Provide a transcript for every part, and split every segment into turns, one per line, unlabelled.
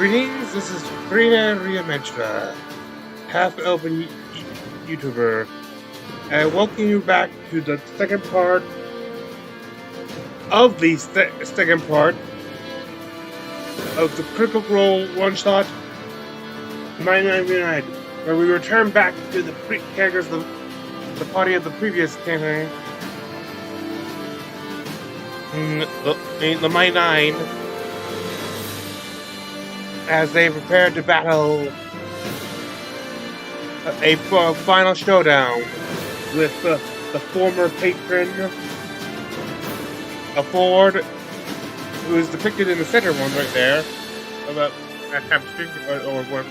Greetings, this is Reunited, half-elven YouTuber, and welcome you back to the second part of the second part of the Critical Role one-shot Mighty Nien Reunited, where we return back to the characters of the party of the previous campaign, the Mighty Nien, as they prepare to battle a final showdown with the former patron of Ford, who is depicted in the center one right there, about or what?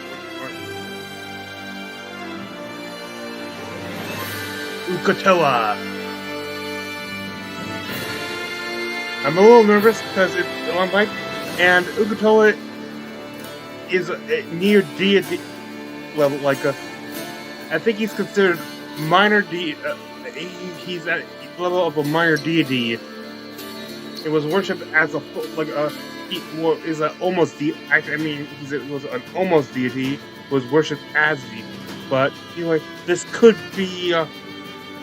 Ukatoa. I'm a little nervous because it's on mic, and Ukatoa is a near deity. Well, I think he's considered minor deity. He's at the level of a minor deity. It was worshipped as is an almost deity. Actually, I mean, it was an almost deity. Was worshipped as deity. But anyway, this could be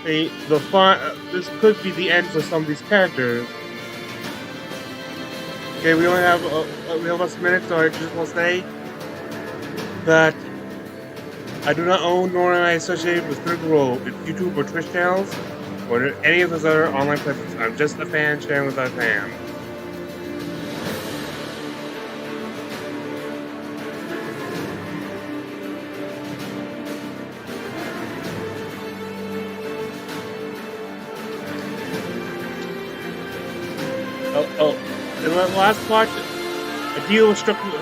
this could be the end for some of these characters. Okay, we only have less minutes, so I just want to say that I do not own nor am I associated with Critical Role, its YouTube or Twitch channels, or any of those other online places. I'm just a fan sharing with other fans. In the last part, a deal was struck with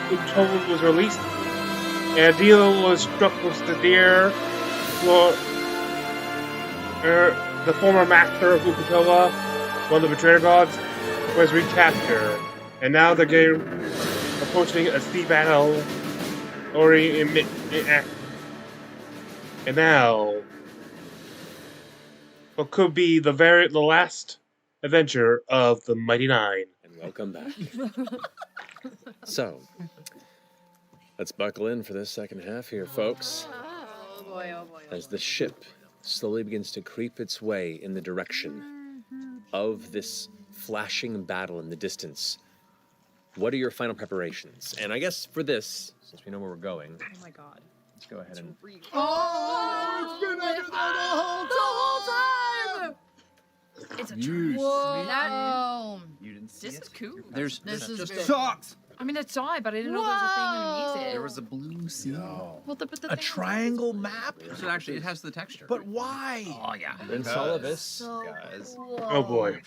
Ukatoa was released, and a deal was struck with the dear the former master of Ukatoa, one of the betrayer gods, was recaptured. And now they're getting approaching a sea battle already in act. And now what could be the last adventure of the Mighty Nien.
Welcome back. So, let's buckle in for this second half here, folks.
Oh boy, oh boy.
As the ship slowly begins to creep its way in the direction of this flashing battle in the distance, what are your final preparations? And I guess for this, since we know where we're going,
Oh my god.
let's go ahead and...
Oh, it's been under the whole time! It's a tree. Whoa.
You didn't see
This
it?
is cool.
This
is
just
very-
sucks.
I mean, it's saw, but I didn't know there was a thing underneath it.
There was a blue sea.
Well, but the
A
thing
triangle map?
So actually, it has the texture.
But why?
Oh yeah.
In Solavis,
so
guys.
cool.
Oh boy.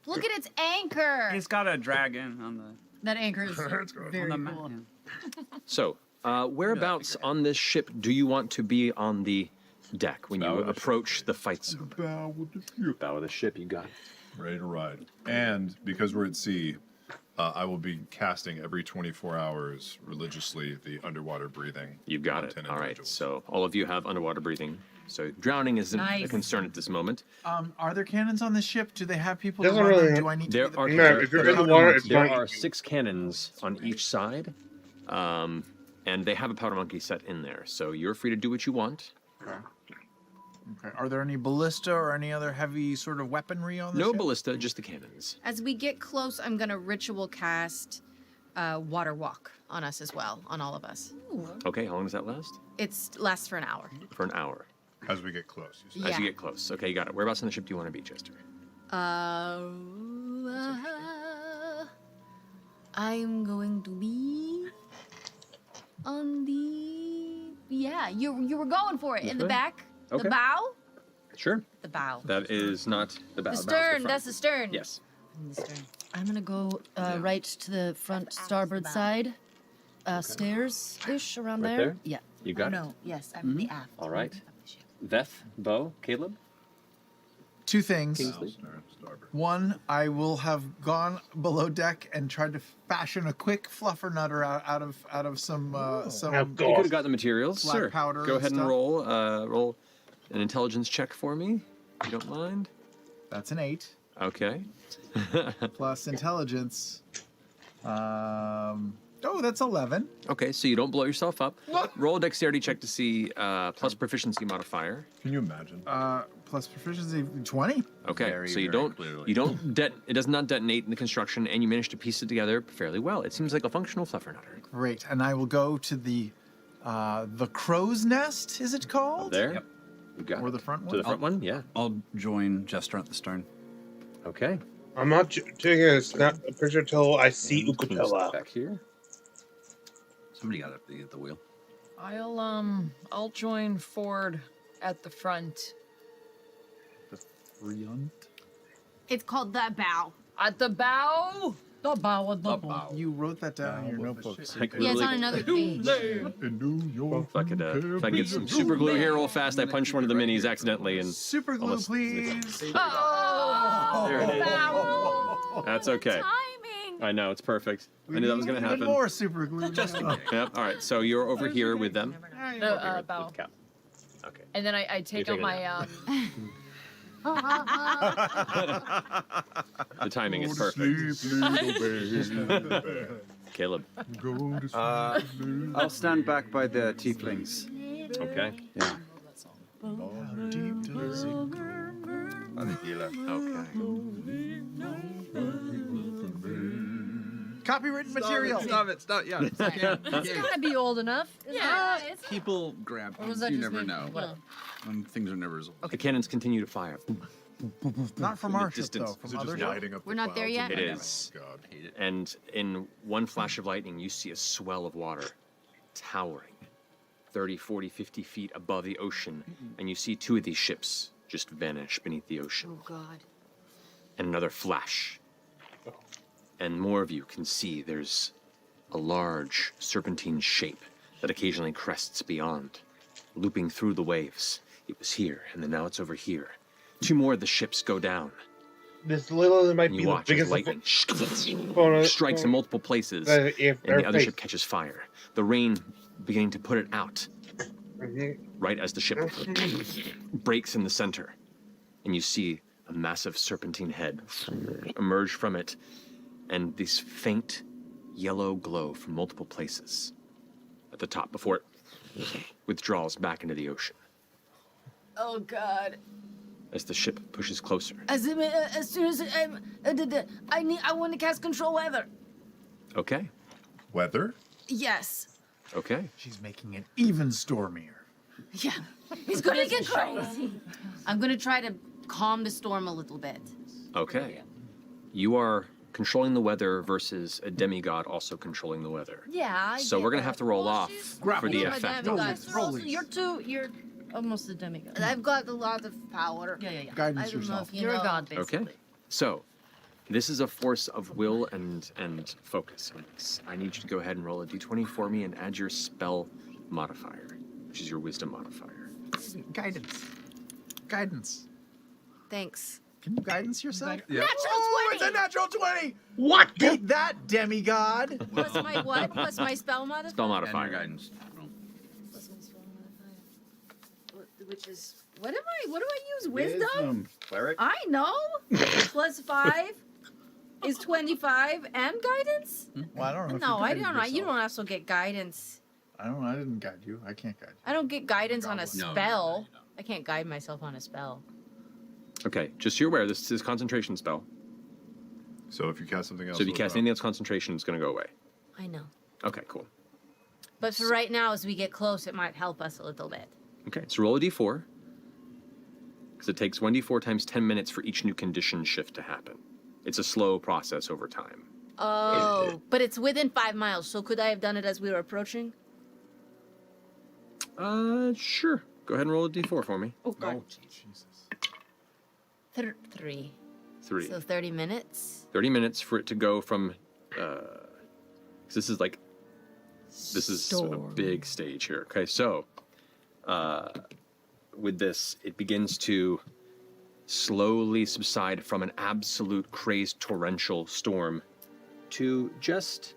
Look at its anchor.
It's got a dragon on the
That anchor is very
on the
cool.
map.
so whereabouts on this ship do you want to be on the deck when you
Bow of the
approach the fight zone?
Bow with the ship.
Bow of the ship, you got it.
Ready to ride. And because we're at sea, I will be casting every 24 hours religiously the underwater breathing.
You got
on
it.
10
All right.
individuals.
So all of you have underwater breathing. So drowning isn't a
Nice.
concern at this moment.
Are there cannons on this ship? Do they have people
Doesn't
to run them?
really-
Do I need to
There
be the
are-
big-
No, if you're in the water, it's
There
not.
are 6 cannons on each side, and they have a powder monkey set in there. So you're free to do what you want.
Okay. Are there any ballista or any other heavy sort of weaponry on the
No
ship?
ballista, just the cannons.
As we get close, I'm gonna ritual cast water walk on us as well, on all of us.
Okay, how long does that last?
It lasts for an hour.
For an hour.
As we get close. You said.
As you get close. Okay, you got it. Whereabouts on the ship do you want to be, Chester?
I'm going to be on the you were going for it in the
Okay.
back,
Okay.
the bow,
Sure.
the bow,
That is not the bow.
the
bow's
stern.
front.
That's the stern.
Yes.
The stern.
I'm gonna go right to the front starboard side, stairs-ish around
Right
there.
there?
Yeah.
You got it.
No, yes, I'm the aft.
All right. Veth, Bo, Caleb.
Two things.
Kingsley.
Stern, starboard.
One, I will have gone below deck and tried to fashion a quick fluffer nutter out of some
Have
You could have got the materials.
Black
Sure.
powder
Go
and
ahead and
stuff.
roll an intelligence check for me, if you don't mind.
That's an 8
Okay.
plus intelligence. Oh, Oh, that's 11.
Okay, so you don't blow yourself up. Roll a dexterity check to see plus proficiency modifier.
Can you imagine?
Plus proficiency 20.
Okay,
Very,
so you
very
don't
clearly.
it does not detonate in the construction, and you manage to piece it together fairly well. It seems like a functional fluffernutter.
Great. And I will go to the crow's nest, is it called?
There.
Yep.
You got
Or
it.
the front
To
one?
the front one, yeah.
I'll join Jester at the stern.
Okay.
I'm not taking a snap picture till I see
Move
Ukutela.
back here.
Somebody got up to get the wheel.
I'll join Ford at the front.
It's called the bow.
At the bow.
The bow of the
The
bow.
bow.
You wrote that down in your notebook.
Like,
Yeah, it's
literally-
on another page.
In New York.
If I could get some super glue here real fast, I punched one of the minis accidentally, and
Super glue,
almost-
please.
Oh,
There it is.
bow.
that's okay.
Timing.
I know, it's perfect. I knew that was going to
Even
happen.
more super glue.
Yep. All right, so you're over here with them.
The bow.
With Cap. Okay.
And then I take
You're
out my
The timing is perfect. Caleb.
I'll stand back by the tieflings.
Okay.
Yeah.
Copywritten material.
Stop it. Yeah.
It's gotta be old enough.
Yeah, it's
People grab
Or was
things.
that
You
just
never
me?
know.
What?
Things are never as old.
The cannons continue to fire.
Not from
In the
our ship,
distance.
though.
Is
From
it
other
just
ships.
lighting up
We're
the
not there
clouds
yet?
and-
It is.
God.
Hate it.
And in one flash of lightning, you see a swell of water towering 30, 40, 50 feet above the ocean. And you see two of these ships just vanish beneath the ocean.
Oh God.
And another flash. And more of you can see there's a large serpentine shape that occasionally crests beyond, looping through the waves. It was here, and then now it's over here. Two more of the ships go down,
This literally might
and
be
you
the
watch as
biggest
lightning
photo-
strikes in multiple places,
if
and the
their
other
face.
ship catches fire. The rain beginning to put it out,
Mhm.
right as the ship breaks in the center. And you see a massive serpentine head emerge from it, and this faint yellow glow from multiple places at the top before it withdraws back into the ocean
Oh God.
as the ship pushes closer.
As soon as I want to cast control weather.
Okay,
Weather?
Yes.
okay.
She's making it even stormier.
Yeah. It's gonna get crazy. I'm gonna try to calm the storm a little bit.
Okay. You are controlling the weather versus a demigod also controlling the weather.
Yeah.
So we're gonna have to roll off for the
You're a
effect.
demigod.
You're almost a demigod.
I've got a lot of power.
Yeah.
I
Guidance
don't know
yourself.
if you
You're a
know.
god, basically.
Okay. So, this is a force of will and focus. I need you to go ahead and roll a d20 for me and add your spell modifier, which is your wisdom modifier.
Guidance. Guidance.
Thanks.
Can you guidance yourself?
Yeah.
Natural
Oh,
20!
it's a natural 20!
What?
Beat that, demigod!
Plus my what? Plus my spell modifier?
Spell
And your
modifier.
guidance. No.
Plus my spell modifier. Which is what do I use? Wisdom?
Cleric?
I know. Plus 5 is 25 and guidance?
Well, I don't know. If
No,
you
I
guided
don't know. You
yourself.
don't also get guidance.
I don't know. I didn't guide you. I can't guide you.
I don't get guidance on a
No,
spell. I can't guide myself on a spell.
Okay, just so you're aware, this is a concentration spell.
So if you cast something else,
So if you
it'll
cast
go.
anything that's concentration, it's going to go away.
I know.
Okay, cool.
But for right now, as we get close, it might help us a little bit.
Okay, so roll a d4. Because it takes 1d4 times 10 minutes for each new condition shift to happen. It's a slow process over time.
Oh, but it's within 5 miles. So could I have done it as we were approaching?
Sure. Go ahead and roll a d4 for me.
Oh, God.
Jesus.
3.
3.
So 30 minutes.
30 minutes for it to go from 'cause this is like sort of a big stage here. Okay, so with this, it begins to slowly subside from an absolute crazed torrential storm to just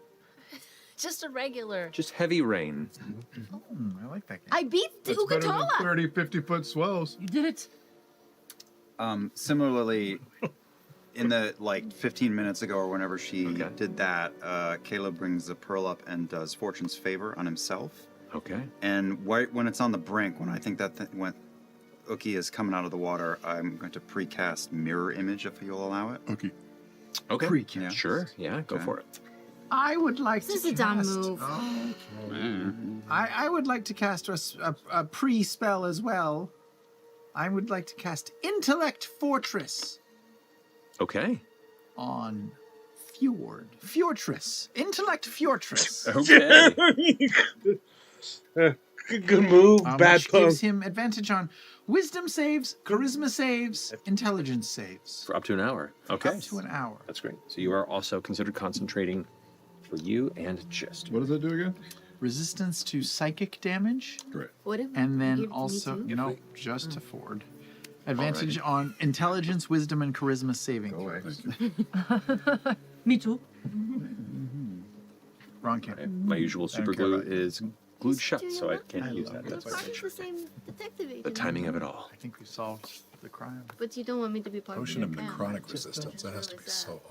Just a regular.
heavy rain.
I like that game.
I beat the
That's better than
Ukatola.
30, 50-foot swells.
You did it.
Similarly, in the like 15 minutes ago or whenever she
Okay.
did that, Caleb brings the pearl up and does Fortune's favor on himself.
Okay.
And when it's on the brink, when I think that when Uki is coming out of the water, I'm going to precast mirror image if you'll allow it.
Okay.
Okay.
Precast.
Sure. Yeah. Go
Okay.
for it.
I would like
This
to
is a dumb
cast.
move.
I would like to cast a pre-spell as well. I would like to cast Intellect Fortress
Okay.
on Fortress. Intellect Fortress.
Okay.
Good move, bad
Which
punk.
gives him advantage on Wisdom saves, Charisma saves, Intelligence saves.
For up to an hour. Okay.
Up to an hour.
That's great. So you are also considered concentrating for you and Gist.
What does that do again?
Resistance to psychic damage,
Great.
Whatever.
and
Give
then
it to me
also
too.
no, just to Ford. Advantage on Intelligence, Wisdom, and Charisma saving
Go away.
throws.
Me too.
Wrong camp.
My usual super
care
glue
about you.
is glued shut, so I can't
I
use
love
that.
it.
That's why I
Part
made
of
sure.
the same detective
The
agent.
timing of it all.
I think we solved the crime.
But you don't want me to be part
Potion
of
of
the
necrotic resistance. That has to be so old.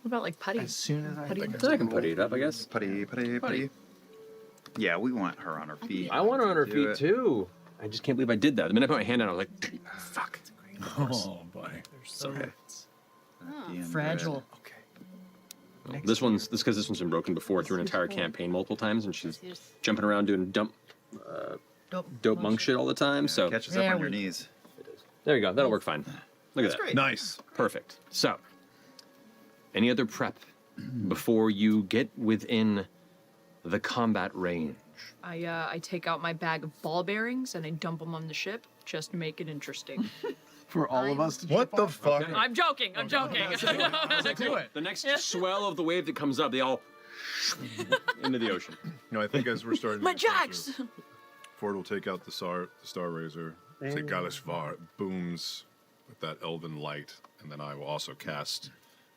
What about like putty?
As soon as I
Then I can putty it up, I guess.
Putty. Yeah, we want her on her feet.
I want her on her
Do
feet
it.
too. I just can't believe I did that. The minute I put my hand out, I was like, fuck.
Oh boy.
So
Okay.
Being
fragile.
Okay.
Well, this one's because this one's been broken before through an entire campaign multiple times, and she's jumping around doing dope monk shit all the time.
red.
So
Catches up
There
on your
we-
knees.
there you go. That'll work fine. Look at that.
Nice.
Perfect. So, any other prep before you get within the combat range?
I take out my bag of ball bearings and I dump them on the ship just to make it interesting.
For all of us to
What
jump
the
off?
fuck?
Okay.
I'm joking. I'm joking.
Do it.
The next swell of the wave that comes up, they all into the ocean.
No, I think as we're starting. to
My
get closer,
jacks.
Ford will take out the Star Razor, say Galishvar, it booms with that elven light, and then I will also cast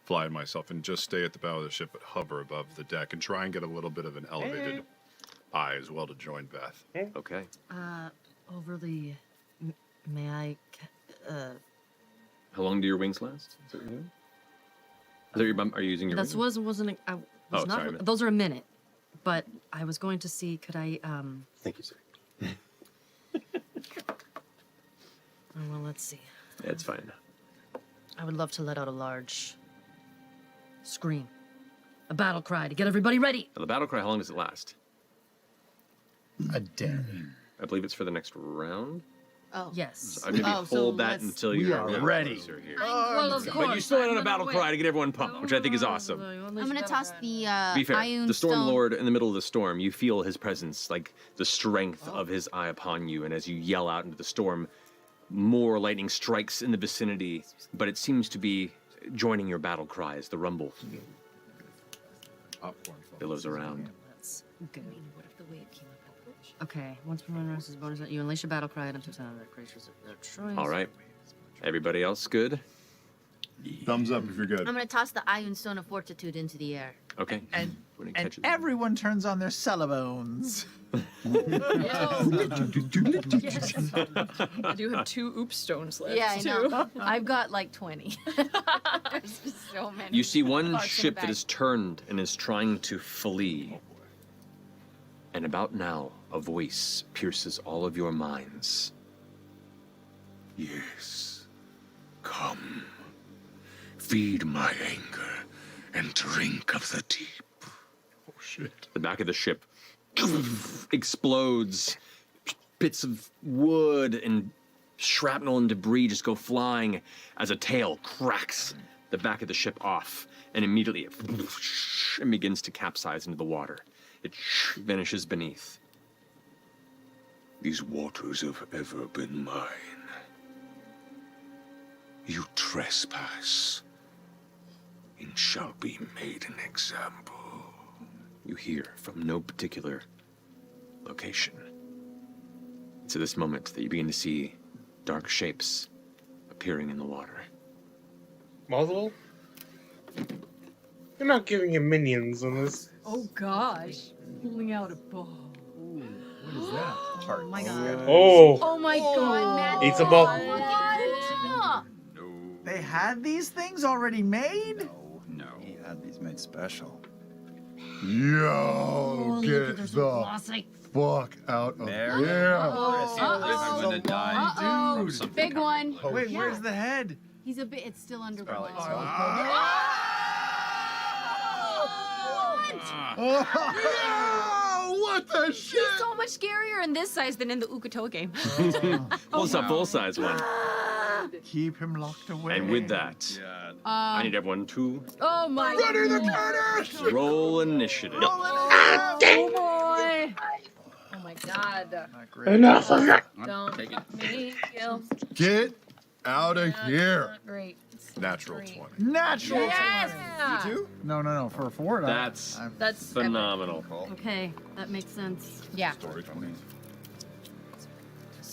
Fly myself and just stay at the bow of the ship but hover above the deck and try and get a little bit of an elevated eye as well to join Beth.
Okay.
Overly. May I?
How long do your wings last? Is that what you're doing? Is that your bum? Are you using your
That
wings?
wasn't. I was
Oh,
not.
sorry, I meant-
Those are a minute, but I was going to see. Could I?
Thank you, sir.
Well, let's see.
Yeah, it's fine.
I would love to let out a large scream, a battle cry to get everybody ready.
Now, the battle cry, how long does it last?
A day.
I believe it's for the next round.
Oh.
Yes.
I'm gonna
Oh, so
hold that
let's-
until
We
you're
are
a little
ready.
closer here.
Well, of
But
course.
you still let out a
I'm
battle
gonna
cry to get everyone pumped, which I think is awesome.
I'm gonna toss the
To be fair,
Ion
the Storm
Stone.
Lord in the middle of the storm, you feel his presence, like the strength of his eye upon you, and as you yell out into the storm, more lightning strikes in the vicinity, but it seems to be joining your battle cries. The rumble billows around.
Let's go. Okay. Once per run is bonus, you unleash a battle cry and up to 10 other creatures of their choice.
All right. Everybody else good?
Thumbs up if you're good.
I'm gonna toss the Ion Stone of Fortitude into the air.
Okay.
And
When it
and
catches-
everyone turns on their cellobones.
I do have 2 oops stones left.
Yeah, I
too.
know. I've got like 20. There's just so many.
You see one
Parts in the
ship that
back.
is turned and is trying to flee. And about now, a voice pierces all of your minds.
Yes. Come. Feed my anger and drink of the deep.
Oh shit.
The back of the ship explodes. Bits of wood and shrapnel and debris just go flying as a tail cracks the back of the ship off, and immediately it and begins to capsize into the water. It vanishes beneath.
These waters have ever been mine. You trespass, and shall be made an example.
You hear from no particular location. It's at this moment that you begin to see dark shapes appearing in the water.
Muzzle? You're not giving him minions on this.
Oh gosh. Pulling out a bow.
What is that?
Oh my god.
Oh!
Oh my god, man.
It's a ball.
What?
No.
They had these things already made?
No. He had these made special.
Yo,
look
get
at there's
the
glossy.
fuck out of
There.
here.
I'm gonna die.
Uh-oh.
Something
Big one.
Wait, where's the head?
He's a bit. It's still under
probably
below.
Oh, what the shit?
He's so much scarier in this size than in the Ukutoa game.
Well, it's a full-size one.
Keep him locked away.
And with that, I need everyone to
Oh my
Ready the
god.
cutters!
roll initiative.
Oh boy.
Oh my god.
Not great.
Enough of that.
Don't
Take it.
me kill.
Get out of here.
Not great. It's
Natural
great.
20.
Natural.
Yes.
No. For a forward.
That's
That's
phenomenal.
Okay, that makes sense.
Yeah.
Story 20.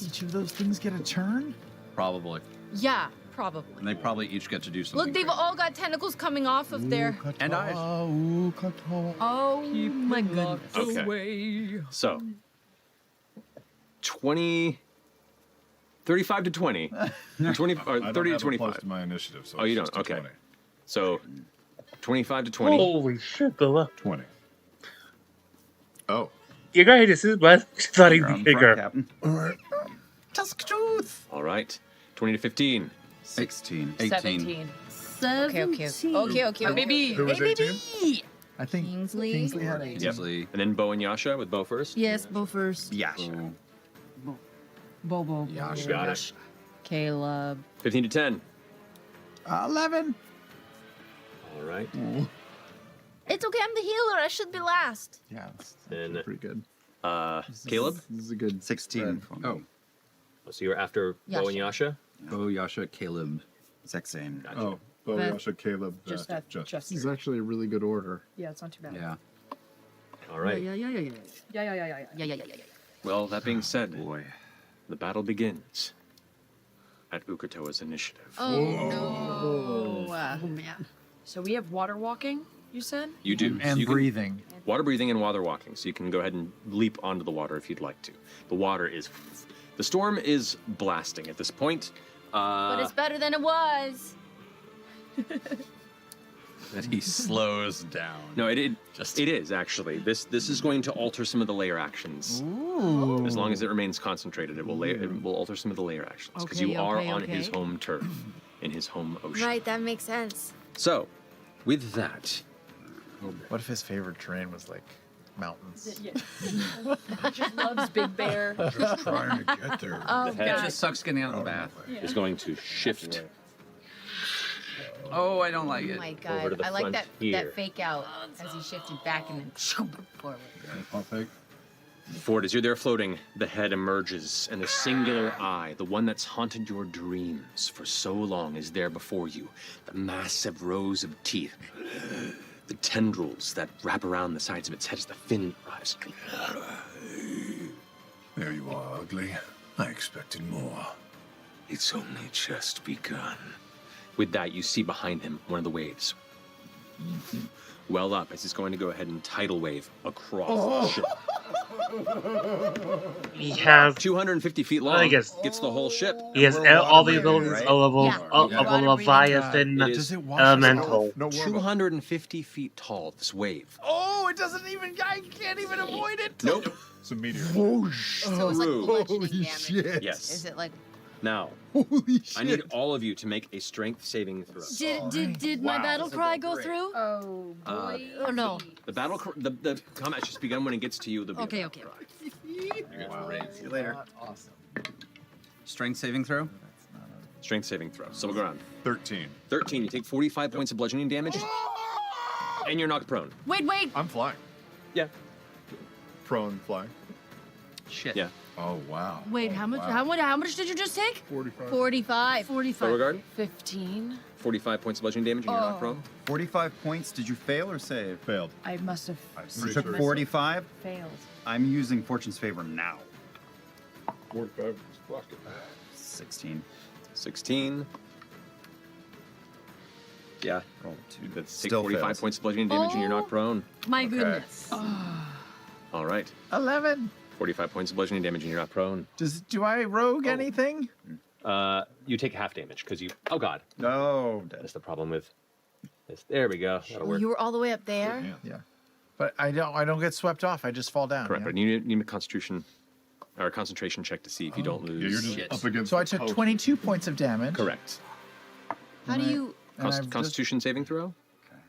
Each of those things get a turn?
Probably.
Yeah, probably.
And they probably each get to do something.
Look, they've
crazy.
all got tentacles coming off of their.
And eyes.
Oh my goodness.
Okay. So, 35 to 20. 20 or
I
30
don't
to
have a
25.
plus to my initiative, so
Oh, you
it's
don't?
just a
Okay.
20.
So, 25 to 20.
Holy shit, Bella.
20. Oh.
You guys, this but I thought he'd
You're
be
on front,
bigger.
Captain.
Tusk tooth.
All right. 20 to 15.
16.
17.
17.
Okay.
Baby.
Who was 18?
I think
Kingsley.
had 8.
Yep.
Easily.
And then Bo and Yasha with Bo first.
Yes, Bo first.
Yeah.
Bobo.
Got it.
Caleb.
15 to 10.
11.
All right.
It's okay. I'm the healer. I should be last.
Yeah, that's
Then,
pretty good.
Caleb.
This is a good
16.
Oh.
So you're after Bo and Yasha.
Bo, Yasha, Caleb.
16.
Oh. Bo,
Beth.
Yasha, Caleb,
Just
Beth,
that.
Jester.
This is actually a really good order.
Yeah, it's not too bad.
Yeah.
All right.
Yeah.
Well, that being said,
Boy.
the battle begins at Ukutoa's initiative.
Oh no.
Oh man.
So we have water walking, you said?
You do. So
And
you can-
breathing.
water breathing and water walking. So you can go ahead and leap onto the water if you'd like to. The water is. The storm is blasting at this point.
But it's better than it was.
That he slows down.
No, it is actually. This is going to alter some of the layer actions.
Ooh.
As long as it remains concentrated, it will alter some of the layer actions because you
Okay,
are
okay,
on his
okay.
home turf, in his home ocean.
Right, that makes sense.
So, with that,
What if his favorite terrain was like mountains?
Just loves Big Bear.
Just trying to get there.
Oh
The head
It
god.
just sucks getting out of the bath.
is going to shift.
Oh, I don't like
Oh
it.
my
Over to
god.
the
I like
front
that
here.
fake out as he shifted back and then forward.
Pump fake.
Ford, as you're there floating, the head emerges, and the singular eye, the one that's haunted your dreams for so long, is there before you. The massive rows of teeth, the tendrils that wrap around the sides of its head as the fin rise.
There you are, ugly. I expected more. It's only just begun.
With that, you see behind him one of the waves. Well up as he's going to go ahead and tidal wave across the ship.
He has
250 feet long,
I guess-
gets the whole ship.
he has all the abilities
right?
of a,
Yeah.
of
Yeah.
a Leviathan
It is
Does it wash us
elemental.
out?
No warm-up.
250 feet tall, this wave.
Oh, it doesn't even. I can't even avoid it.
Nope.
It's a meteor.
Whoosh.
So it's like
Ooh.
bludgeoning
Holy
damage.
shit.
Yes.
Is it like
Now,
Holy shit.
I need all of you to make a strength saving throw.
Did my battle cry go through?
Oh, boy.
Or no?
The the combat's just begun. When it gets to you, there'll be a
Okay.
battle cry.
See you later.
Awesome.
Strength saving throw?
Strength saving throw. So we'll go around.
13.
13. You take 45 points of bludgeoning damage, and you're knocked prone.
wait.
I'm flying.
Yeah.
Prone flying.
Shit.
Yeah.
Oh, wow.
Wait, how much? How much did you just take?
45.
45.
45.
Beauregard,
15.
45 points of bludgeoning damage, and you're knocked
Oh.
prone.
45 points. Did you fail or save?
Failed.
I must have
You took 45.
failed.
I'm using Fortune's Favor now.
45. Fuck it.
16.
16. Yeah.
Roll 2.
That's take
Still
45
fails.
points of bludgeoning damage, and you're knocked prone.
My goodness.
All right.
11.
45 points of bludgeoning damage, and you're not prone.
Do I rogue anything?
You take half damage because you. Oh God,
No.
that's the problem with this. There we go. That'll work.
You were all the way up there.
Yeah. But I don't get swept off. I just fall down.
Correct,
yeah?
but you need a constitution or a concentration check to see if you don't lose.
Yeah, you're just
Shit.
up against.
So I
the
took
potion.
22 points of damage.
Correct.
How do you?
And I've just-
Constitution saving throw.
Okay.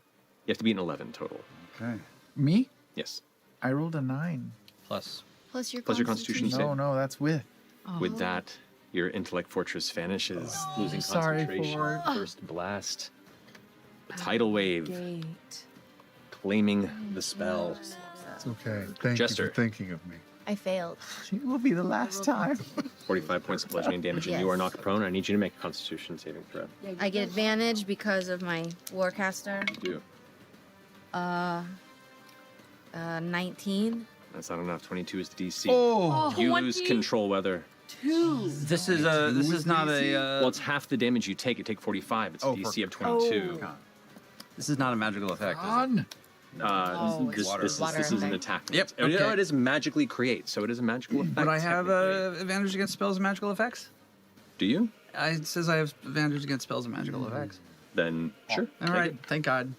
You have to beat an 11 total.
Okay.
Me?
Yes.
I rolled a 9.
Plus.
Plus your
Constitution
No,
save.
no, that's with.
With that, your intellect fortress vanishes, losing
sorry,
concentration.
Ford.
First blast. A tidal wave
Gate.
claiming the spell.
It's okay. Thank
Jester.
you for thinking of me.
I failed.
It will be the last time.
45 points of bludgeoning damage, and you are knocked prone. I need you to make a Constitution saving throw.
I get advantage because of my Warcaster.
You.
19.
That's not enough. 22 is the DC.
Oh,
You lose control weather.
This is not a.
Well, it's half the damage you take. You take 45. It's a
Oh,
DC of 22.
This is not a magical effect. Is it?
on.
This is an attack.
Yep,
Oh,
okay.
it is magically create, so it is a magical effect.
But I have
technically.
advantage against spells and magical effects.
Do you?
It says I have advantage against spells and magical effects.
Then sure.
All
take
right,
it.
thank God.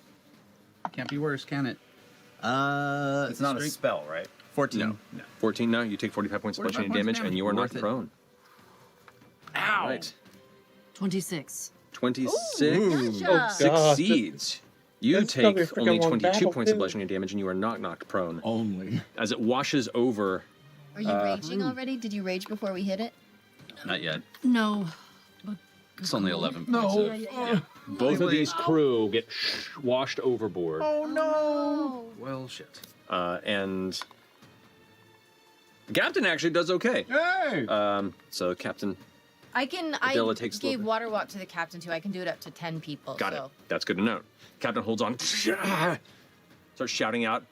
Can't be worse, can it?
It's not a
strength-
spell, right?
14.
No. 14 now. You take 45 points of
45
bludgeoning
points of
damage,
damage.
and you are knocked
Worth it.
prone.
Ow!
Right.
26.
Gotcha.26
God,
succeeds. You
that's probably a
take only
freaking long
22
battle,
points of
too.
bludgeoning damage, and you are not knocked prone.
Only.
As it washes over,
Are you raging already? Did you rage before we hit it?
Not yet.
No.
It's only 11 points.
No.
both of these crew get washed overboard.
Oh no.
Well, shit.
And the captain actually does okay.
Hey!
So captain
I can.
Adela
I
takes a
gave
little
water walk to the captain too. I can do it up to 10 people.
got
so.
it. That's good to know. Captain holds on. Starts shouting out,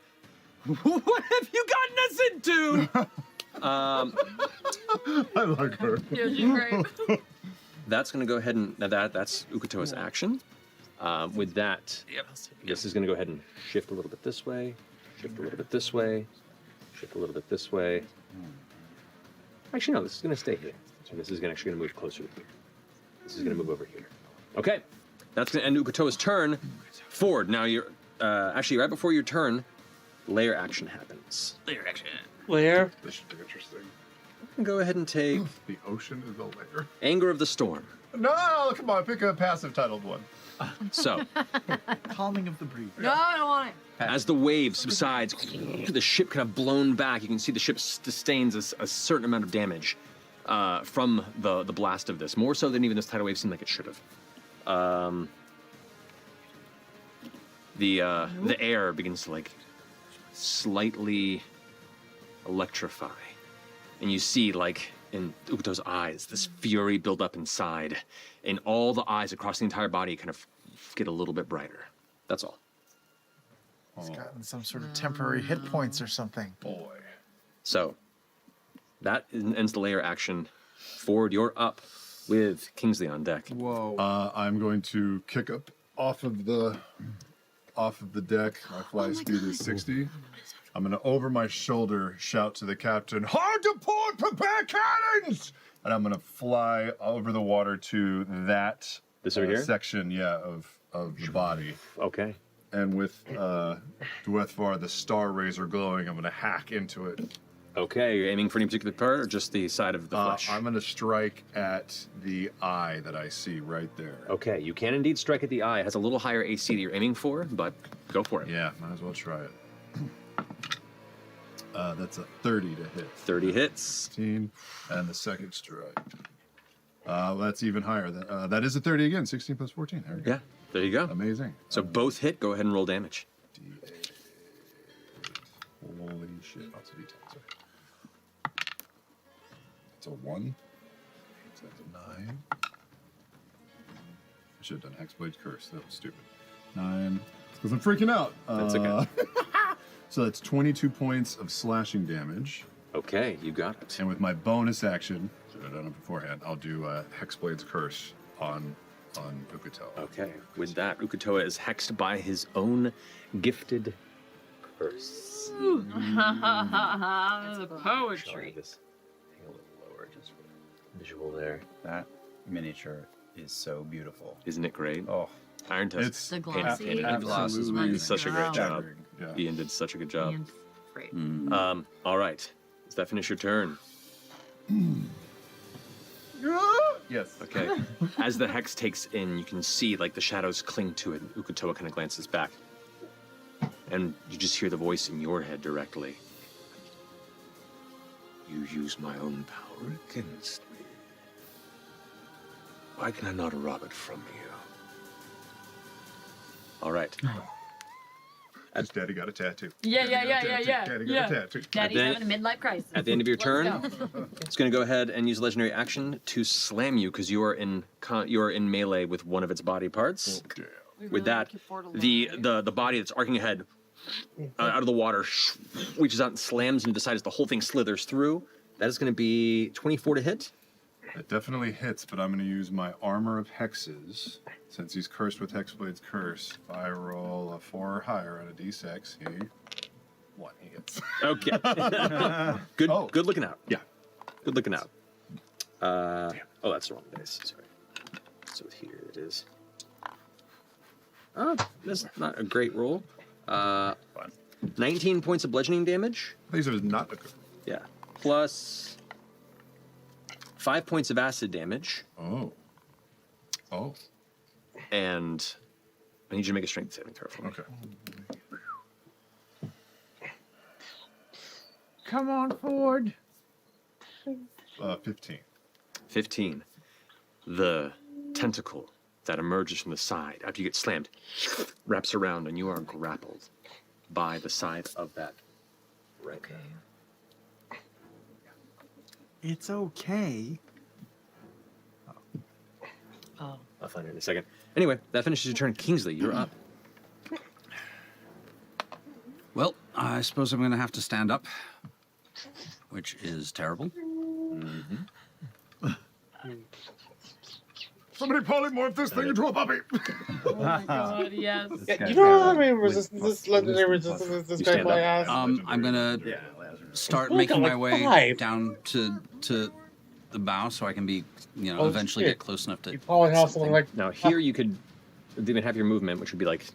"What have you gotten us into?"
I like her.
Yeah, she's great.
That's going to go ahead and that's Ukutoa's action. With that, this is going to go ahead and shift a little bit this way, shift a little bit this way, shift a little bit this way. Actually, no, this is going to stay here. So this is actually going to move closer to here. This is going to move over here. Okay, that's going to end Ukutoa's turn. Ford, now you're actually right before your turn. Layer action happens.
Layer action.
Where?
This should be interesting.
Go ahead and take
The ocean is a layer.
Anger of the Storm.
No, come on, pick a passive titled one.
So,
Calming of the breeze.
No, I don't want it.
as the wave subsides, the ship kind of blown back. You can see the ship sustains a certain amount of damage from the blast of this, more so than even this tidal wave seemed like it should have. The air begins to like slightly electrify, and you see like in Ukuto's eyes this fury build up inside, and all the eyes across the entire body kind of get a little bit brighter. That's all.
He's gotten some sort of temporary hit points or something.
Boy.
So that ends the layer action. Ford, you're up with Kingsley on deck.
Whoa.
I'm going to kick up off of the deck. My fly speed is 60. I'm going to over my shoulder shout to the captain, "Hard to port, prepare cannons!" And I'm going to fly over the water to that
This over here?
section, of the body.
Okay.
And with Dwethvar, the star razor glowing, I'm going to hack into it.
Okay, you're aiming for any particular part or just the side of the flesh?
I'm going to strike at the eye that I see right there.
Okay, you can indeed strike at the eye. It has a little higher AC that you're aiming for, but go for it.
Yeah, might as well try it. That's a 30 to hit.
30 hits.
16, and the second strike. That's even higher. That is a 30 again. 16 plus 14. There we go.
Yeah, there you go.
Amazing.
So both hit. Go ahead and roll damage.
D8. Holy shit. Lots of D10. Sorry. It's a 1. That's a 9. I should have done Hexblade's Curse. That was stupid. 9. Because I'm freaking out.
That's okay.
So that's 22 points of slashing damage.
Okay, you got it.
And with my bonus action, should have done it beforehand, I'll do Hexblade's Curse on Ukutoa.
Okay, with that, Ukutoa is hexed by his own gifted curse.
The
Sorry,
poetry.
this thing a little lower just for visual there.
That. miniature is so beautiful.
Isn't it great?
Oh,
Iron Tusk
It's
The
painted
glossy.
it.
The gloss is
absolutely
amazing.
Such a great job.
staggering. Yeah.
Ian did such a good job.
And
Great.
All right. Does that finish your turn?
Yes.
Okay. As the hex takes in, you can see like the shadows cling to it. And Ukutoa kind of glances back, and you just hear the voice in your head directly.
You use my own power against me. Why can I not rob it from you?
All right.
His daddy got a tattoo.
Yeah,
Daddy
yeah,
got a
yeah,
tattoo.
yeah,
Daddy
yeah.
got a tattoo.
Daddy's
then-
having a midlife crisis.
At the end of your
Let's
turn,
go.
it's going to go ahead and use a legendary action to slam you because you are in melee with one of its body parts. With that, the body that's arcing ahead out of the water reaches out and slams into the side as the whole thing slithers through. That is going to be 24 to hit.
It definitely hits, but I'm going to use my armor of hexes. Since he's cursed with Hexblade's curse, if I roll a 4 or higher on a d6, he hits.
Okay. Good.
Oh.
Good looking out.
Yeah.
Good looking out. Oh, that's the wrong dice. Sorry. So here it is. Oh, that's not a great roll. 19 points of bludgeoning damage.
These are not a good.
Yeah. Plus 5 points of acid damage.
Oh. Oh.
And I need you to make a strength saving throw for me.
Okay.
Come on, Ford.
15.
15. The tentacle that emerges from the side after you get slammed wraps around and you are grappled by the side of that right there.
It's okay.
Oh.
I'll find it in a second. Anyway, that finishes your turn. Kingsley, you're up.
Well, I suppose I'm going to have to stand up, which is terrible.
Somebody polymorph this thing into a puppy.
Oh my god, yes.
Yeah, you know how many resistance, legendary resistance this
You
guy
stand
probably
up.
has?
I'm going to start
Look,
making
I'm
my
like
way
5.
down to the bow so I can be,
Oh,
eventually
shit.
get close enough to.
You probably have something like
Now here you could even have your movement, which would be like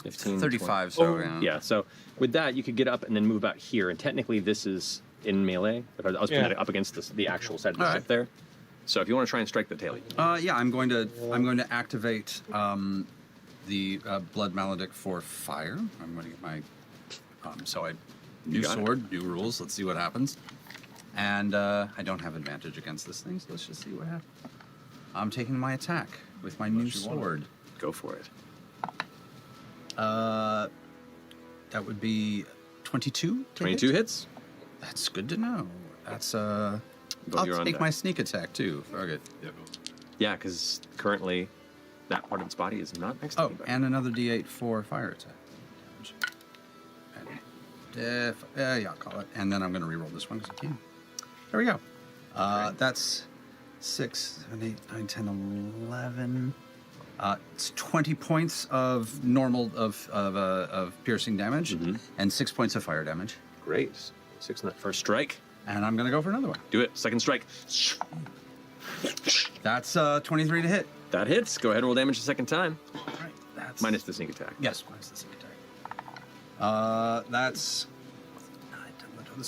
15,
35,
20.
so
Oh.
Yeah, so with that, you could get up and then move about here. And technically, this is in melee. If I was putting
Yeah.
it up against the actual side of the
All
ship there. So if you want to try and strike the tail, you can.
Yeah, I'm going to activate the blood maledict for fire. I'm going to get my new
got it.
sword, new rules. Let's see what happens. And I don't have advantage against this thing, so let's just see what happens. I'm taking my attack with my new
you want
sword.
Go for it.
That would be 22. to
22
hit?
hits.
That's good to know. That's
But you're
I'll
on
take
deck.
my sneak attack too. Okay.
Yeah, because currently that part of its body is not next to
Oh,
anybody.
and another D8 for fire attack. Yeah, I'll call it. And then I'm going to reroll this one because I can. There we go. That's 6, 7, 8, 9, 10, 11. It's 20 points of normal of piercing damage and 6 points of fire damage.
Great. 6 on that first strike.
And I'm going to go for another one.
Do it. Second strike.
That's 23 to hit.
That hits. Go ahead and roll damage the second time.
All right. That's
Minus the sneak attack.
Yes, minus the sneak attack. That's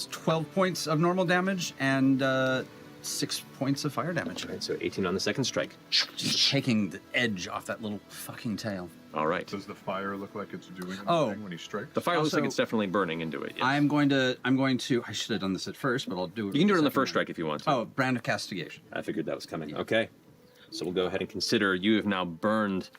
12 points of normal damage and 6 points of fire damage.
All right, so 18 on the second strike.
Just taking the edge off that little fucking tail.
All right.
Does the fire look like it's doing
Oh.
anything when he strikes?
The fire looks like
Also-
it's definitely burning into it. Yes.
I'm going to. I should have done this at first, but I'll do it.
You can do it on the
second
first
round.
strike if you want to.
Oh, brand of castigation.
I figured that was coming. Okay. So we'll go ahead and consider you have now burned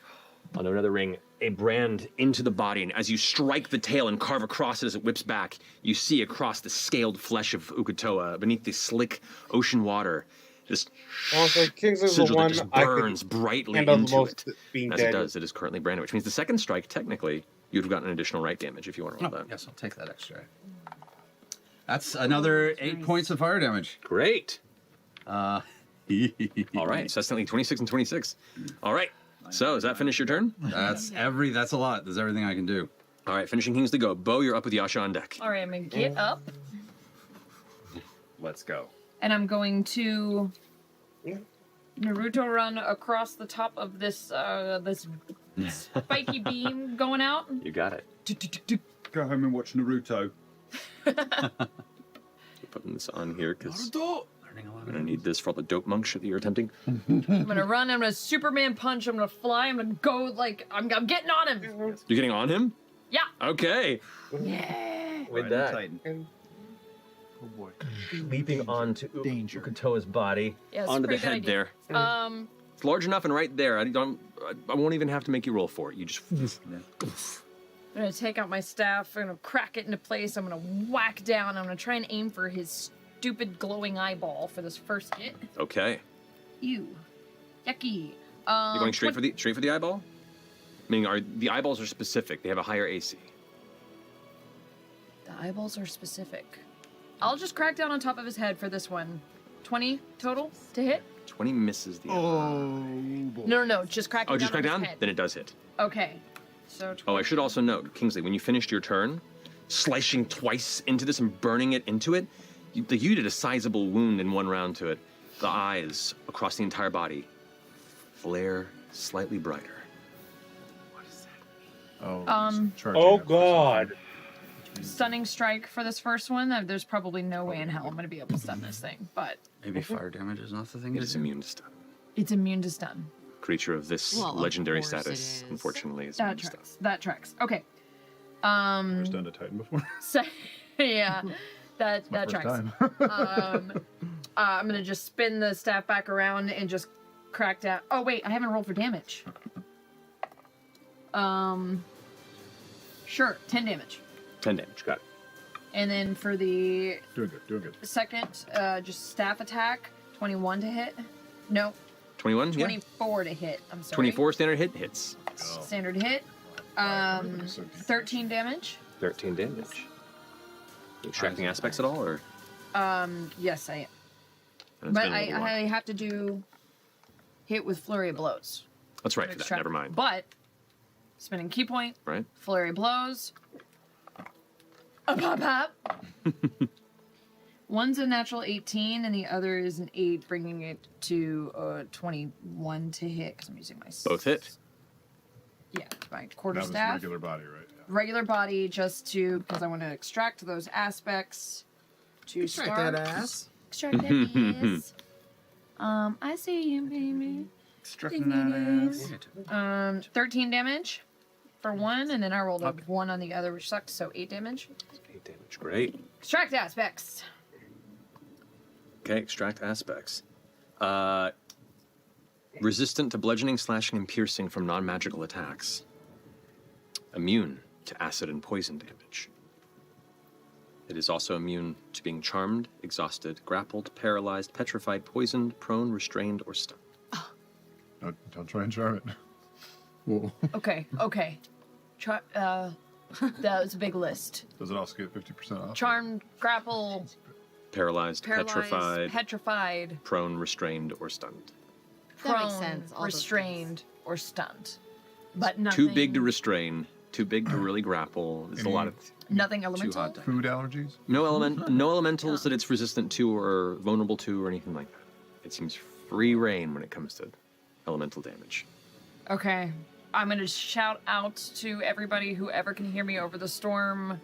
on another ring a brand into the body. And as you strike the tail and carve across it as it whips back, you see across the scaled flesh of Ukutoa, beneath the slick ocean water, just
Honestly, Kingsley's the
sigil that
one
just
I could
burns brightly
handle the
into
most
it.
being
As
dead.
it does, it is currently branded, which means the second strike, technically, you'd have gotten an additional right damage if you want to
Oh,
roll that.
yes, I'll take that extra. That's another 8 points of fire damage.
Great.
All
All right, so that's something 26 and 26. All right, so does that finish your turn?
That's a lot. That's everything I can do.
All right, finishing Kingsley go. Bo, you're up with Yasha on deck.
All right, I'm gonna get up
Let's go.
and I'm going to Naruto run across the top of this this spiky beam going out.
You got it.
Go home and watch Naruto.
Putting this on here because
Learning a lot
I'm gonna need this for all the dope monk shit that you're attempting.
I'm gonna run. I'm gonna Superman punch. I'm gonna fly. I'm gonna go like I'm getting on him.
You're getting on him?
Yeah.
Okay.
Yeah.
With
Right,
that,
Titan.
Oh boy.
leaping onto
Danger.
Ukatoa's body,
Yeah, it's a
onto the
pretty good
head
idea.
there. It's large enough and right there. I won't even have to make you roll for it. You just.
I'm gonna take out my staff. I'm gonna crack it into place. I'm gonna whack down. I'm gonna try and aim for his stupid glowing eyeball for this first hit.
Okay.
Ew. Yucky.
You're going straight for the eyeball? Meaning, the eyeballs are specific. They have a higher AC.
The eyeballs are specific. I'll just crack down on top of his head for this one. 20 total to hit?
20 misses the eye.
Oh boy.
No. Just crack
Oh,
down
just crack
on
down?
his head.
Then it does hit.
Okay. So 20.
Oh, I should also note, Kingsley, when you finished your turn, slicing twice into this and burning it into it, you did a sizable wound in one round to it. The eyes across the entire body flare slightly brighter.
Oh.
Charging
Oh
up for
God.
Stunning strike for this first one. There's probably no way in hell I'm gonna be able to stun this thing, but
Maybe fire damage is not the thing
It
to
is
do.
immune to stun.
it's immune to stun.
Creature of this
Well, of
legendary
course it
status,
is.
unfortunately, is
That
immune to stun.
tracks. That tracks. Okay.
Never stunned a Titan before.
So, yeah, that
My
tracks.
first time.
I'm gonna just spin the staff back around and just crack down. Oh wait, I haven't rolled for damage. Sure, 10 damage.
10 damage, got it.
And then for the
Doing good.
second, just staff attack, 21 to hit. No,
21? Yeah.
24 to hit. I'm sorry.
24 standard hit hits.
Standard hit. 13 damage.
13 damage. You extracting aspects at all, or?
Yes, I am.
And it's
But
been a little while.
I have to do hit with flurry of blows.
That's right,
to
for that.
extract-
Never mind.
But spinning key point,
Right?
flurry of blows. A pop pop. One's a natural 18, and the other is an 8, bringing it to 21 to hit. Because I'm using my
Both hit.
Yeah, my quarter
That was
staff.
regular body, right? Yeah.
Regular body, just to because I want to extract those aspects. To
Extract
start.
that ass.
Extract that ass. I see you, baby.
Extracting that ass.
13 damage for one, and then I rolled a 1 on the other, which sucked, so 8 damage.
8 damage, great.
Extract aspects.
Okay, extract aspects. Resistant to bludgeoning, slashing, and piercing from non-magical attacks. Immune to acid and poison damage. It is also immune to being charmed, exhausted, grappled, paralyzed, petrified, poisoned, prone, restrained, or stunned.
Don't try and charm it. Whoa.
Okay. That was a big list.
Does it also get 50% off?
Charmed, grapple,
Paralyzed,
paralyzed,
petrified,
petrified,
prone, restrained, or stunned.
That
prone,
makes sense, all those
restrained, or stunned. But nothing.
Too big to restrain, too big to really grapple. There's a lot of
Nothing elemental.
hot to-
Food allergies?
no elementals that it's resistant to or vulnerable to or anything like that. It seems free reign when it comes to elemental damage.
Okay. I'm going to shout out to everybody, whoever can hear me over the storm.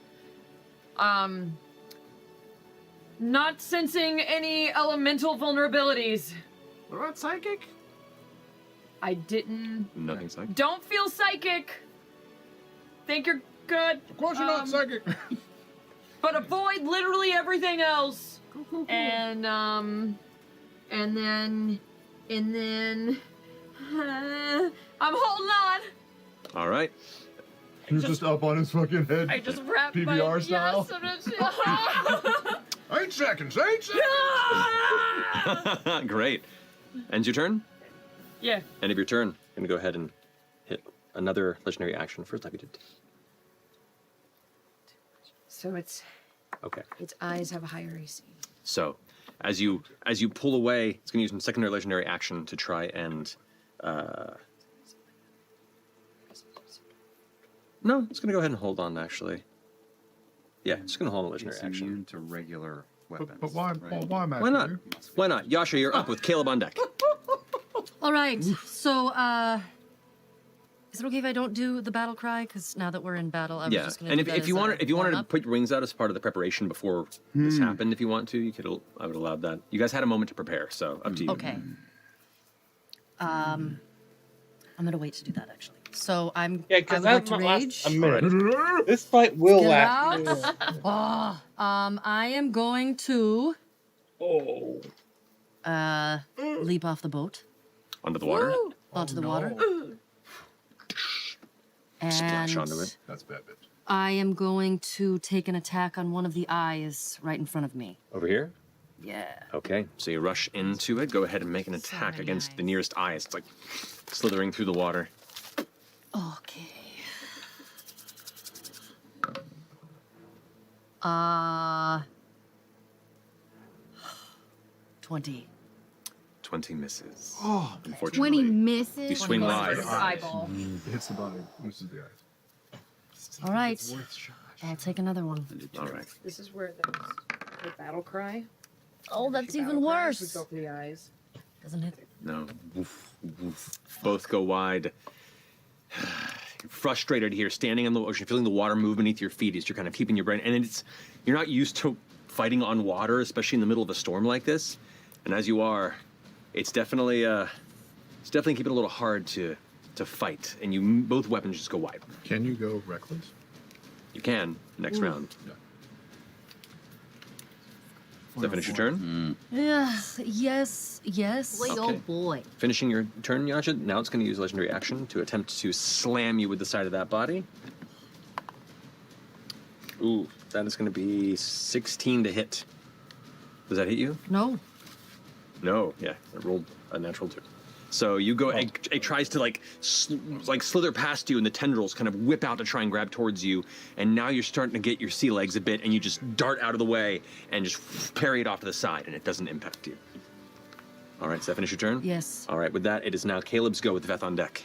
Not sensing any elemental vulnerabilities.
What about psychic?
I didn't.
Nothing's like
Don't feel psychic. Think you're good.
Of course you're not psychic.
But avoid literally everything else. And then I'm holding on.
All right.
He's just up on his fucking head.
I just wrapped my
PBR style?
Yes, I'm just,
8 seconds, 8 seconds!
Great. Ends your turn?
yeah.
End of your turn. Gonna go ahead and hit another legendary action. First time you did.
So its
Okay.
eyes have a higher AC.
So, as you pull away, it's gonna use a secondary legendary action to try and. No, it's gonna go ahead and hold on. Actually. Yeah, it's gonna hold a legendary
It's
action.
immune to regular weapons.
But why,
right?
why, Matt?
Why not? Why not? Yasha, you're up with Caleb on deck.
All right. So, is it okay if I don't do the battle cry? Because now that we're in battle, I was
Yeah,
just gonna.
and
do
if,
that
if you
as a
wanted, if you wanted to
warm-up.
put your wings out as part of the preparation before this happened, if you want to, you could. I would allow that. You guys had a moment to prepare, so up to you.
Okay. I'm gonna wait to do that actually. So I'm.
Yeah,
I
because
would
that
like to
might
rage.
last a minute. This fight will
Get
last.
out. I am going to
Oh.
leap off the boat
Onto the water.
onto the water.
Splash
And
onto it.
That's bad, bitch.
I am going to take an attack on one of the eyes right in front of me.
Over here.
Yeah.
Okay, so you rush into it. Go ahead and make an attack
many
against the
eyes.
nearest eye. It's like slithering through the water.
Okay. 20.
20 misses.
Oh,
Unfortunately.
20 misses.
You swing
20
wide.
versus eyeball.
It hits the body, misses the eyes.
All right. I'll take another one.
All right.
This is where the battle cry.
Oh, that's
Battle
even
cries would
worse.
go for the eyes.
Doesn't hit.
No. Woof, woof. Both go wide. You're frustrated here, standing on the ocean, feeling the water move beneath your feet as you're kind of keeping your brain. And you're not used to fighting on water, especially in the middle of a storm like this. And as you are, it's definitely keeping it a little hard to fight. And both weapons just go wide.
Can you go reckless?
You can next round.
Yeah.
Does that finish your turn?
Yeah. Yes. Yes.
Boy,
Okay.
oh boy.
Finishing your turn, Yasha. Now it's going to use legendary action to attempt to slam you with the side of that body. Ooh, that is going to be 16 to hit. Does that hit you?
No.
No. Yeah, it rolled a natural 2. So you go. It tries to slither past you, and the tendrils kind of whip out to try and grab towards you. And now you're starting to get your sea legs a bit, and you just dart out of the way and just parry it off to the side, and it doesn't impact you. All right, does that finish your turn?
Yes.
All right, with that, it is now Caleb's go with Veth on deck.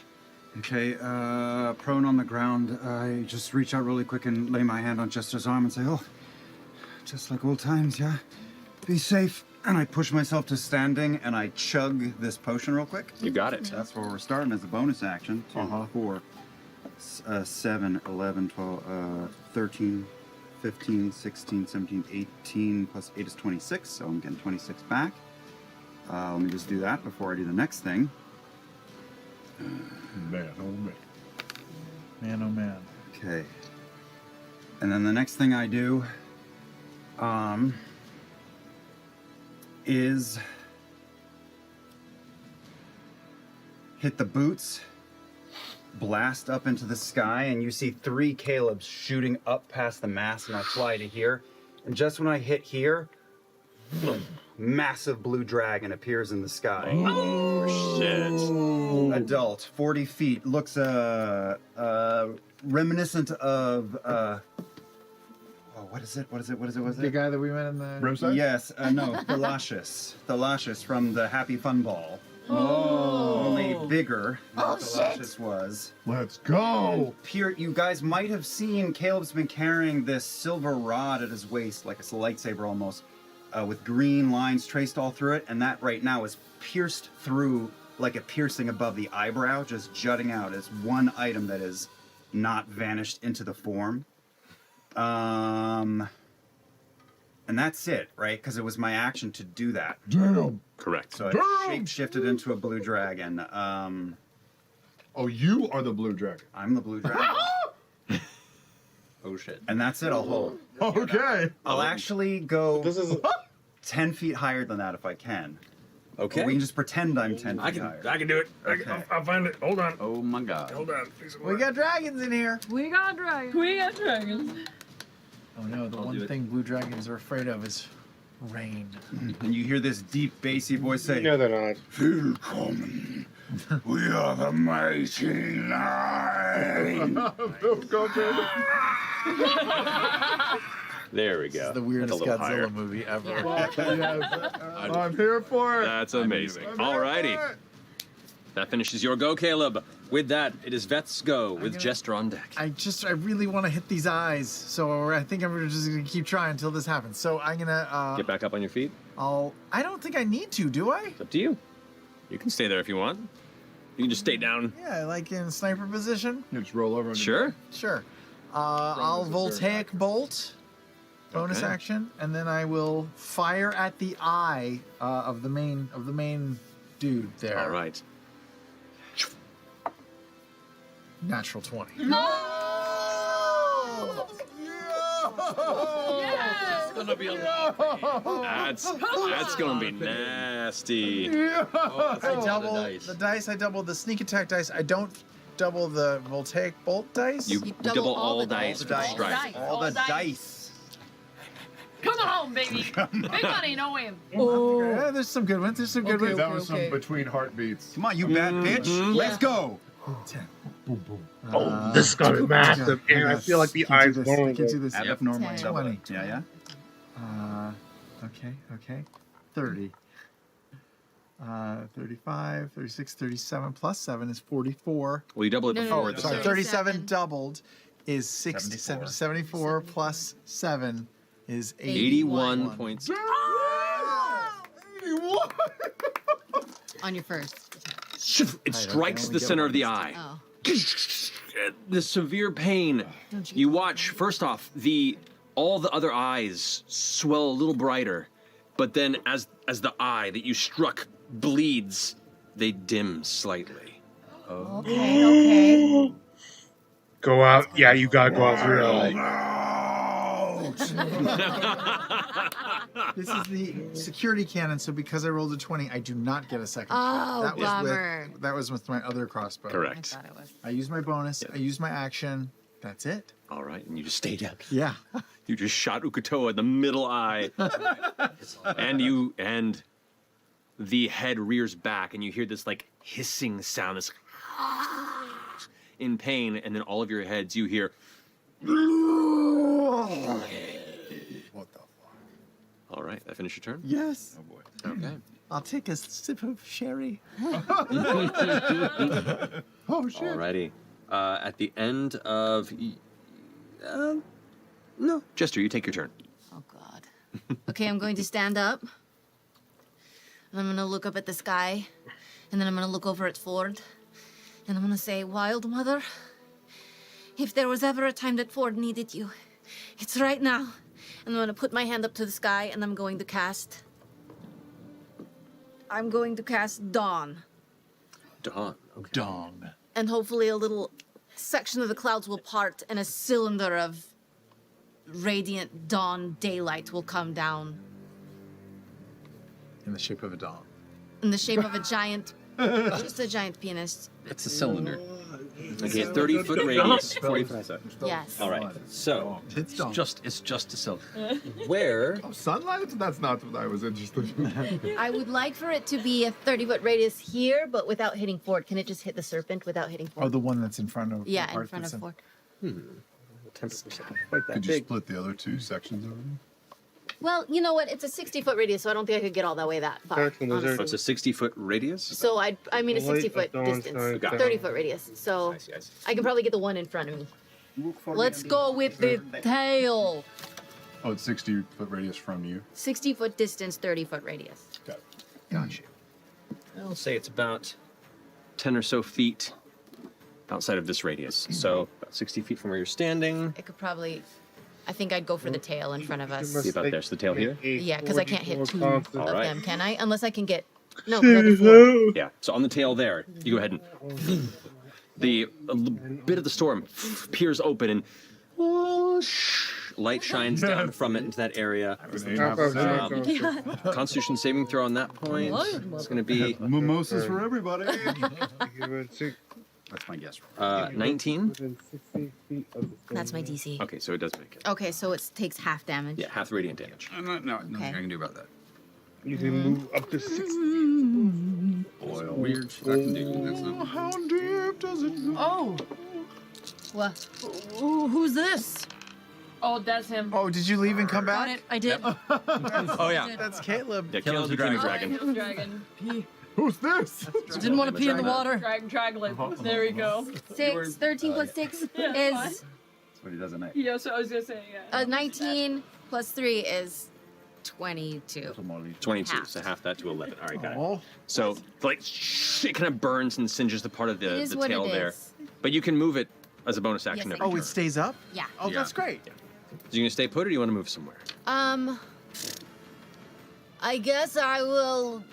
Okay, prone on the ground, I just reach out really quick and lay my hand on Jester's arm and say, oh, just like old times, yeah? Be safe. And I push myself to standing and I chug this potion real quick.
You got it.
That's where we're starting as a bonus action. 2, 4, 7, 11, 12, 13, 15, 16, 17, 18, plus 8 is 26, so I'm getting 26 back. Let me just do that before I do the next thing.
Man, oh man.
man, oh man.
Okay. And then the next thing I do, is hit the boots, blast up into the sky, and you see 3 Calebs shooting up past the mast, and I fly to here. And just when I hit here, massive blue dragon appears in the sky.
Oh, shit.
Adult, 40 feet, looks reminiscent of what is it?
The guy that we met in the
Brimstone?
Yes, no, Thalashes from the Happy Fun Ball.
Oh.
Only bigger than Thalashes was.
Let's go!
You guys might have seen Caleb's been carrying this silver rod at his waist, like it's a lightsaber almost, with green lines traced all through it, and that right now is pierced through like a piercing above the eyebrow, just jutting out as one item that is not vanished into the form. And that's it, right? Because it was my action to do that.
Damn!
Correct.
So I shape-shifted into a blue dragon.
Oh, you are the blue dragon.
I'm the blue dragon.
Oh, shit.
And that's it, I'll hold.
Okay.
I'll actually go
This is
10 feet higher than that if I can.
Okay.
Or we can just pretend I'm 10 feet higher.
I can do it.
Okay.
I'll find it. Hold on.
Oh my god.
Hold on.
We got dragons in here.
We got dragons. We got dragons.
Oh no, the
I'll do
one
it.
thing blue dragons are afraid of is rain.
And you hear this deep, bassy voice say,
no, they're not.
Willkommen. We are the Mighty Nien.
There we go.
It's the
That's a
weirdest
little
Godzilla
higher.
movie ever.
I'm here for it.
That's amazing. Alrighty. That finishes your go, Caleb. With that, it is Veth's go with Jester on deck.
I really want to hit these eyes, so I think I'm just gonna keep trying until this happens. So I'm gonna
Get back up on your feet.
I don't think I need to, do I?
It's up to you. You can stay there if you want. You can just stay down.
Yeah, like in sniper position.
You just roll over.
Sure.
Sure. I'll
is a very
voltaic bolt. Bonus
Okay.
action, and then I will fire at the eye of the main dude there.
All right.
Natural 20.
That's gonna be a lot. That's gonna be nasty.
I double the dice. I double the sneak attack dice. I don't double the voltaic bolt dice.
You double all dice for the
dice.
strike.
All the dice.
Come on, baby. Big money, no win.
Yeah, there's some good ones. There's some good ones.
That was some between heartbeats.
Come on, you bad bitch. Let's go.
10.
Oh, this is gonna be massive, and I feel like the
I can
eyes
do this. I
going.
can do this.
Yep. Normally
20.
Yeah.
Okay. 30. 35, 36, 37 plus 7 is 44.
Well, you double it
No, no,
before
no,
the
Sorry,
second.
37 doubled is
74.
74 plus 7 is
81 points.
On your first.
It strikes the center of the eye.
Oh.
The severe pain. You watch. First off, all the other eyes swell a little brighter, but then as the eye that you struck bleeds, they dim slightly.
Okay.
Go out. Yeah, you gotta go out real.
This is the security cannon, so because I rolled a 20, I do not get a second shot.
Oh,
That was
bummer.
that was with my other crossbow.
Correct.
I used my bonus, I used my action. That's it.
All right, and you just stay down.
Yeah.
You just shot Ukutoa in the middle eye, and the head rears back, and you hear this like hissing sound, this in pain, and then all of your heads you hear.
What the fuck?
All right, that finish your turn.
Yes.
Oh boy.
Okay.
I'll take a sip of sherry. Oh shit.
Alrighty. At the end of. No, Jester, you take your turn.
Oh God. Okay, I'm going to stand up. And I'm gonna look up at the sky. And then I'm gonna look over at Ford. And I'm gonna say, Wild Mother, if there was ever a time that Ford needed you, it's right now. And I'm gonna put my hand up to the sky and I'm going to cast Dawn.
Dawn. Okay.
Dong.
And hopefully a little section of the clouds will part and a cylinder of radiant dawn daylight will come down
In the shape of a dong.
in the shape of a giant, just a giant penis.
It's a cylinder.
Okay, 30-foot radius, 45 seconds.
Yes.
All right. So,
It's dong.
It's just a cylinder.
where?
Oh, sunlight? That's not what I was interested in.
I would like for it to be a 30-foot radius here, but without hitting Ford. Can it just hit the serpent without hitting
Oh,
Ford?
the one that's in front of.
Yeah,
the
in
part
front of
that's
Ford.
10% quite that
Could you
big.
split the other two sections over?
Well, you know what? It's a 60-foot radius, so I don't think I could get all that way that far.
Dark lizard.
Oh, it's a 60-foot radius?
So I mean a
The light
60-foot
of dawn
distance,
shines down.
30-foot radius. So
I see.
I can probably get the one in front of me. Let's go with the tail.
Oh, it's 60-foot radius from you.
60-foot distance, 30-foot radius.
Got it.
Gotcha. I'll say it's about 10 or so feet outside of this radius. So about 60 feet from where you're standing.
It could probably. I think I'd go for the tail in front of us.
See about there. So the tail here?
Yeah, because I can't hit two
All
of
right.
them, can I? Unless I can get. No, 'cause I can four.
Yeah. So on the tail there, you go ahead and bit of the storm peers open and light shines down from it into that area. Constitution saving throw on that point. It's going to be
Mimosas for everybody.
That's my guess.
19.
That's my DC.
Okay, so it does make it.
Okay, so it takes half damage.
Yeah, half radiant damage.
Nothing
Okay.
I can do about that.
You can move up to 60.
Weird shit I can do. That's not...
How deep does it go?
Oh,
What? Ooh, who's this?
oh, that's him.
Oh, did you leave and come
Got
back?
it. I did.
Oh, yeah.
That's Caleb.
Yeah, Caleb's the dreaming dragon.
Dragon.
Who's this?
Didn't want to pee in the water.
Dragon. There we go.
6, 13 plus 6
Yeah,
is
fine.
That's what he does at night.
Yeah, so I was gonna say, yeah.
19 plus 3 is 22.
22,
Half.
so half that to 11. All right, got it.
Oh,
So, like, it kind of burns and singes the part of
It
the
is what
tail
it
there.
is.
But you can move it as a bonus action
Yes,
every
I
turn.
it stays up?
Yeah.
Oh,
Yeah.
that's great.
So you gonna stay put, or do you want to move somewhere?
I guess I will,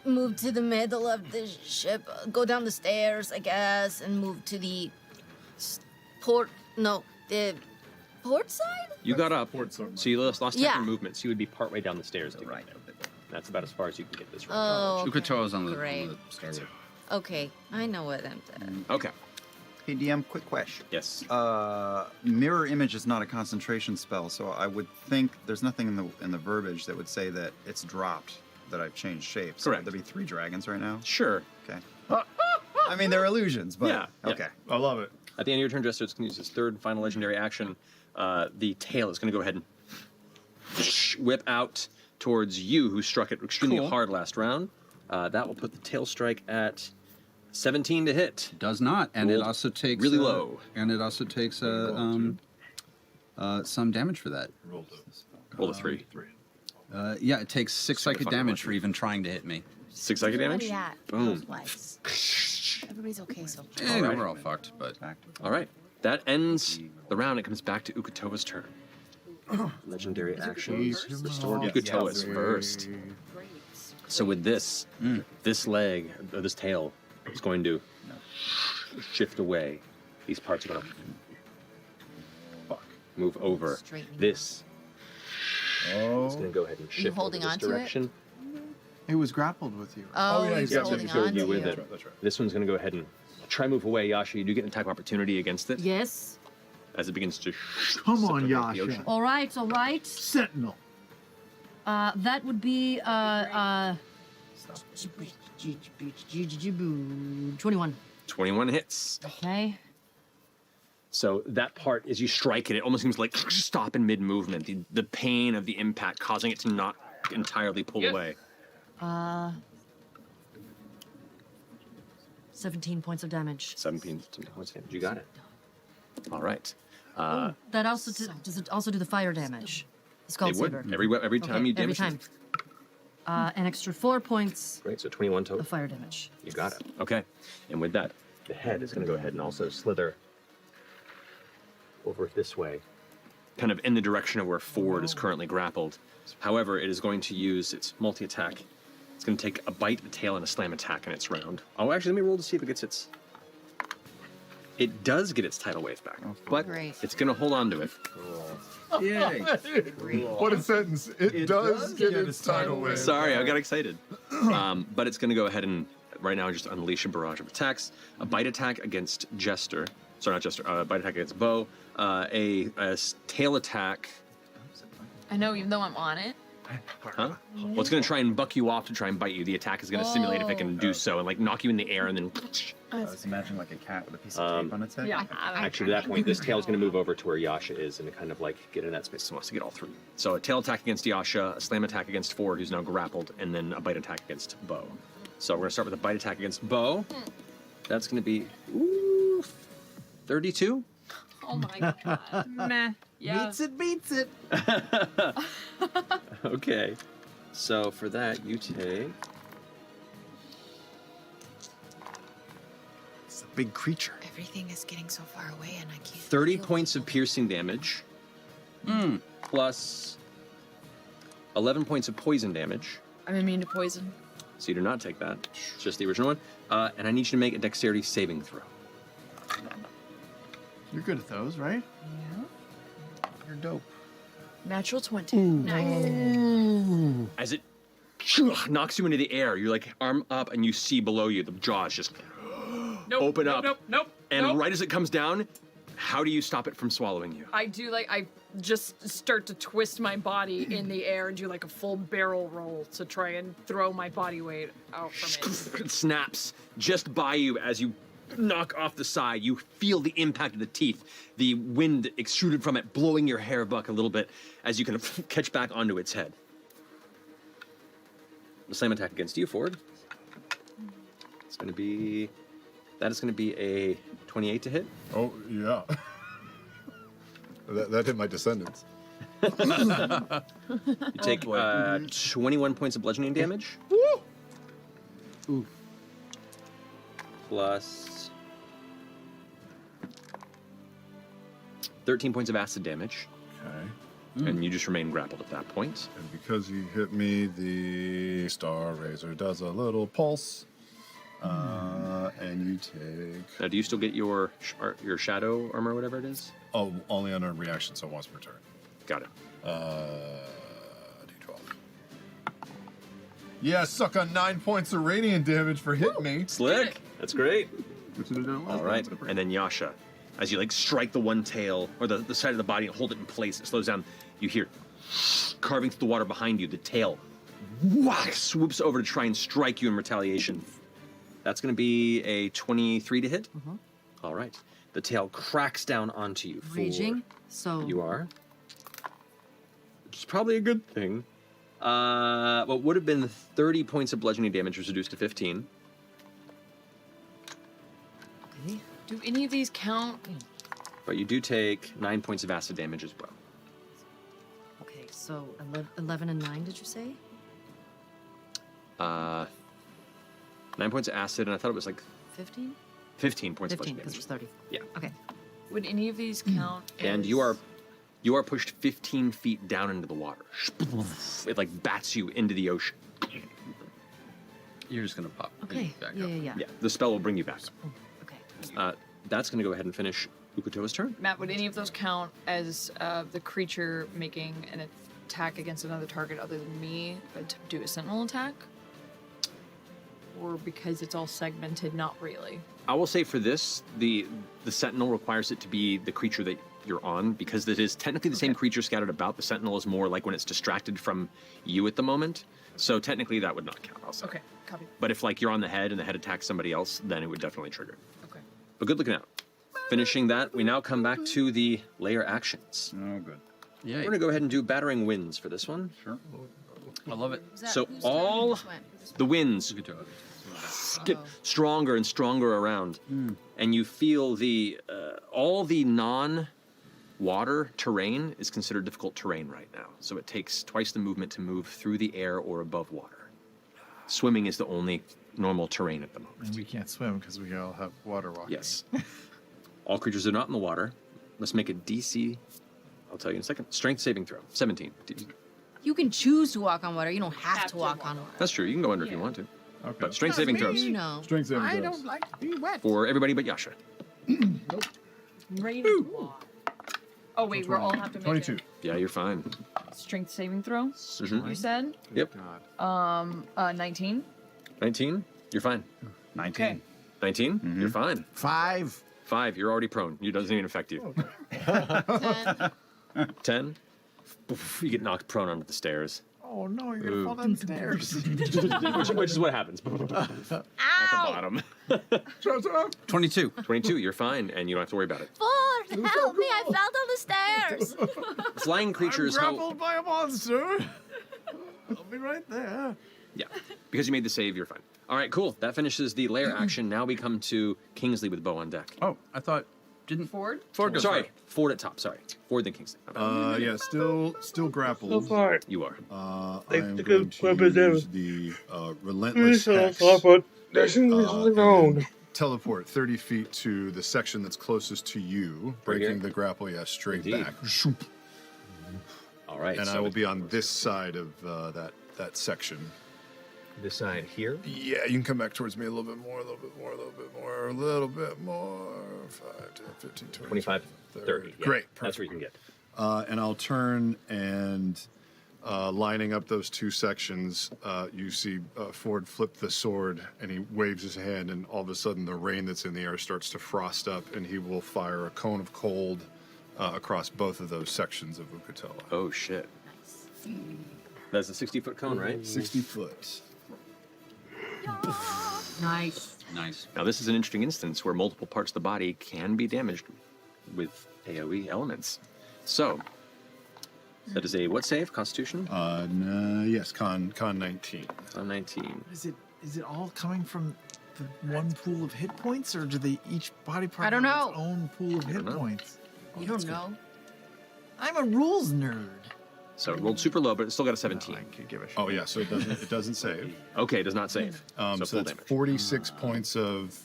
move to the middle of the ship, go down the stairs, I guess, and move to the the port side?
You got up, so you lost half
Yeah.
your movement, so you would be partway down the stairs to
Right.
get there. That's about as far as you can get this round.
Oh, okay.
Ukatoa's on the
Great.
starboard.
Okay, I know what I'm doing.
Okay.
Hey, DM, quick question.
Yes.
Mirror image is not a concentration spell, so I would think there's nothing in the verbiage that would say that it's dropped, that I've changed shapes.
Correct.
Would there be 3 dragons right now?
Sure.
Okay. I mean, they're illusions, but
Yeah.
okay.
I love it.
At the end of your turn, Jester is going to use his third and final legendary action. The tail is going to go ahead and whip out towards you, who struck it extremely hard last round. That will put the tail strike at 17 to hit.
Does not, and it
Rolled
also takes
really low.
And it also takes some damage for that.
Roll a 3.
Yeah, it takes 6 psychic
fucking
damage
lucky.
for even trying to hit me.
6 psychic damage?
Yeah.
Boom.
Twice. Everybody's okay so far.
Yeah, no, we're all fucked, but
All right. That ends the round. It comes back to Ukatoa's turn. Legendary actions. Restore Ukatoa's first. So with this, this leg, or this tail, is going to shift away. These parts are going to move over.
Straightening
This is going to go ahead and shift
holding
over
on
this
to it?
direction.
It was grappled with you.
Oh,
yeah,
he's
he's got
holding
to
on
you
to
with
you.
it.
That's right.
This one's going to go ahead and try move away. Yasha, you do get an attack opportunity against it
Yes.
as it begins to
Come
slip
on,
underneath the
Yasha.
ocean.
All right, all right.
Sentinel.
That would be 21.
21 hits.
Okay.
So that part, as you strike it, it almost seems like stop in mid-movement. The pain of the impact causing it to not entirely pull away.
17 points of damage.
17 points of damage. You got it. All right.
That also does it also do the fire damage? The skull
It would.
saber.
Every time you
every
damage
time. An extra 4 points
Great, so 21 total.
of fire damage.
You got it. Okay. And with that, the head is going to go ahead and also slither over this way, kind of in the direction of where Ford is currently grappled. However, it is going to use its multi-attack. It's going to take a bite, a tail, and a slam attack in its round. Oh, actually, let me roll to see if it gets its... It does get its tidal wave back, but
Great.
it's going to hold on to it.
yay!
What a sentence. It does get its tidal wave.
Sorry, I got excited. But it's going to go ahead and, right now, just unleash a barrage of attacks. A bite attack against Jester. Sorry, not Jester. A bite attack against Bo. Tail attack.
I know, even though I'm on it.
Huh? Well, it's going to try and buck you off to try and bite you. The attack is going to simulate if it can do so and, like, knock you in the air and then...
I was imagining like a cat with a piece of tape on its head.
Yeah.
Actually, at that point, this tail is going to move over to where Yasha is and kind of, like, get in that space. So it wants to get all three. So a tail attack against Yasha, a slam attack against Ford, who's now grappled, and then a bite attack against Bo. So we're going to start with a bite attack against Bo. That's going to be... Ooh, 32?
Oh my god. Meh. Yeah.
Beats it.
Okay. So for that, you take...
It's a big creature.
Everything is getting so far away and I can't.
30
feel
points
it.
of piercing damage, plus 11 points of poison damage.
I'm immune to poison.
So you do not take that. It's just the original one. And I need you to make a dexterity saving throw.
You're good at those, right?
Yeah.
You're dope.
Natural 20.
Nice.
As it knocks you into the air, you're like arm up and you see below you the jaws just
Nope.
open
nope,
up.
Nope. Nope.
And
nope.
right as it comes down, how do you stop it from swallowing you?
I do I just start to twist my body in the air and do like a full barrel roll to try and throw my body weight out from it.
It snaps just by you as you knock off the side. You feel the impact of the teeth, the wind extruded from it, blowing your hair back a little bit as you kind of catch back onto its head. The slam attack against you, Ford. It's going to be... That is going to be a 28 to hit.
Oh, yeah. that hit my descendants.
You take 21 points of bludgeoning damage.
Ooh.
Plus 13 points of acid damage.
Okay.
And you just remain grappled at that point.
And because he hit me, the Star Razor does a little pulse. And you take...
Now, do you still get your shadow armor, whatever it is?
Oh, only on a reaction, so once per turn.
Got it.
D12. Yeah, suck on 9 points of radiant damage for hitting me.
Slick. That's great.
All
All right. And then Yasha, as you like strike the one tail or the side of the body and hold it in place, it slows down. You hear carving through the water behind you. The tail swoops over to try and strike you in retaliation. That's going to be a 23 to hit. All right. The tail cracks down onto you.
Raging. So
You are. Which is probably a good thing. What would have been 30 points of bludgeoning damage was reduced to 15.
okay.
Do any of these count?
But you do take 9 points of acid damage as well.
Okay, so 11 and 9, did you say?
9 points of acid, and I thought it was like
15?
15 points
15,
of
because it
bludgeoning
was 30.
damage. Yeah.
Okay.
Would any of these count?
And
as-
you are pushed 15 feet down into the water. It like bats you into the ocean.
You're just gonna pop.
Okay.
Back
Yeah,
up.
yeah, yeah.
Yeah, the spell will bring you back.
Okay.
That's going to go ahead and finish Ukutoa's turn.
Matt, would any of those count as the creature making an attack against another target other than me, but to do a sentinel attack? Or because it's all segmented, not really?
I will say for this, the Sentinel requires it to be the creature that you're on, because it is technically the same creature scattered about. The Sentinel is more like when it's distracted from you at the moment. So technically that would not count, I'll say.
Okay, copy.
But if like you're on the head and the head attacks somebody else, then it would definitely trigger.
Okay.
But good looking out. Finishing that, we now come back to the layer actions.
Oh, good.
Yeah.
We're gonna go ahead and do battering winds for this one.
Sure.
I love it.
Was that
So
whose turn?
all
Who's went?
the winds
Good job.
get stronger and stronger around, and you feel the all the non-water terrain is considered difficult terrain right now. So it takes twice the movement to move through the air or above water. Swimming is the only normal terrain at the moment.
And we can't swim because we all have water walking.
Yes. All creatures that are not in the water must make a DC. I'll tell you in a second. Strength saving throw. 17.
You can choose to walk on water. You don't have to walk on water.
That's true. You can go under if you want to.
Okay.
But strength saving throws
You know.
Strength saving
I
throws.
don't like to be wet.
for everybody but Yasha.
Ready to walk. Oh wait, we all have to make
22.
Yeah, you're fine.
a strength saving throw.
Mhm.
You said
Yep.
19.
19. You're fine.
19.
Okay.
19. You're fine.
5.
5. You're already prone. It doesn't even affect you. 10. Oof, you get knocked prone onto the stairs.
Oh no, you're gonna fall down the stairs.
which is what happens. At the bottom.
22.
22. You're fine, and you don't have to worry about it.
Ford, help me! I fell down the stairs.
Flying creatures.
I'm grappled by a monster. I'll be right there.
Yeah, because you made the save, you're fine. All right, cool. That finishes the lair action. Now we come to Kingsley with bow on deck.
Oh, I thought didn't
Ford.
Ford go
Sorry,
first?
Ford at top. Sorry, Ford then Kingsley. My bad.
Yeah, still grappled.
So far,
You are.
I'm
the
going
good
to
weapons
use the relentless hex.
but there's something known.
and teleport 30 feet to the section that's closest to you,
Right here?
breaking the grapple, straight
Indeed.
back.
All right.
And
so
I will be on this side of that section.
this side here.
Yeah, you can come back towards me a little bit more, a little bit more, a little bit more, a little bit more. 5, 10, 15, 20,
25, 30. Yeah,
Great.
That's where you can get.
And I'll turn and lining up those two sections, you see Ford flip the sword and he waves his hand, and all of a sudden the rain that's in the air starts to frost up, and he will fire a cone of cold across both of those sections of Ukatoa.
Oh, shit. That's a 60-foot cone, right?
60 foot.
Nice.
Nice.
Now, this is an interesting instance where multiple parts of the body can be damaged with AoE elements. So, that is a what save? Constitution?
Yes, con 19.
On 19.
Is it all coming from the one pool of hit points, or do they each body part
I don't
have
know.
its own pool of hit
know.
points?
You don't know.
I'm a rules nerd.
So it rolled super low, but it still got a 17.
I could give a shit.
Oh yeah, so it doesn't save.
Okay, it does not save.
So
full
that's
damage.
46 points of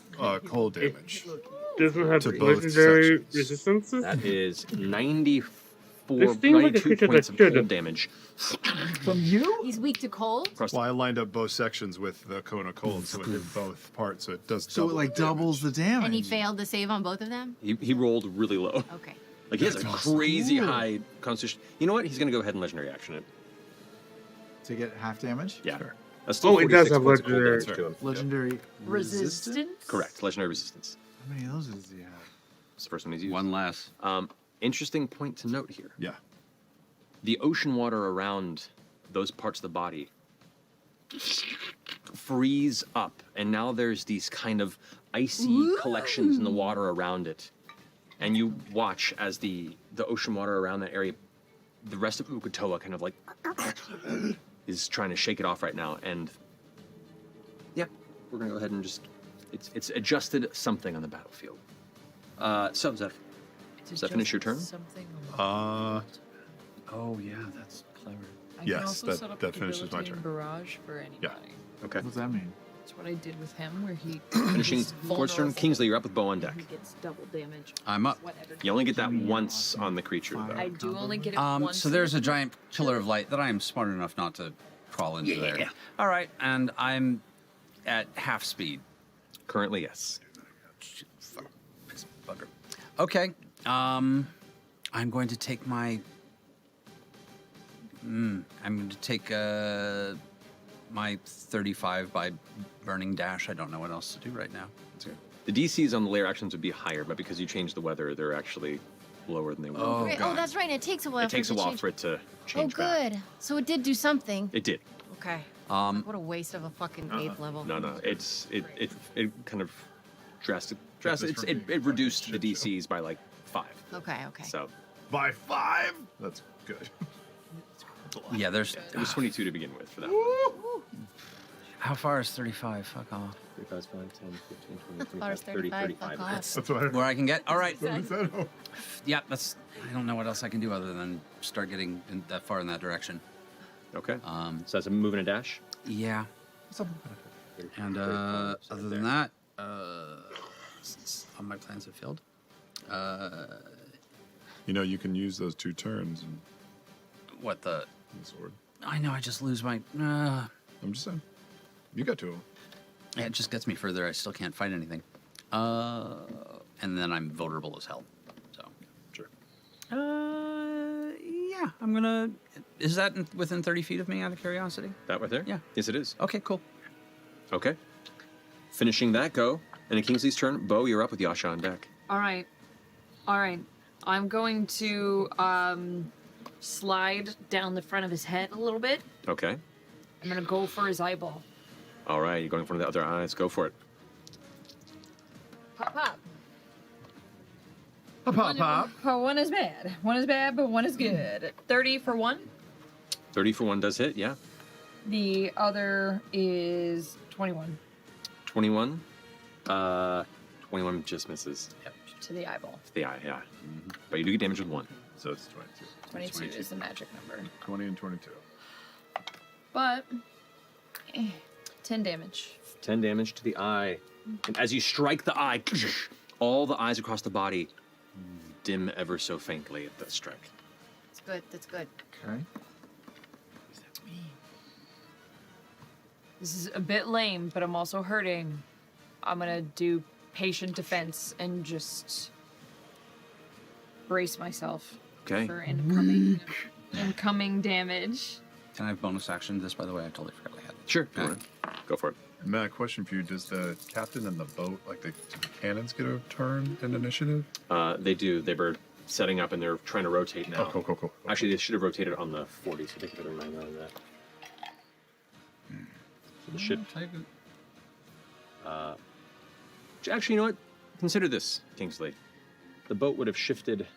cold damage.
Does it have
To both
legendary
sections.
resistances?
That is 94,
This seems like a
92
creature
points
that
of
should-
cold damage.
From you?
He's weak to cold.
Across the-
Well, I lined up both sections with the cone of cold, so it hit both parts, so it does
So it
double
like
the damage.
doubles the damage.
And he failed to save on both of them?
He rolled really low.
Okay.
Like he has a
That's awesome.
crazy
Cool.
high constitution. You know what? He's gonna go ahead and legendary action it.
To get half damage?
Yeah.
Sure.
That's still
Oh, it does
46
have
points of cold
legendary.
damage to him.
Legendary
Resistance?
Correct. Legendary resistance.
How many of those does he have?
It's the first one he's used.
One less.
Interesting point to note here.
Yeah.
The ocean water around those parts of the body freeze up, and now there's these kind of icy collections in the water around it. And you watch as the ocean water around that area, the rest of Uk'otoa kind of like is trying to shake it off right now. And yeah, we're gonna go ahead and just it's adjusted something on the battlefield. So Zeph, does that finish your turn?
Something on the
Oh yeah, that's clever.
I can
Yes,
also
that-
set up
that finishes my
debilitating
turn.
barrage for anybody.
Yeah.
Okay.
What does that mean?
That's what I did with him, where he
Finishing
he's
Ford's turn.
vulnerable.
Kingsley, you're up with bow on deck.
He gets double damage.
I'm up.
Whatever.
You only get that once on the creature, though.
I do only get it once.
So there's a giant pillar of light that I am smart enough not to crawl into there. All right, and I'm at half speed.
Currently, yes.
Bugger. Okay. I'm going to take my. I'm going to take my 35 by burning dash. I don't know what else to do right now.
The DCs on the layer actions would be higher, but because you changed the weather, they're actually lower than they were.
Oh,
Great.
God.
Oh, that's right. It takes a while.
It takes a
to
while
change.
for it to
Oh,
change back.
good. So it did do something.
It did.
Okay. What a waste of a fucking 8th level.
No. It kind of drastic. It reduced the DCs by like 5.
Okay.
So
By 5? That's good.
Yeah, there's.
it was 22 to begin with for that one.
How far is 35? Fuck off.
35, 5, 10, 15, 20,
Far as
30,
35.
35.
Fuck off.
That's what I
Where I can get. All right.
What was that? Oh.
Yeah, that's. I don't know what else I can do other than start getting that far in that direction.
Okay. So that's a move and a dash.
Yeah. And
35, so
other
there.
than that, all my plans have failed.
You know, you can use those 2 turns and
What the?
the sword.
I know. I just lose my.
I'm just saying. You got 2 of them.
It just gets me further. I still can't fight anything. And then I'm vulnerable as hell. So.
Sure.
Yeah. I'm gonna. Is that within 30 feet of me? Out of curiosity.
That right there?
Yeah.
Yes, it is.
Okay. Cool.
Okay. Finishing that go. And in Kingsley's turn, Bo, you're up with Yasha on deck.
All right. I'm going to slide down the front of his head a little bit.
Okay.
I'm gonna go for his eyeball.
All right, you're going for the other eyes. Go for it.
Pop, pop.
Pop, pop.
One is bad. One is bad, but one is good. 30 for one.
30 for one does hit, yeah.
The other is 21
21. 21 just misses.
to the eyeball.
The eye, yeah. But you do get damage with 1.
So it's 22.
22 is the magic number.
20 and 22.
But 10 damage.
10 damage to the eye. And as you strike the eye, all the eyes across the body dim ever so faintly at that strike.
That's good. That's good.
Okay.
This is a bit lame, but I'm also hurting. I'm gonna do patient defense and just brace myself
Okay.
for incoming damage.
Can I have bonus action this, by the way? I totally forgot I had it.
Sure.
Okay.
Go for it.
Matt, question for you. Does the captain and the boat, like, do the cannons get a turn in initiative?
They do. They were setting up and they're trying to rotate now.
Oh, cool.
Actually, they should have rotated on the 40, so they could have reminded me of that. So the ship. Actually, you know what? Consider this, Kingsley. The boat would have shifted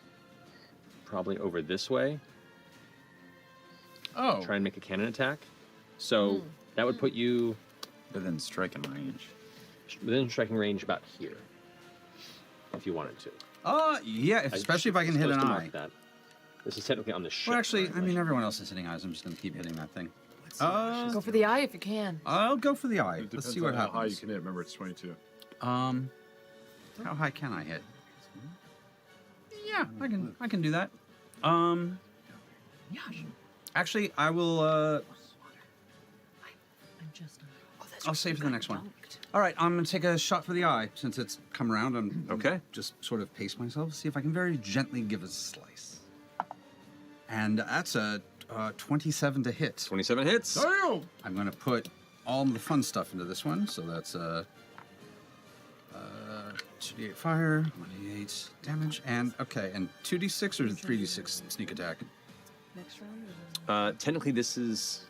probably over this way.
Oh.
Try and make a cannon attack. So that would put you
Within striking range.
within striking range about here, if you wanted to.
Yeah, especially if I can hit
Supposed
an
to mark
eye.
that. This is technically on the ship.
Well, actually,
right?
I mean, everyone else is hitting eyes. I'm just going to keep hitting that thing.
Go for the eye if you can.
I'll go for the eye.
It
Let's
depends
see what
on how high you
happens.
can hit. Remember, it's 22.
How high can I hit? Yeah, I can do that. Actually, I will.
I'm just.
I'll save for the next one. All right, I'm gonna take a shot for the eye since it's come around. I'm
Okay.
Just sort of pace myself, see if I can very gently give a slice. And that's a 27 to hit.
27 hits.
I'm gonna put all the fun stuff into this one, so that's 2d8 fire, 1d8 damage, and okay, and 2d6 or 3d6 sneak attack.
Next round.
Technically, this is.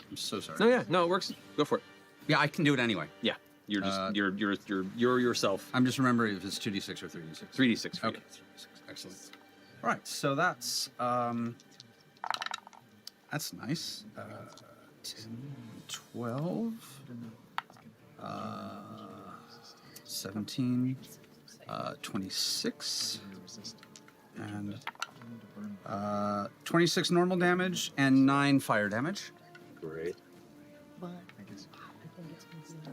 I'm so sorry.
No, yeah, no, it works. Go for it.
Yeah, I can do it anyway.
Yeah, you're just you're yourself.
I'm just remembering if it's 2d6 or 3d6.
3d6 for
Okay,
you.
3d6. Excellent. All right, so that's nice. 10, 12, 17, 26, and 26 normal damage and 9 fire damage.
Great.
But I think it's gonna be.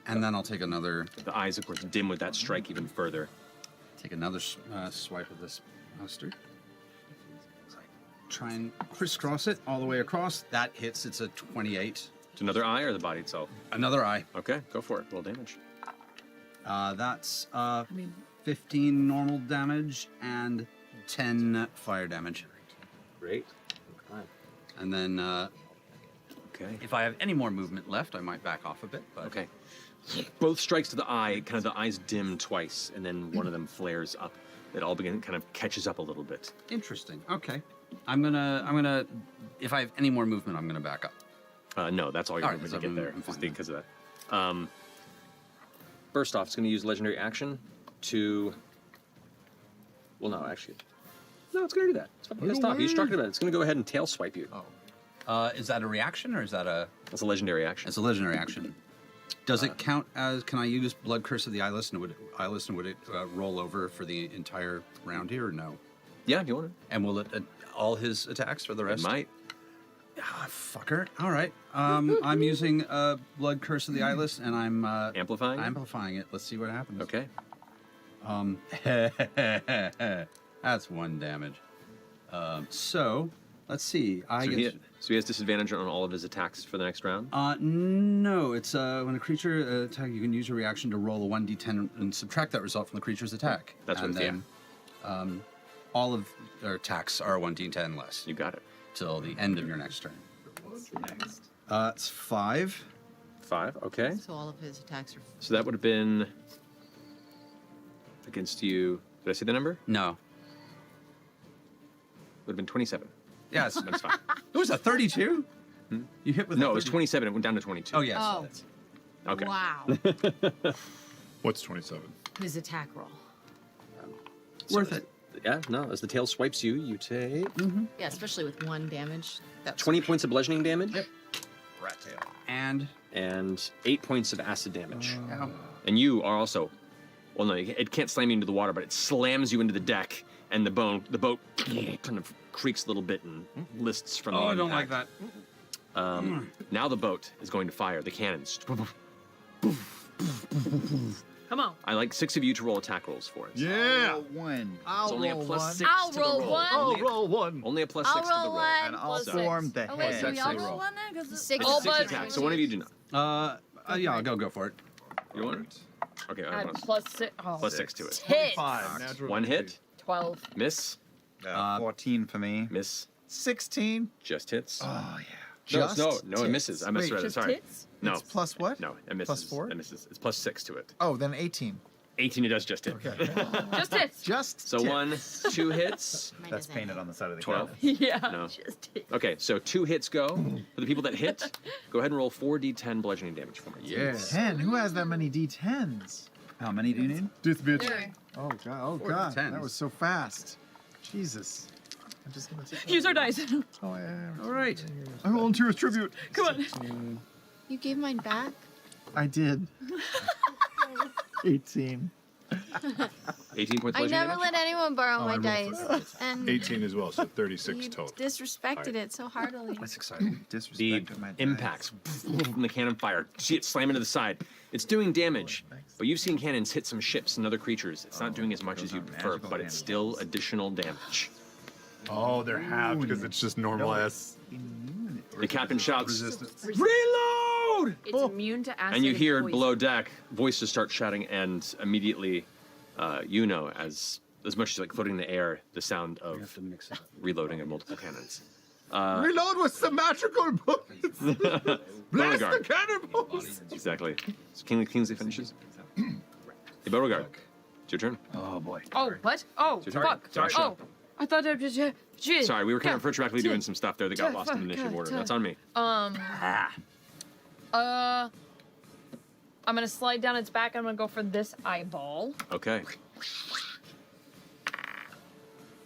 And then I'll take another
The eyes, of course, dim with that strike even further.
swipe of this mustard. Try and crisscross it all the way across. That hits. It's a 28.
It's another eye or the body itself?
Another eye.
Okay, go for it. Roll damage.
That's
mean-
15 normal damage and 10 fire damage.
Great. Okay.
And then
Okay.
if I have any more movement left, I might back off a bit. But
Okay. Both strikes to the eye, kind of the eyes dim twice, and then one of them flares up. It all kind of catches up a little bit.
Interesting. Okay. I'm gonna. If I have any more movement, I'm gonna back up.
No, that's all you're
All right,
moving
so
to get there.
I'm fine
Just because of that. First off, it's going to use legendary action to. Well, no, actually. No, it's going to do that. It's fucking pissed off. You struck it about it. It's going to go ahead and tail swipe you.
Is that a reaction or is that a?
That's a legendary action.
It's a legendary action. Does it count as? Can I use Blood Curse of the Eyeless and would it roll over for the entire round here or no?
Yeah, if you want it.
And will it all his attacks for the
It
rest?
might.
Ah, fucker. All right. I'm using Blood Curse of the Eyeless, and I'm
Amplifying?
amplifying it. Let's see what happens.
Okay.
That's 1 damage. So let's see.
So he has disadvantage on all of his attacks for the next round?
No. It's when a creature attack, you can use your reaction to roll a 1d10 and subtract that result from the creature's attack.
That's
and
what- yeah.
then, all of their attacks are 1d10 less.
You got it.
Till the end of your next turn. It's 5.
5, okay.
So all of his attacks are.
So that would have been against you. Did I say the number?
No.
Would have been 27.
Yes.
That's fine.
It was a 32? You hit with
No,
a
it was
30
27. It went down to 22.
Oh, yes.
Oh.
Okay.
Wow.
What's 27?
His attack roll.
Worth it.
Yeah, no, as the tail swipes you, you take
Yeah, especially with 1 damage. That's
20 points of bludgeoning damage
Rat tail. And
and 8 points of acid damage.
ow.
And you are also, well, no, it can't slam you into the water, but it slams you into the deck, and the boat kind of creaks a little bit and lists from the
Oh, I don't like
impact.
that.
Now the boat is going to fire the cannons.
Come on.
I like 6 of you to roll attack rolls for it.
Yeah!
One.
It's
I'll
only a
roll
plus
one.
6
I'll
to the
roll
roll.
one.
I'll roll one.
Only a plus
I'll
6 to the
roll
roll.
one.
And I'll
plus
form
six.
the
Oh, wait,
head.
can we all
Six
roll
roll.
one then? Because
It's
it's
a
All
6
but-
attack, so one of you do not.
Yeah, I'll go for it.
You want it? Okay, I
Add
want
plus 6. Oh.
plus 6 to it.
Hit.
5. Natural
1 hit,
12.
miss,
14 for me.
miss,
16.
just hits.
Oh, yeah.
No,
Just
no, it
tits.
misses. I
Wait,
misread it.
Just
Sorry.
hits?
No,
It's plus what?
no, it misses.
Plus 4?
It misses. It's plus 6 to it.
Oh, then 18.
18, it does just hit.
Okay.
Just hits.
Just
So
tits.
1, 2 hits.
Mine
That's
doesn't
painted
hit.
on the side of the
12.
cannon.
Yeah.
No.
Just hits.
Okay, so 2 hits go. For the people that hit, go ahead and roll 4d10 bludgeoning damage for me.
Yeah.
10. Who has that many D10s?
How many do you need?
Death bitch. Oh, God. Oh,
Four
God.
D10s.
That was so fast. Jesus. I'm just going to take
Use our dice.
Oh, yeah.
All right.
I volunteer as tribute.
Come on.
You gave mine back?
I did. 18.
18 points
I
bludgeoning
never
damage?
let anyone borrow my
I rolled
dice,
for
and
18 as well, so 36
you
total.
disrespected it so heartily.
That's exciting.
The
Disrespect of my
impacts from the cannon fire. See it slam into the side. It's doing damage, but you've seen cannons hit some ships and other creatures. It's not doing as much as
those
you
are
prefer,
magical
but it's still additional damage.
Oh, they're halved because it's just normal ass.
The captain shouts,
Resistance.
"Reload!"
It's immune to acid.
And you hear
poison.
below deck voices start shouting, and immediately, you know, as much as like floating in the air, the sound
We have
of
to mix it up.
reloading of multiple cannons.
Reload with symmetrical bullets. Blast
Beauregard.
the cannonballs.
Exactly. So Kingsley finishes. Hey, Beauregard, it's your turn.
Oh boy.
Oh, what? Oh,
Your turn.
fuck.
Sorry.
Oh, I thought I was just.
Sorry, we were kind of retroactively doing some stuff there that got lost in the initiative order. That's on me.
I'm gonna slide down its back. I'm gonna go for this eyeball.
Okay.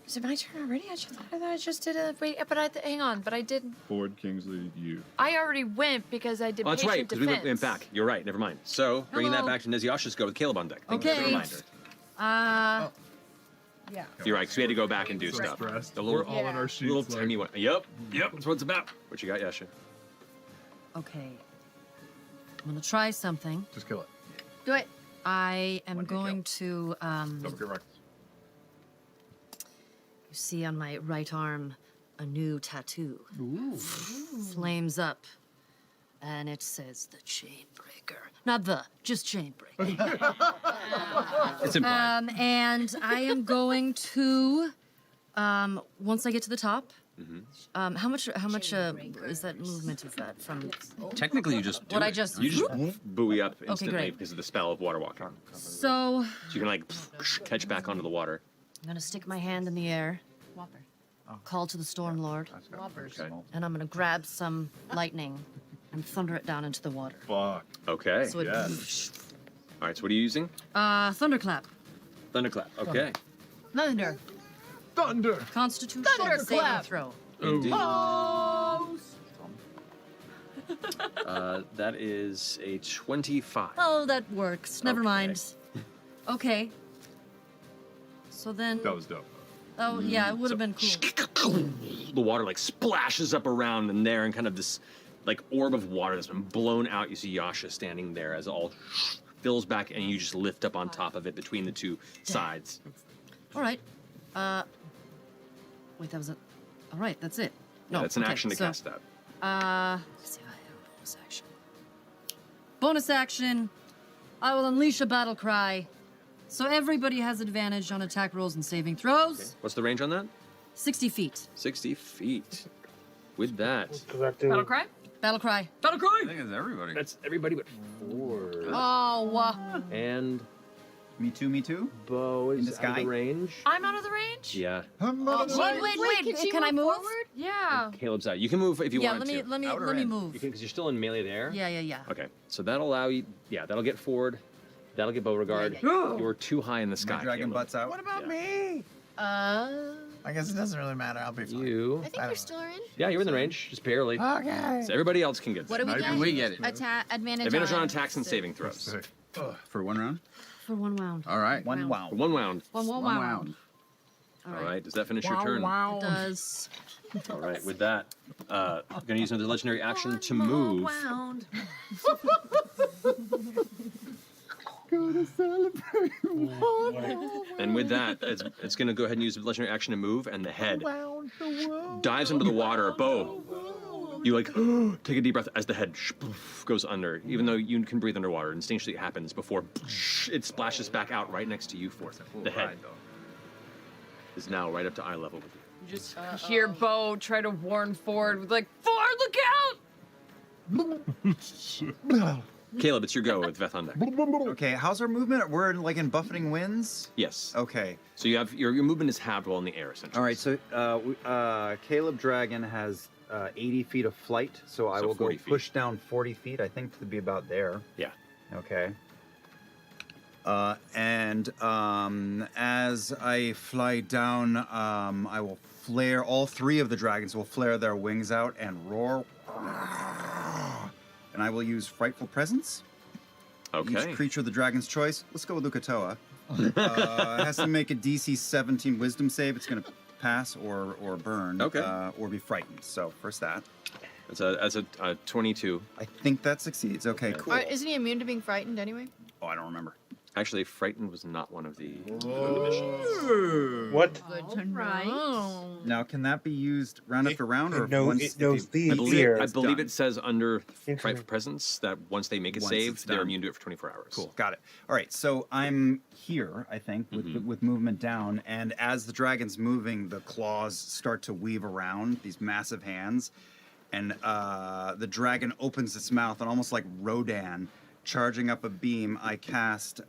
Is it my turn already? I thought I just did a wait, but hang on, but I didn't.
Ford, Kingsley, you.
I already went because I did.
Oh, that's right,
patient
because we
defense.
went back. You're right, never mind. So, bringing that
Hello.
back to Neziasha's go with Caleb on deck. Thank you for the
Okay.
reminder.
Yeah.
You're right, because we had to go back and do stuff.
Stressed.
The little,
We're all in our sheets.
little
like,
tiny one. Yep, that's what it's about. What you got, Yasha?
Okay. I'm gonna try something.
Just kill it.
Do it.
I am
One hit
going to
Don't get wrecked.
you see on my right arm a new tattoo. Flames up. And it says the chain breaker. Not the, just chain breaker.
It's implied.
And I am going to once I get to the top. How much is that movement of that from
Technically, you just do
what
it.
I just
You just buoy up instantly
great.
because of the spell of water walking.
So
So you can like catch back onto the water.
I'm gonna stick my hand in the air,
Whopper.
call to the Storm Lord,
Whoppers.
Okay.
and I'm gonna grab some lightning and thunder it down into the water.
Fuck.
Okay.
So it
All right. So what are you using?
thunderclap.
Thunderclap. Okay.
Thunder.
Thunder.
Constitution
Thunderclap.
saving throw.
Indeed.
Oh.
That is a 25.
Oh, that works. Never
Okay.
mind. Okay. So then.
That was dope.
Oh yeah, it would have been cool.
The water like splashes up around and there, and kind of this like orb of water that's been blown out. You see Yasha standing there as it all fills back, and you just lift up on top of it between the two sides.
All right. Wait, that was it. All right, that's it. No,
That's an
okay,
action to
so,
cast that.
Let's see if I have a bonus action. Bonus action. I will unleash a battle cry. So everybody has advantage on attack rolls and saving throws.
What's the range on that?
60 feet.
60 feet. With that,
Battle cry.
Battle cry.
Battle
I
cry.
think it's everybody.
that's everybody but Ford.
Oh,
And
Me too, me too.
Bo
In
is
the
out of
sky?
the range.
I'm out of the range.
Yeah.
wait. Can I move?
Yeah.
Caleb's out. You can move if you
Yeah,
want
let me
to.
let me
Outer
let me
end.
move.
You can, because you're still in melee there.
Yeah.
Okay, so that'll allow you. Yeah, that'll get Ford. That'll get Beauregard.
Yeah.
You're too high in the sky.
My dragon
Caleb.
butts out.
What about
Yeah.
me? I guess it doesn't really matter. I'll be fine.
You.
I think you're still in.
Yeah, you're in the range, just barely.
Okay.
So everybody else can get
What do we
there.
get?
we get it.
Advantage.
Advantage on attacks and saving throws.
Sick.
For 1 round?
For one round.
All right.
One wow.
One round.
One
One
round.
round.
All
All right. Does that finish your turn?
It does.
All right. With that, I'm going to use another legendary action to move.
Round.
And with that, it's going to go ahead and use a legendary action to move, and the head dives into the water. Bo, you like take a deep breath as the head goes under, even though you can breathe underwater. Instinctually, it happens before it splashes back out right next to you. For the head is now right up to eye level with you.
You just hear Bo try to warn Ford with like, Ford, look out!
Caleb, it's your go with Veth on deck.
Okay, how's our movement? We're like in buffeting winds?
Yes.
Okay.
So you have your movement is halved while in the air, essentially.
All right, so Caleb Dragon has 80 feet of flight, so I
So
will go
40 feet.
push down 40 feet, I think, to be about there.
Yeah.
Okay. And as I fly down, I will flare, all 3 of the dragons will flare their wings out and roar. And I will use Frightful Presence.
Okay.
Each creature of the dragon's choice. Let's go with Ukatoa. It has to make a DC 17 Wisdom save. It's gonna pass or burn.
Okay.
Or be frightened. So first that.
That's a 22.
I think that succeeds. Okay, cool.
Isn't he immune to being frightened anyway?
Oh, I don't remember.
Actually, frightened was not one of the
What?
Good to know.
Now, can that be used round after round, or
It knows the
I
fear.
believe it says under
Interesting.
frightful presence that once they make a
Once
save,
it's
they're
done.
immune to it for 24 hours.
Cool, got it. All right, so I'm here, I think, with movement down, and as the dragon's moving, the claws start to weave around these massive hands, and the dragon opens its mouth, and almost like Rodan, charging up a beam, I cast.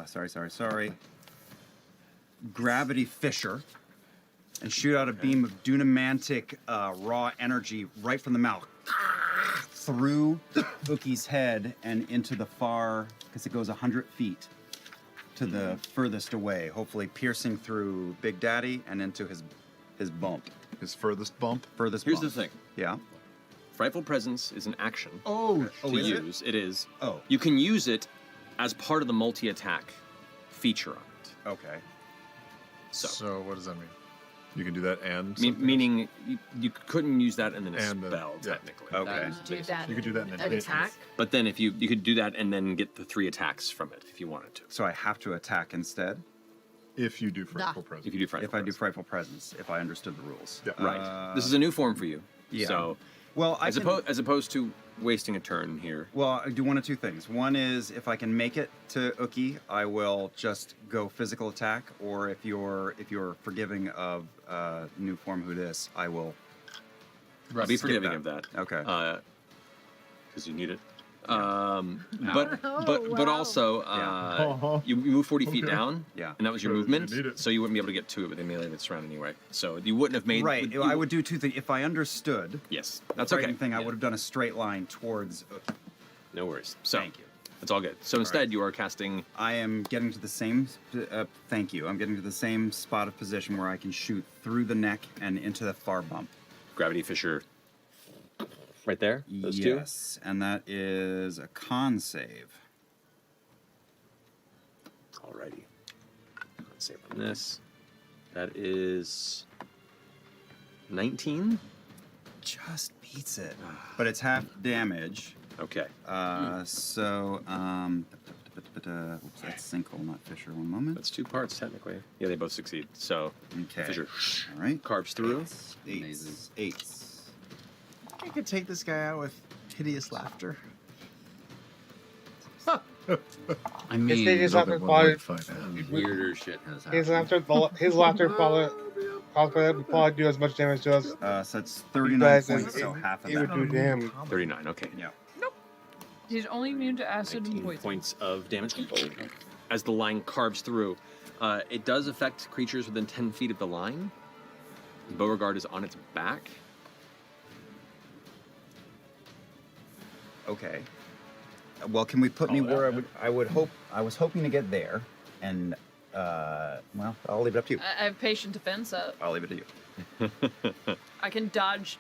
Sorry. Gravity Fissure, and shoot out a beam of dunamantic raw energy right from the mouth through Uki's head and into the far, because it goes 100 feet to the furthest away, hopefully piercing through Big Daddy and into his bump.
His furthest bump.
Furthest
Here's
bump.
the thing.
Yeah.
Frightful presence is an action
Oh,
to use. It is.
Oh.
You can use it as part of the multi-attack feature on it.
Okay.
So,
what does that mean?
You can do that and
meaning you couldn't use that and then a
And then-
spell,
yeah.
technically.
Okay.
Do that.
You could do that in
An attack.
But then if you could do that and then get the 3 attacks from it if you wanted to.
So I have to attack instead
if you do frightful presence.
If you do frightful
if I do
presence.
frightful presence, if I understood the rules.
Yeah.
Right. This is a new form for you.
yeah.
So
Well,
as opposed to wasting a turn here.
Well, I do one of two things. One is if I can make it to Uki, I will just go physical attack, or if you're forgiving of new form who this, I will.
I'll be
skip
forgiving of that.
Okay.
Because you need it. But also you move 40 feet down.
Yeah.
And that was your
So you
movement.
need it.
So you wouldn't be able to get to it with the melee that's around anyway. So you wouldn't have made
Right.
you
I would do two things. If I understood
Yes.
the
That's okay.
frightened thing, I
Yeah.
would have done a straight line towards Uki.
No worries. So
Thank you.
it's all good. So instead you are casting
I am getting to the same. Thank you. I'm getting to the same spot of position where I can shoot through the neck and into the far bump.
Gravity Fissure right there. Those two.
Yes, and that is a con save.
Alrighty. Let's save on this. That is 19.
Just beats it, but it's half damage.
Okay.
So, oops, that's Sinkhole, not Fisher. One moment.
That's 2 parts technically. Yeah, they both succeed. So
Okay.
Fissure
All right.
carves through.
Eights.
I could take this guy out with hideous laughter.
I mean,
His laughter
One way
probably
to find out.
weirder shit has happened.
his laughter probably would probably do as much damage to us.
So that's 39
Guys,
points. So
it-
half of
it
that.
would do to him.
39. Okay.
Yeah.
He's only immune to acid and
19
poison.
points of damage. As the line carves through, it does affect creatures within 10 feet of the line. Beauregard is on its back.
Okay. Well, can we put me where I would hope? I was hoping to get there, and well, I'll leave it up to you.
I have patient defense up.
I'll leave it to you.
I can dodge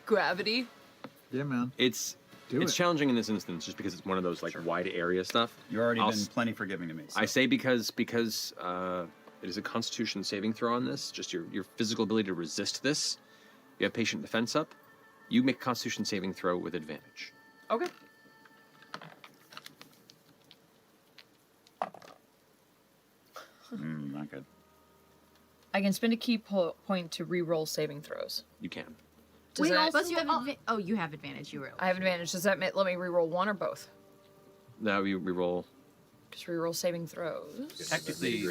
gravity.
Yeah, man.
It's challenging in this instance just because it's one of those like wide area stuff.
You've already
I'll
been
s-
plenty forgiving to me. So.
I say because it is a Constitution saving throw on this. Just your physical ability to resist this. You have patient defense up. You make a Constitution saving throw with advantage.
Okay.
Not good.
I can spend a key point to re-roll saving throws.
You can.
Does that,
Plus you have you have advantage. You roll.
I have advantage. Does that let me re-roll one or both?
Now we reroll.
Just re-roll saving throws.
Technically, I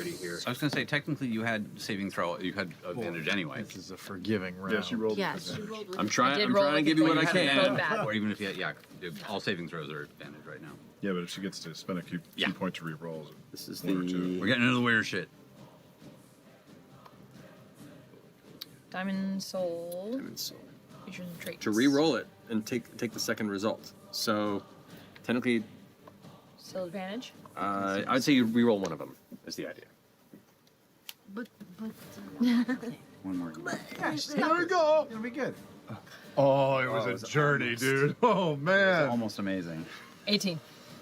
was going to say, technically, you had saving throw. You had advantage anyway.
This is a forgiving round.
Yeah, she rolled.
Yes.
with advantage.
I'm trying.
did
I'm
roll
trying to
with
give you
the
what I
point. You had
can.
both bad.
Or even if you had, all saving throws are advantage right now.
Yeah, but if she gets to spend a key point to re-rolls,
This is
one or two.
We're getting into the weird shit.
Diamond soul.
And so
Fusion traits.
to re-roll it and take the second result. So technically,
Still advantage.
I'd say you re-roll one of them. Is the idea.
But
One more.
Here we go. It'll be good. Oh, it was a journey, dude. Oh
It's
man.
almost amazing.
18.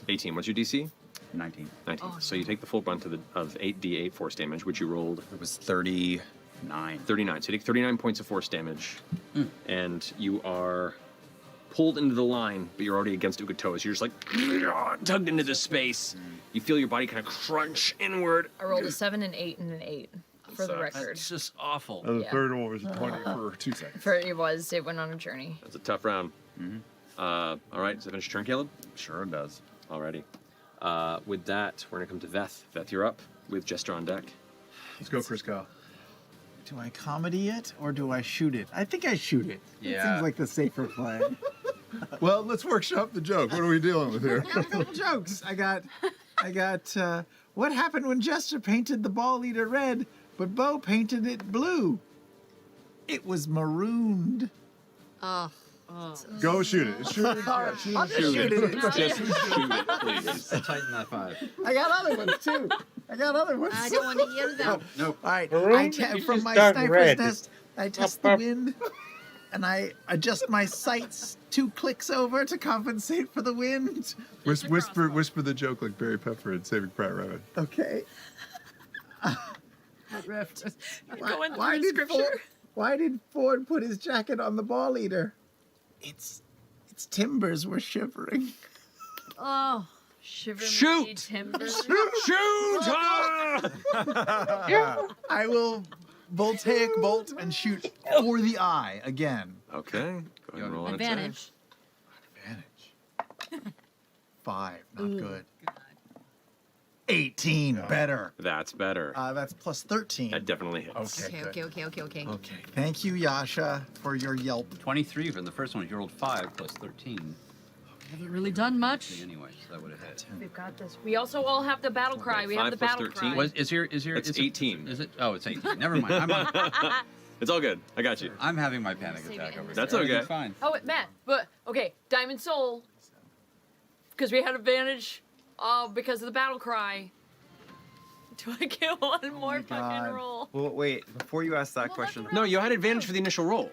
18. What's your DC?
19.
19. So you take the full brunt of 8d8 force damage, which you rolled.
It was 39.
39. So you take 39 points of force damage, and you are pulled into the line, but you're already against Ukatoa. So you're just like tugged into this space. You feel your body kind of crunch inward.
I rolled a 7, an 8, and an 8 for the record.
It's just awful.
And the
Yeah.
third one was 20 for 2 seconds.
It went on a journey.
That's a tough round. All right, does that finish your turn, Caleb?
Sure it does.
Alrighty. With that, we're gonna come to Veth. Veth, you're up with Jester on deck.
Let's go, Chris Kyle.
Do I comedy it or do I shoot it? I think I shoot it. It
Yeah.
seems like the safer play.
Well, let's workshop the joke. What are we dealing with here?
I got a couple jokes. I got. What happened when Jester painted the ball eater red, but Bo painted it blue? It was marooned.
Oh.
Go shoot it. Shoot it.
I'll just shoot it.
Just shoot it, please.
Tighten that 5.
I got other ones too.
I don't want to hear them.
Nope.
All right.
Marooned
From
is
my
dark
sniper's
red.
nest, I test the wind, and I adjust my sights 2 clicks over to compensate for the wind.
Whisper the joke like Barry Pepper in Saving Private Ryan.
Okay.
Going through scripture.
Why did Ford put his jacket on the ball eater? Its timbers were shivering.
Oh.
Shiver
Shoot!
me timbers.
Shoot!
I will voltaic bolt and shoot for the eye again.
Okay. Go ahead and roll an attack.
Advantage.
Advantage. 5, not good. 18, better.
That's better.
That's plus 13.
That definitely hits.
Okay, good.
Okay.
Okay. Thank you, Yasha, for your yelp.
23 from the first one. You rolled 5 plus 13.
Haven't really done much.
Anyway, so that would have hit.
We've got this. We also all have the battle cry. We have
5
the
plus
battle
13.
cry.
Was, is here?
It's
It's
18.
Is it? Oh, it's 18. Never mind.
It's all good. I got you.
I'm having my panic attack over here.
That's okay.
Everything's fine.
Oh, Matt. But okay, Diamond Soul. Because we had advantage, because of the battle cry. Do I get one more fucking
God.
roll?
Well, wait. Before you ask that question,
No, you had advantage for the initial roll.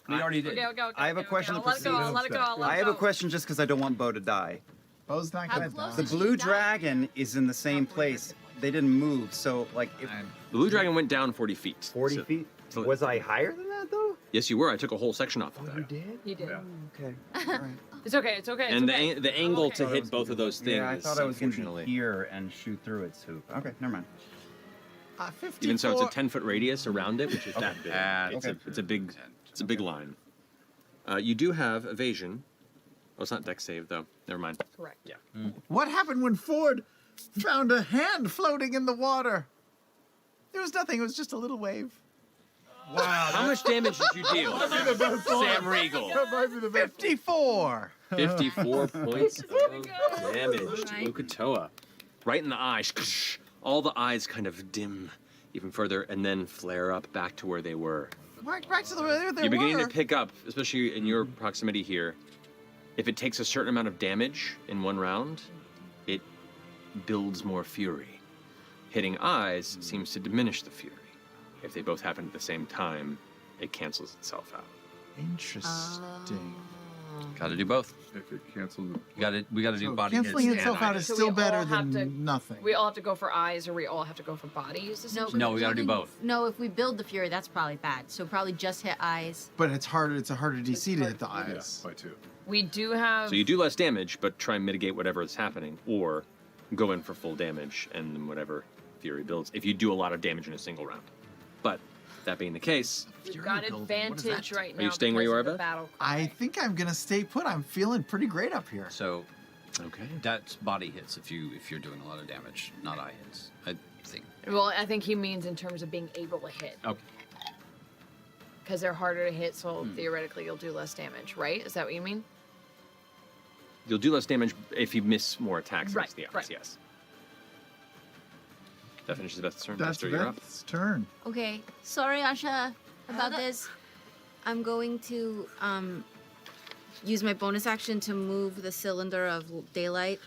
We already did.
Okay.
I have a question
I'll
to
let it go.
proceed.
I'll let it go. I'll let
I
it
have a
go.
question just because I don't want Bo to die.
Bo's not
How
gonna
close
die.
The blue dragon is in the same place. They didn't move, so like if
The blue dragon went down 40 feet.
40
So-
feet.
so-
Was I higher than that though?
Yes, you were. I took a whole section off of that.
He did.
Okay.
It's okay. It's okay.
And
it's okay.
the angle
okay.
to hit both of those things.
Yeah, I thought I was going to
unfortunately.
be here and shoot through its hoop. Okay, never mind.
54.
Even so, it's a 10-foot radius around it, which is that big.
Okay.
It's a big line. You do have evasion. Oh, it's not dex save though. Never mind.
Correct.
Yeah.
What happened when Ford found a hand floating in the water? There was nothing. It was just a little wave.
Wow. How much damage did you deal, Sam Regal?
54.
54 points of damage to Ukatoa. Right in the eye. All the eyes kind of dim even further and then flare up back to where they were.
Back to the where they
You're beginning
were.
to pick up, especially in your proximity here, if it takes a certain amount of damage in one round, it builds more fury. Hitting eyes seems to diminish the fury. If they both happen at the same time, it cancels itself out.
Interesting.
Got to do both.
If it canceled,
We got to do
So
body hits
canceling
and
itself out
eyes.
is
So we
still
all
better
have
than
to-
nothing.
We all have to go for eyes, or we all have to go for bodies. essentially?
No, we got to do both.
No, if we build the fury, that's probably bad. So probably just hit eyes.
But it's harder. It's a harder DC to hit the
yeah,
eyes.
by 2.
We do have.
So you do less damage, but try and mitigate whatever is happening, or go in for full damage and then whatever fury builds, if you do a lot of damage in a single round. But that being the case,
We've got advantage right now.
Are you staying where you
because
are,
of the
Beth?
battle cry.
I think I'm gonna stay put. I'm feeling pretty great up here.
So
okay.
that's body hits if you're doing a lot of damage, not eye hits. I think.
Well, I think he means in terms of being able to hit.
Okay.
Because they're harder to hit, so theoretically you'll do less damage, right? Is that what you mean?
You'll do less damage if you miss more attacks
Right,
against the eyes,
right.
yes. That finishes Beth's turn.
That's
Jester, you're up.
Beth's turn.
Okay. Sorry, Asha, about this. I'm going to use my bonus action to move the cylinder of daylight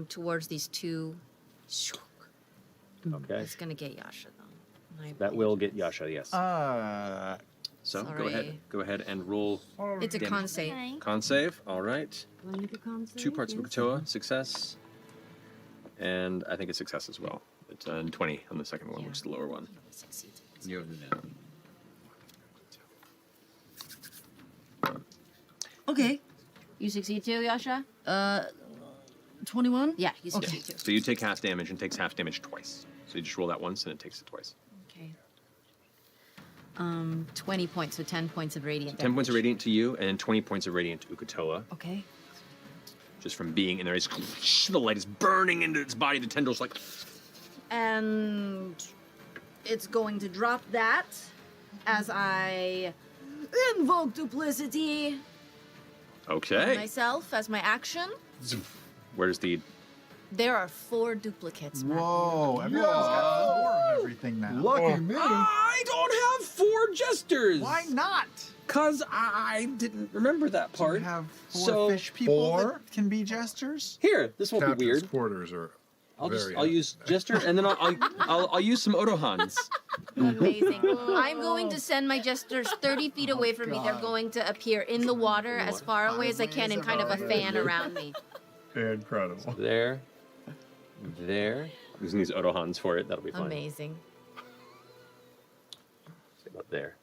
towards these two.
Okay.
It's gonna get Yasha though. My
That will get Yasha, yes. So
sorry.
go ahead and roll
It's a
damage.
con save.
Con save. All right.
Do I need a con save?
2 parts of
Yes.
Ukatoa, success. And I think a success as well. It's 20 on the second one, which is the lower one.
You have the
Okay.
You succeed too, Yasha?
21?
Yeah, you succeed too.
So you take half damage and takes half damage twice. So you just roll that once and it takes it twice.
Okay. 20 points, so 10 points of radiant
10 points of
damage.
radiant to you, and then 20 points of radiant to Ukatoa.
Okay.
Just from being in there. The light is burning into its body. The tendrils like...
And it's going to drop that as I invoke duplicity
Okay.
myself as my action.
Where's the...
There are 4 duplicates. Matthew.
Whoa, everyone's got 4 of everything now.
Lucky me.
I don't have 4 jesters!
Why not?
Because I didn't remember that
Do you
part.
have 4
So,
fish people
4?
that can be jesters?
Here, this won't be
Captain's
weird.
quarters are
I'll use Jester, and then I'll use some Odohans.
Amazing. I'm going to send my jesters 30 feet away from me. They're going to appear in the water as far away as I can in kind of a fan around me.
incredible.
There. I'm using these Odohans for it. That'll be fine.
Amazing.
About there.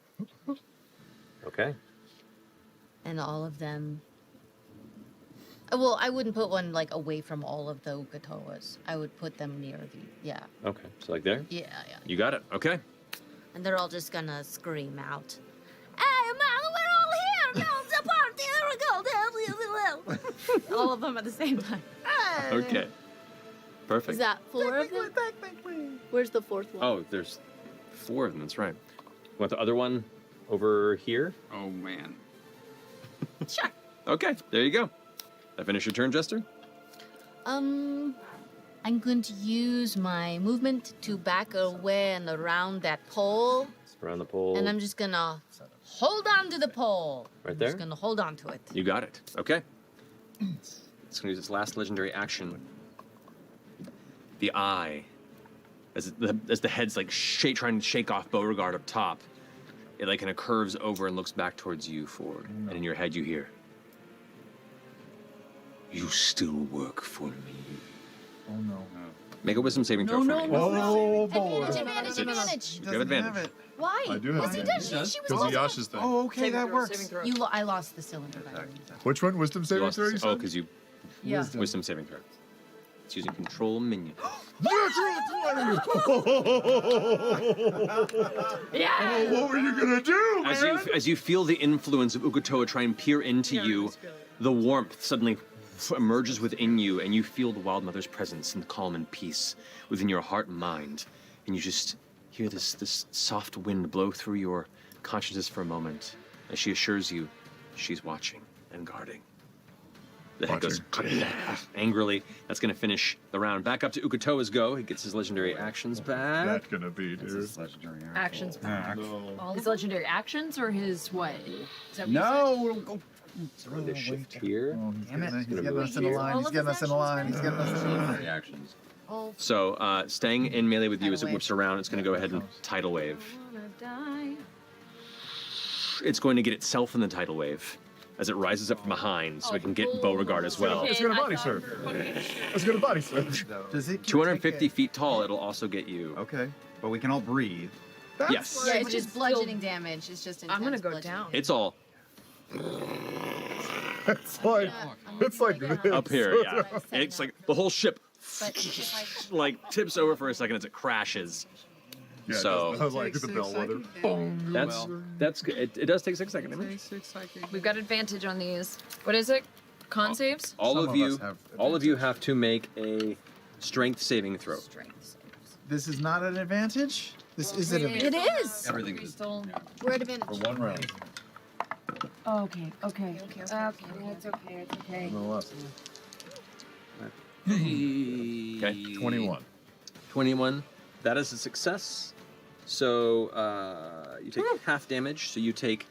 Okay.
And all of them. Well, I wouldn't put one like away from all of the Ukatoas. I would put them near the. Yeah.
Okay. So like there?
Yeah.
You got it. Okay.
And they're all just gonna scream out. Hey, man, we're all here! Now it's a party! Here we go! All of them at the same time.
Okay. Perfect.
Is that 4 of them? Where's the 4th one?
Oh, there's 4 of them. That's right. Want the other one over here?
Oh man.
Sure.
Okay. There you go. That finish your turn, Jester?
I'm going to use my movement to back away and around that pole.
Around the pole.
And I'm just gonna hold on to the pole.
Right
I'm
there?
just gonna hold on to it.
You got it. Okay. It's gonna use its last legendary action. The eye, as the head's like trying to shake off Beauregard up top, it like kind of curves over and looks back towards you, Ford. And in your head you hear,
You still work for me.
Oh no.
make a wisdom saving throw for me.
Oh boy.
Advantage.
You have advantage.
Why?
I do have
Yes, he does.
advantage.
She was
Because of
also-
Yasha's thing.
Oh, okay, that works.
I lost the cylinder. By the way.
Which one? Wisdom
You
saving
lost-
throw, you
oh,
said?
because you
Yeah.
wisdom saving throw. It's using control minion.
Yeah.
What were you gonna do, man?
As you feel the influence of Ukatoa try and peer into you, the warmth suddenly emerges within you, and you feel the Wild Mother's presence and calm and peace within your heart and mind, and you just hear this soft wind blow through your consciousness for a moment, as she assures you she's watching and guarding. The head goes angrily. That's going to finish the round. Back up to Ukatoa's go. He gets his legendary actions back.
That's gonna be, dude.
Legendary
Actions back.
No.
His legendary actions or his what? Is that what you
No!
So we're going to shift here.
Oh, he's
Damn it.
getting, he's getting us in a
All
line. He's
of
getting
his
us in a line. He's
actions
getting us in a line.
Reactions.
Oh,
So staying in melee with you as it
Tidal
whips around, it's going to go ahead and tidal wave.
die.
It's going to get itself in the tidal wave as it rises up from behind, so it can get Beauregard as well.
It's gonna body surf. It's gonna body surf.
Does it?
250 feet tall, it'll also get you.
Okay, but we can all breathe.
Yes.
Yeah, it's just bludgeoning damage. It's just intense
I'm gonna go
bludgeoning.
down.
It's all
It's like this.
up here, yeah. It's like the whole ship
But if I-
like tips over for a second as it crashes.
Yeah,
So-
I was like the bellwether.
That's good. It does take 6 seconds damage.
We've got advantage on these. What is it? Con saves?
All
Some
of
of
you,
us have
all of you have to make a strength saving throw.
This is not an advantage. This is an advantage.
It is.
Everything is.
We're at advantage.
For one round.
Oh, okay. It's okay.
No less.
Okay.
21.
21. That is a success. So you take half damage. So you take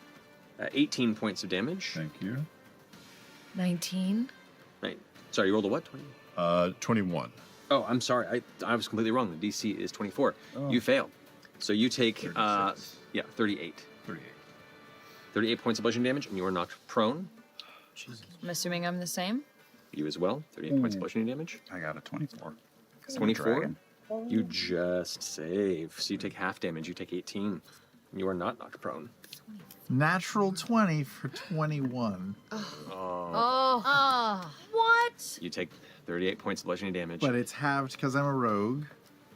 18 points of damage.
Thank you.
19.
Right. Sorry, you rolled a what? 20?
21.
Oh, I'm sorry. I was completely wrong. The DC is 24. You fail. So you take 38.
38.
38 points of bludgeoning damage, and you are knocked prone.
I'm assuming I'm the same.
You as well. 38 points of bludgeoning damage.
I got a 24. 'Cause I'm a
24.
dragon.
You just save. So you take half damage. You take 18. You are not knocked prone.
Natural 20 for 21.
Oh. What?
You take 38 points of bludgeoning damage.
But it's halved because I'm a rogue.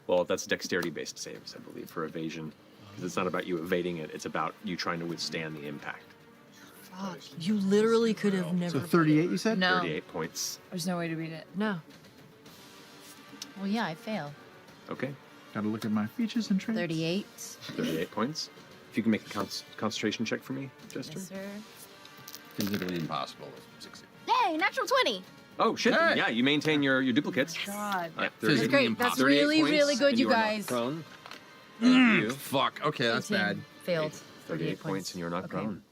Well, that's dexterity-based saves, I believe, for evasion. Because it's not about you evading it. It's about you trying to withstand the impact.
Fuck. You literally could have never.
So 38, you said?
No.
38 points.
There's no way to beat it.
No.
Well, yeah, I fail.
Okay.
Gotta look at my features and traits.
38.
38 points. If you can make a concentration check for me, Jester.
Yes, sir.
Physically impossible to succeed.
Hey, natural 20.
Oh, shit.
Hey!
Yeah, you maintain your duplicates.
God.
Yeah,
That's great. That's
38
really,
points,
really good,
and
you
are not
guys.
prone.
Fuck. Okay, that's
18.
bad.
Failed.
38 points, and you're not
Okay.
prone.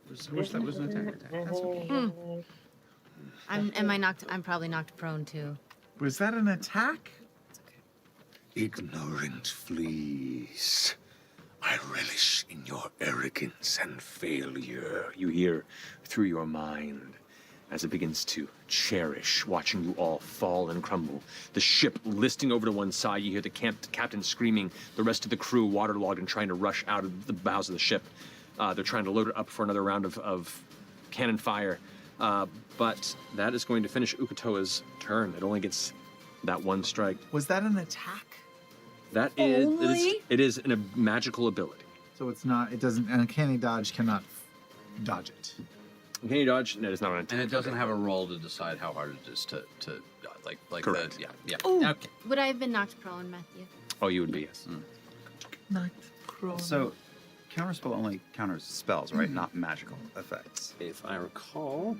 I wish that was an attack. That's okay.
I'm probably knocked prone too.
Was that an attack?
Ignorant fleas. I relish in your arrogance and failure.
You hear through your mind as it begins to cherish watching you all fall and crumble. The ship listing over to one side. You hear the captain screaming, the rest of the crew waterlogged and trying to rush out of the bows of the ship. They're trying to load it up for another round of cannon fire. But that is going to finish Ukatoa's turn. It only gets that one strike.
Was that an attack?
That is,
Only?
it is a magical ability.
So it's not, it doesn't, uncanny dodge cannot dodge it.
Can you dodge? No, it's not an attack.
And it doesn't have a roll to decide how hard it is to like
Correct.
yeah.
Ooh.
Okay.
Would I have been knocked prone, Matthew?
Oh, you would be, yes.
So, counterspell only counters spells, right? Not magical effects.
If I recall.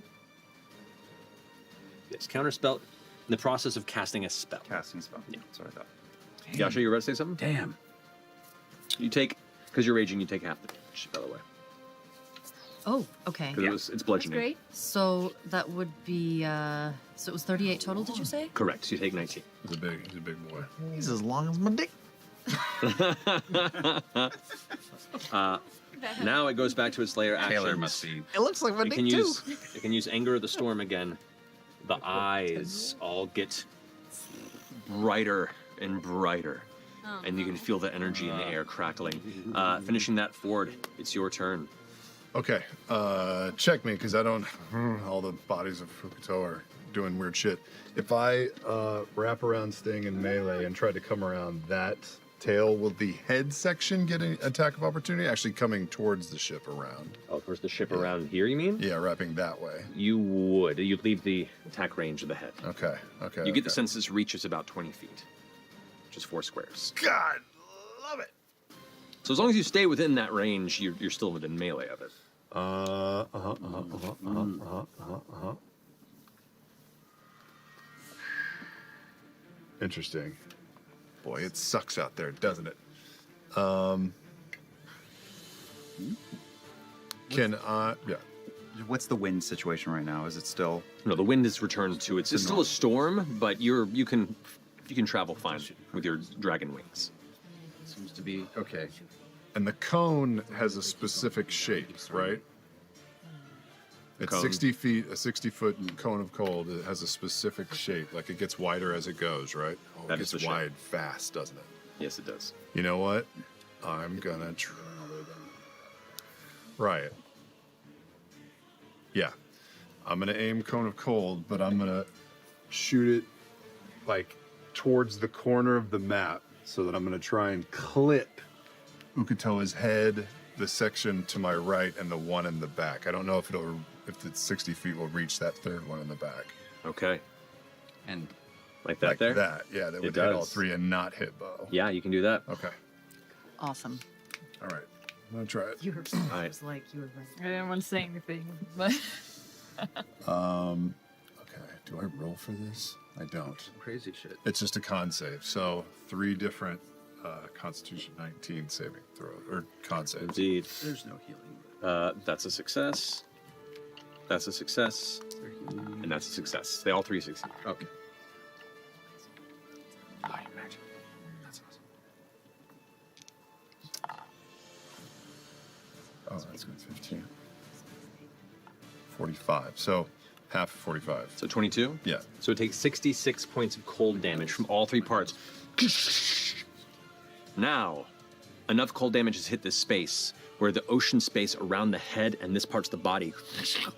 Yes, counterspell. In the process of casting a spell.
Casting spell.
Yeah.
That's what I thought.
Yasha, you ready to say something?
Damn.
You take, because you're raging, you take half the damage, by the way.
Oh, okay.
Because it's bludgeoning.
Great.
So that would be, so it was 38 total, did you say?
Correct. So you take 19.
He's a big boy.
He's as long as my dick.
Now it goes back to its layer action.
Taylor must be.
It looks like my
It
dick
can
too.
use Anger of the Storm again. The eyes all get brighter and brighter. And you can feel the energy in the air crackling. Finishing that forward, it's your turn.
Okay, check me, because I don't. All the bodies of Fukuto are doing weird shit. If I wrap around Sting and melee and try to come around that tail, will the head section get an attack of opportunity? Actually, coming towards the ship around.
Oh, towards the ship around here, you mean?
Yeah, wrapping that way.
You would. You'd leave the attack range of the head.
Okay.
You get the sense this reaches about 20 feet, which is 4 squares.
God, love it.
So as long as you stay within that range, you're still within melee of it.
Interesting. Boy, it sucks out there, doesn't it? Can I? Yeah.
What's the wind situation right now? Is it still?
No, the wind has returned to it's still a storm, but you can travel fine with your dragon wings.
Seems to be okay.
And the cone has a specific shape, right? It's
Cone.
60 feet, a 60-foot cone of cold. It has a specific shape. Like it gets wider as it goes, right? Oh, it
That is
gets
the shape.
wide fast, doesn't it?
Yes, it does.
You know what? I'm gonna try it. Yeah. I'm gonna aim cone of cold, but I'm gonna shoot it like towards the corner of the map so that I'm gonna try and clip Ukatoa's head, the section to my right, and the one in the back. I don't know if it's 60 feet will reach that third one in the back.
Okay.
And
Like that
Like
there?
that, yeah, that
It
would hit all
does.
three and not hit Bo.
Yeah, you can do that.
Okay,
Awesome.
all right. I'm gonna try it.
You were
Alright.
was like you were right.
I didn't want to say anything, but
Okay, do I roll for this? I don't.
crazy shit.
It's just a con save, so 3 different Constitution 19 saving throw or con saves.
Indeed.
There's no healing.
That's a success. That's a success. And that's a success. They all 3 succeed.
Okay.
I imagine. That's awesome.
Oh, that's good. 15. 45. So half 45.
So 22?
Yeah.
So it takes 66 points of cold damage from all 3 parts. Now, enough cold damage has hit this space where the ocean space around the head and this parts of the body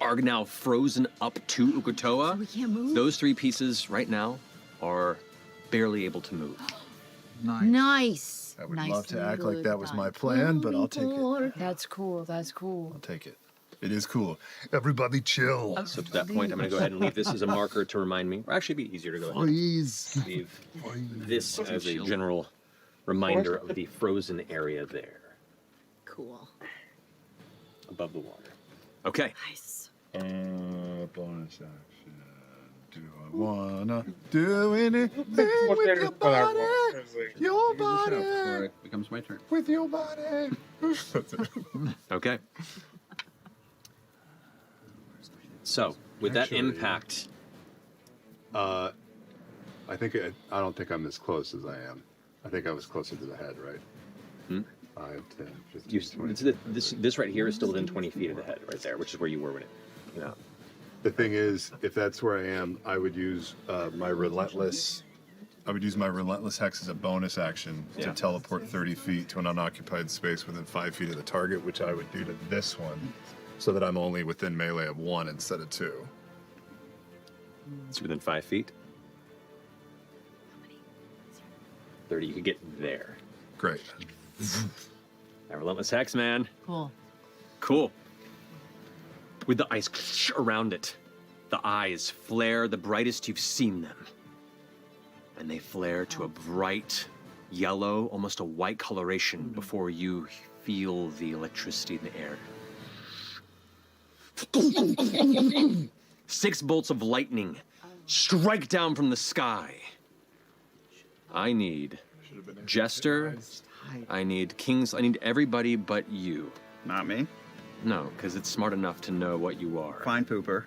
are now frozen up to Ukutoa.
We can't move.
Those 3 pieces right now are barely able to move.
Nice.
I would
Nice
love to act like
good
that was my
done.
plan, but I'll take it.
That's cool. That's cool.
I'll take it. It is cool. Everybody chill.
So to that point, I'm going to go ahead and leave this as a marker to remind me. Or actually, it'd be easier to go ahead
Please.
and leave this as a general reminder of the frozen area there
Cool.
above the water. Okay.
Nice.
Bonus action. Do I wanna do anything
What
with
there
your
is what I
body?
want. It's like,
Your
Figure this out before
body.
it becomes my turn.
With your body.
Okay. So, with that
Actually-
impact,
I don't think I'm as close as I am. I think I was closer to the head, right?
Hmm?
5, 10, 15,
you,
20.
this right here is still within 20 feet of the head, right there, which is where you were when it came out.
The thing is, if that's where I am, I would use my relentless.
I would use my relentless hex as a bonus action
Yeah.
to teleport 30 feet to an unoccupied space within 5 feet of the target, which I would do to this one, so that I'm only within melee of 1 instead of 2.
It's within 5 feet. 30, you could get there.
Great.
That relentless hex, man.
Cool.
Cool. With the ice around it, the eyes flare the brightest you've seen them. And they flare to a bright yellow, almost a white coloration before you feel the electricity in the air. 6 bolts of lightning strike down from the sky. I need Jester. I need Kings. I need everybody but you.
Not me.
No, because it's smart enough to know what you are.
Fine pooper.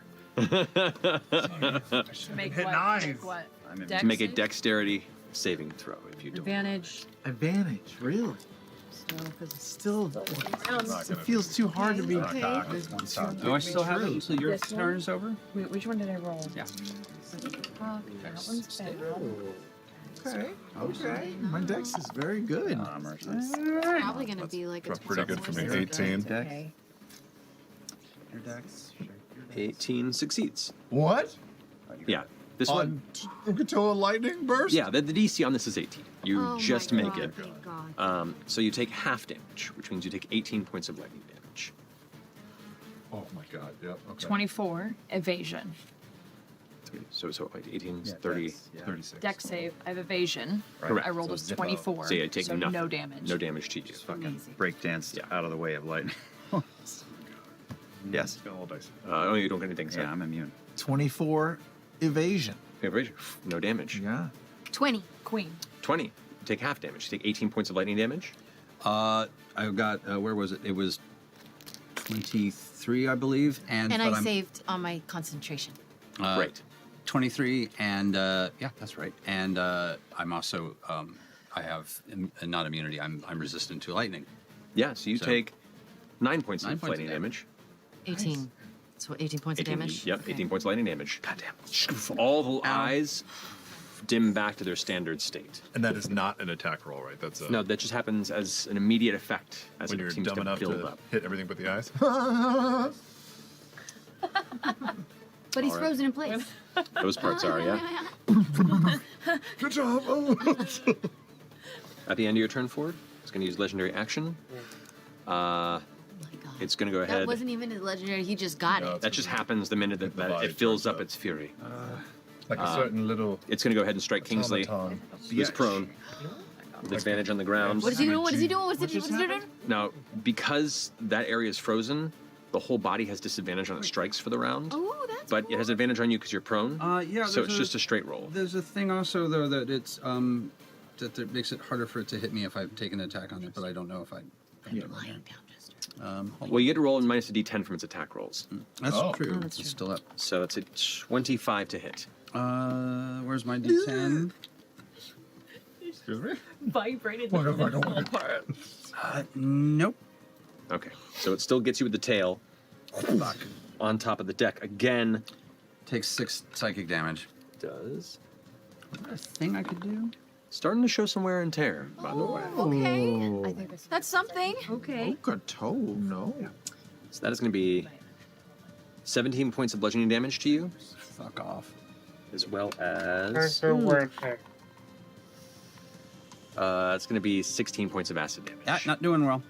Make
Hit
what?
knives.
Make what?
I'm in.
Dex
To make a
save?
dexterity saving throw if you don't.
Advantage.
Advantage, really?
So, 'cause it's
Still,
rounds.
it feels too hard to be.
Okay.
Do I still have it until your
This one?
turn is over?
Wait, which one did I roll?
Yeah.
That one's bad.
Okay, okay. My dex is very good.
Probably gonna be like a
That's pretty good for me.
20.
18.
Okay.
Your dex.
18 succeeds.
What?
Yeah. This one.
On Ukatoa lightning burst?
Yeah, the DC on this is 18. You
Oh my
just make
God,
it.
Thank God.
So you take half damage, which means you take 18 points of lightning damage.
Oh my god, yep. Okay.
24 evasion.
So like 18, 30.
36.
Dex save. I have evasion.
Correct.
I rolled
So
a
zip
24.
So yeah, you take
so
nothing.
no damage.
No damage to you.
Fucking breakdanced out of the way of lightning. Yes.
It's got a little dicey.
Oh, you don't get anything.
Yeah, I'm immune.
24 evasion.
No damage.
Yeah.
20.
Queen.
20. You take half damage. You take 18 points of lightning damage.
I got, where was it? It was 23, I believe.
And
but
I
I'm,
saved on my concentration.
Great.
23, and yeah, that's right. And I'm also, I have not immunity. I'm resistant to lightning.
Yeah, so you
So-
take 9 points
9
of
points of
lightning damage.
18. So 18 points of
18,
damage?
Yep,
Okay.
18 points of lightning damage. Goddamn. All the eyes dim back to their standard state.
And that is not an attack roll, right? That's a,
No, that just happens as an immediate effect as
when
it
you're
seems
dumb
to
enough
build
to
up.
hit everything but the eyes.
But he's
All right.
frozen in place.
Those parts are, yeah.
Good job. Oh.
At the end of your turn forward, it's going to use legendary action. It's going to go ahead.
That wasn't even his legendary. He just got
No,
it.
That just happens the minute that,
The body
it fills
turns
up
up.
its fury.
Like a certain little
It's going to go ahead and strike Kingsley,
automaton.
who's prone, with advantage on the ground.
What is he doing? What is he doing? What's he doing?
Now, because that area is frozen, the whole body has disadvantage on its strikes for the round.
Oh, that's
But it has advantage on you because you're prone.
Yeah,
So it's just a straight roll.
There's a thing also, though, that it's, that makes it harder for it to hit me if I've taken an attack on it, but I don't know if I...
Yeah.
hold
Well, you get to roll in minus a d10 from its attack rolls.
That's
Oh.
true.
that's
It's still up.
So it's a 25 to hit.
Where's my D10?
Excuse me?
Vibrated
What if I don't want it?
apart.
Nope.
Okay. So it still gets you with the tail
Fuck.
on top of the deck. Again,
Takes 6 psychic damage.
Does.
Is there a thing I could do?
Starting to show some wear and tear, by the way.
Okay.
I think that's
That's something.
okay.
Okatole, no.
So that is going to be 17 points of bludgeoning damage to you,
Fuck off.
as well
Turn
as
to word check.
it's going to be 16 points of acid damage.
Yeah, not doing well.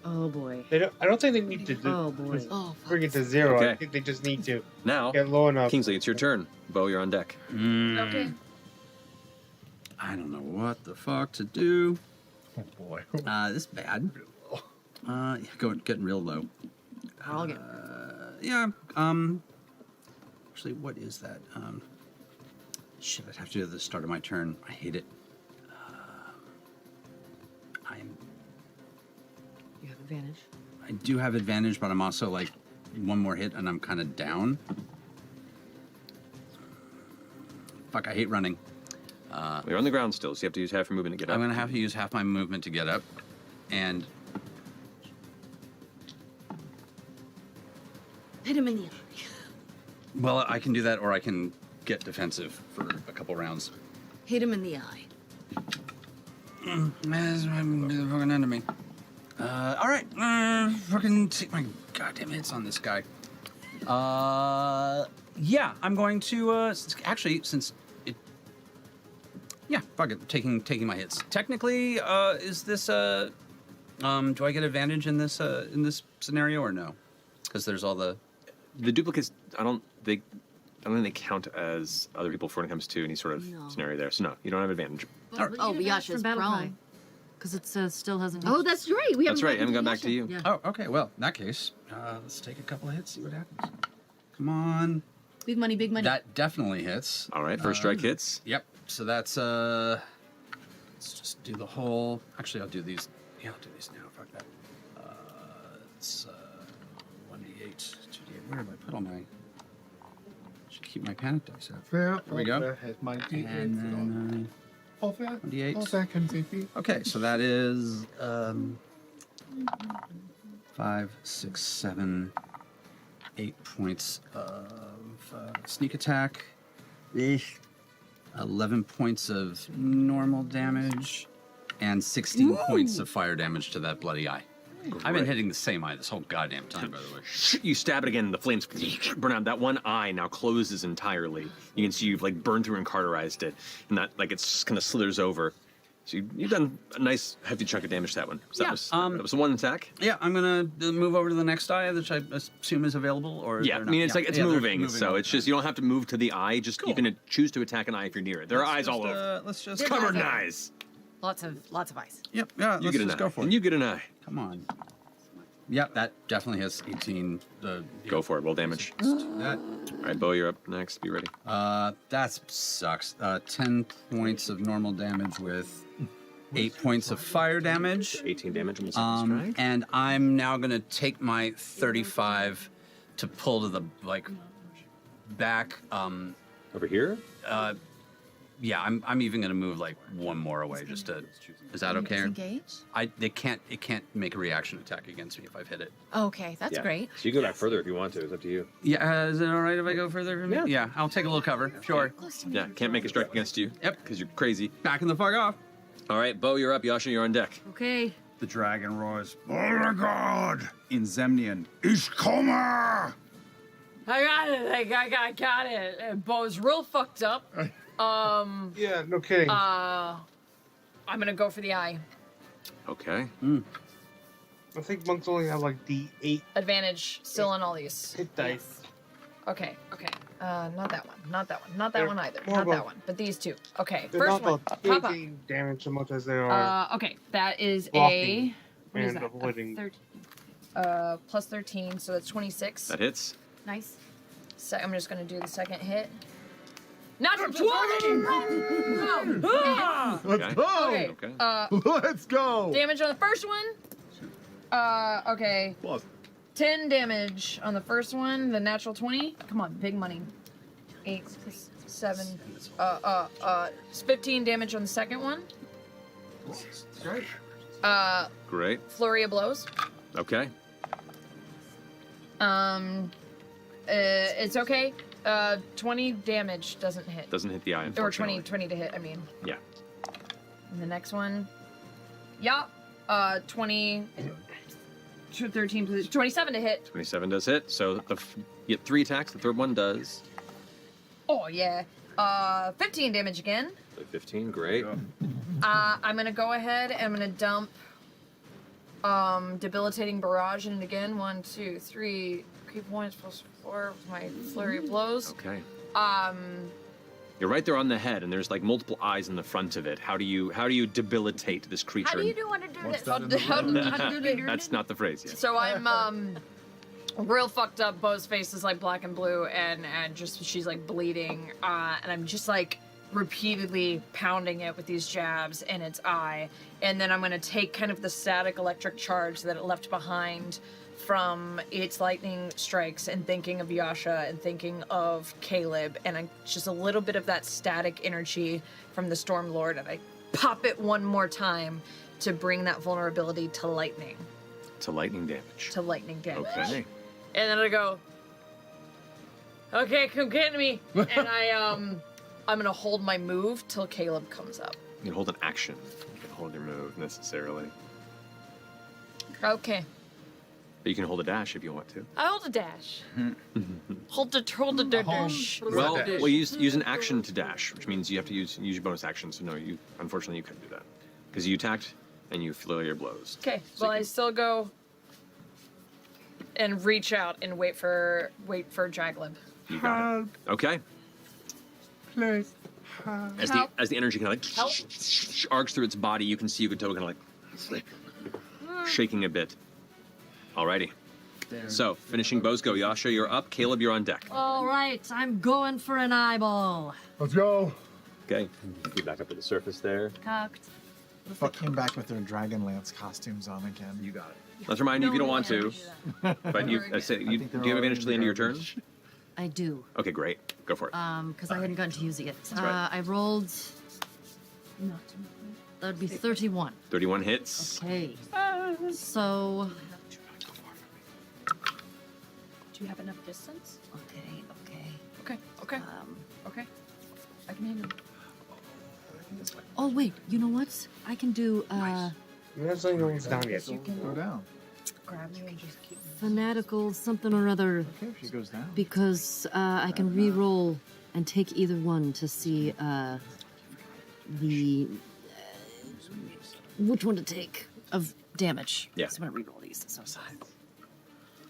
Oh boy.
I don't think they need to do,
Oh boy.
Oh,
bring it to 0.
Okay.
I think they just need to
Now,
get low enough.
Kingsley, it's your turn. Bo, you're on deck.
Okay.
I don't know what the fuck to do.
Oh boy.
This is bad. Getting real low.
I'll get.
Yeah. Actually, what is that? Shit, I'd have to do it at the start of my turn. I hate it.
You have advantage.
I do have advantage, but I'm also like one more hit and I'm kind of down. Fuck, I hate running.
You're on the ground still, so you have to use half your movement to get up.
I'm gonna have to use half my movement to get up, and
hit him in the eye.
well, I can do that, or I can get defensive for a couple rounds.
Hit him in the eye.
That's the fucking enemy. All right, fucking take my goddamn hits on this guy. Yeah, I'm going to actually since it. Yeah, fuck it, taking my hits. Technically, is this do I get advantage in this scenario or no? Because there's all the
duplicates. I don't think they count as other people when it comes to any sort of scenario there. So no, you don't have advantage.
Oh, but Yasha's prone.
Because it still hasn't.
Oh, that's right. We
That's
haven't
right. I haven't got back to you.
Yeah.
Oh, okay. Well, in that case, let's take a couple of hits, see what happens. Come on.
Big money, big money.
That definitely hits.
All right, first strike hits.
Yep. So that's let's just do the whole. Actually, I'll do these. Yeah, I'll do these now. Fuck that. It's 1d8, 2d8. Where have I put all my? Should keep my panic dice out.
There
we go.
Has my D8
And then 1d8.
2
Okay, so that is 5, 6, 7, 8 points of sneak attack. 11 points of normal damage, and 16 points of fire damage to that bloody eye. I've been hitting the same eye this whole goddamn time, by the way.
You stab it again, and the flames burn out. That one eye now closes entirely. You can see you've like burned through and cauterized it, and that like it's kind of slithers over. So you've done a nice hefty chunk of damage to that one. So
Yeah,
that was the one attack.
Yeah, I'm gonna move over to the next eye, which I assume is available, or
Yeah, I mean it's like it's moving, so it's just you don't have to move to the eye. Just you can choose to attack an eye if you're near it. There are eyes all over.
Let's just
Covered in eyes.
Lots of eyes.
Yep. Yeah.
You
Let's
get an
just
eye,
go for
and
it.
you get an eye.
Come on. Yep, that definitely has 18.
Go for it. Roll damage.
That.
All right, Bo, you're up next. Be ready.
That sucks. 10 points of normal damage with 8 points of fire damage.
18 damage on the second strike.
And I'm now gonna take my 35 to pull to the back.
Over here.
Yeah, I'm even gonna move like one more away just to. Is that okay?
Disengage?
It can't make a reaction attack against me if I've hit it.
Okay, that's great.
So you can go back further if you want to. It's up to you.
Yeah, is it all right if I go further from
Yeah.
Yeah, I'll take a little cover. Sure.
Yeah, can't make a strike against you.
Yep.
Because you're crazy.
Backing the fuck off.
All right, Bo, you're up. Yasha, you're on deck.
Okay.
The dragon roars
Oh my god!
in Zemnian.
Ich komme!
I got it. I got it. Bo's real fucked up.
Yeah, no kidding.
I'm gonna go for the eye.
Okay.
I think monks only have like D8
Advantage still on all these.
hit dice.
Okay. Not that one. Not that one. Not that
They're
one either.
more
Not
of a-
that one. But these two. Okay.
They're
First
not
one.
the
Papa.
taking damage so much as they are
Okay. That is
blocking
what is
and
that?
avoiding.
Plus 13, so that's 26.
That hits.
Nice. So I'm just gonna do the second hit. Natural 20! Ah!
Let's
Okay.
go!
Okay.
Okay.
Let's go!
Damage on the first one. Okay.
Plus.
10 damage on the first one, the natural 20. Come on, big money. 8 plus 7. It's 15 damage on the second one.
Great.
Flurry of blows.
Okay.
It's okay. 20 damage doesn't hit.
Doesn't hit the eye,
Or
unfortunately.
20 to hit, I mean.
Yeah.
And the next one. Yeah. 20. 13, 27 to hit.
27 does hit. So you get 3 attacks. The third one does.
Oh, yeah. 15 damage again.
So 15, great.
I'm gonna go ahead and I'm gonna dump debilitating barrage in it again. 1, 2, 3 key points plus 4 with my flurry of blows.
Okay.
Um,
You're right there on the head, and there's like multiple eyes in the front of it. How do you debilitate this creature?
how do you want to do
What's
this?
that in the
How do you do
That's not the phrase yet.
So I'm real fucked up. Bo's face is like black and blue, and just she's like bleeding, and I'm just like repeatedly pounding it with these jabs in its eye, and then I'm gonna take kind of the static electric charge that it left behind from its lightning strikes, and thinking of Yasha and thinking of Caleb, and I just a little bit of that static energy from the Storm Lord, and I pop it one more time to bring that vulnerability to lightning.
To lightning damage.
To lightning damage.
Okay.
And then I go, okay, come get me. And I'm gonna hold my move till Caleb comes up.
You can hold an action. You can hold your move necessarily,
Okay.
but you can hold a dash if you want to.
I hold a dash. hold the dash.
Well, use an action to dash, which means you have to use your bonus action. So no, unfortunately you couldn't do that because you attacked and you flew your blows.
Okay. Well, I still go and reach out and wait for Draglib.
You got it. Okay.
Please.
As the energy kind of like
Help.
arcs through its body, you can see Ugotoa kind of like shaking a bit. Alrighty. So finishing Bo's go. Yasha, you're up. Caleb, you're on deck.
All right, I'm going for an eyeball.
Let's go.
Okay. Get back up to the surface there.
Cocked.
What if they came back with their Dragonlance costumes on again?
You got it. Let's remind you if you don't want to, but you do you have advantage to the end of your turn?
I do.
Okay, great. Go for it.
Because I hadn't gotten to use it yet.
right.
I rolled. That would be 31.
31 hits.
Okay. So.
Do you have enough distance?
Okay.
Okay. Okay. I can handle it.
Oh wait, you know what? I can do
That's not even down yet.
Go down.
Grab you and just keep.
fanatical something or other
Okay, if she goes down.
because I can re-roll and take either one to see the which one to take of damage.
Yeah.
So I'm gonna re-roll these. So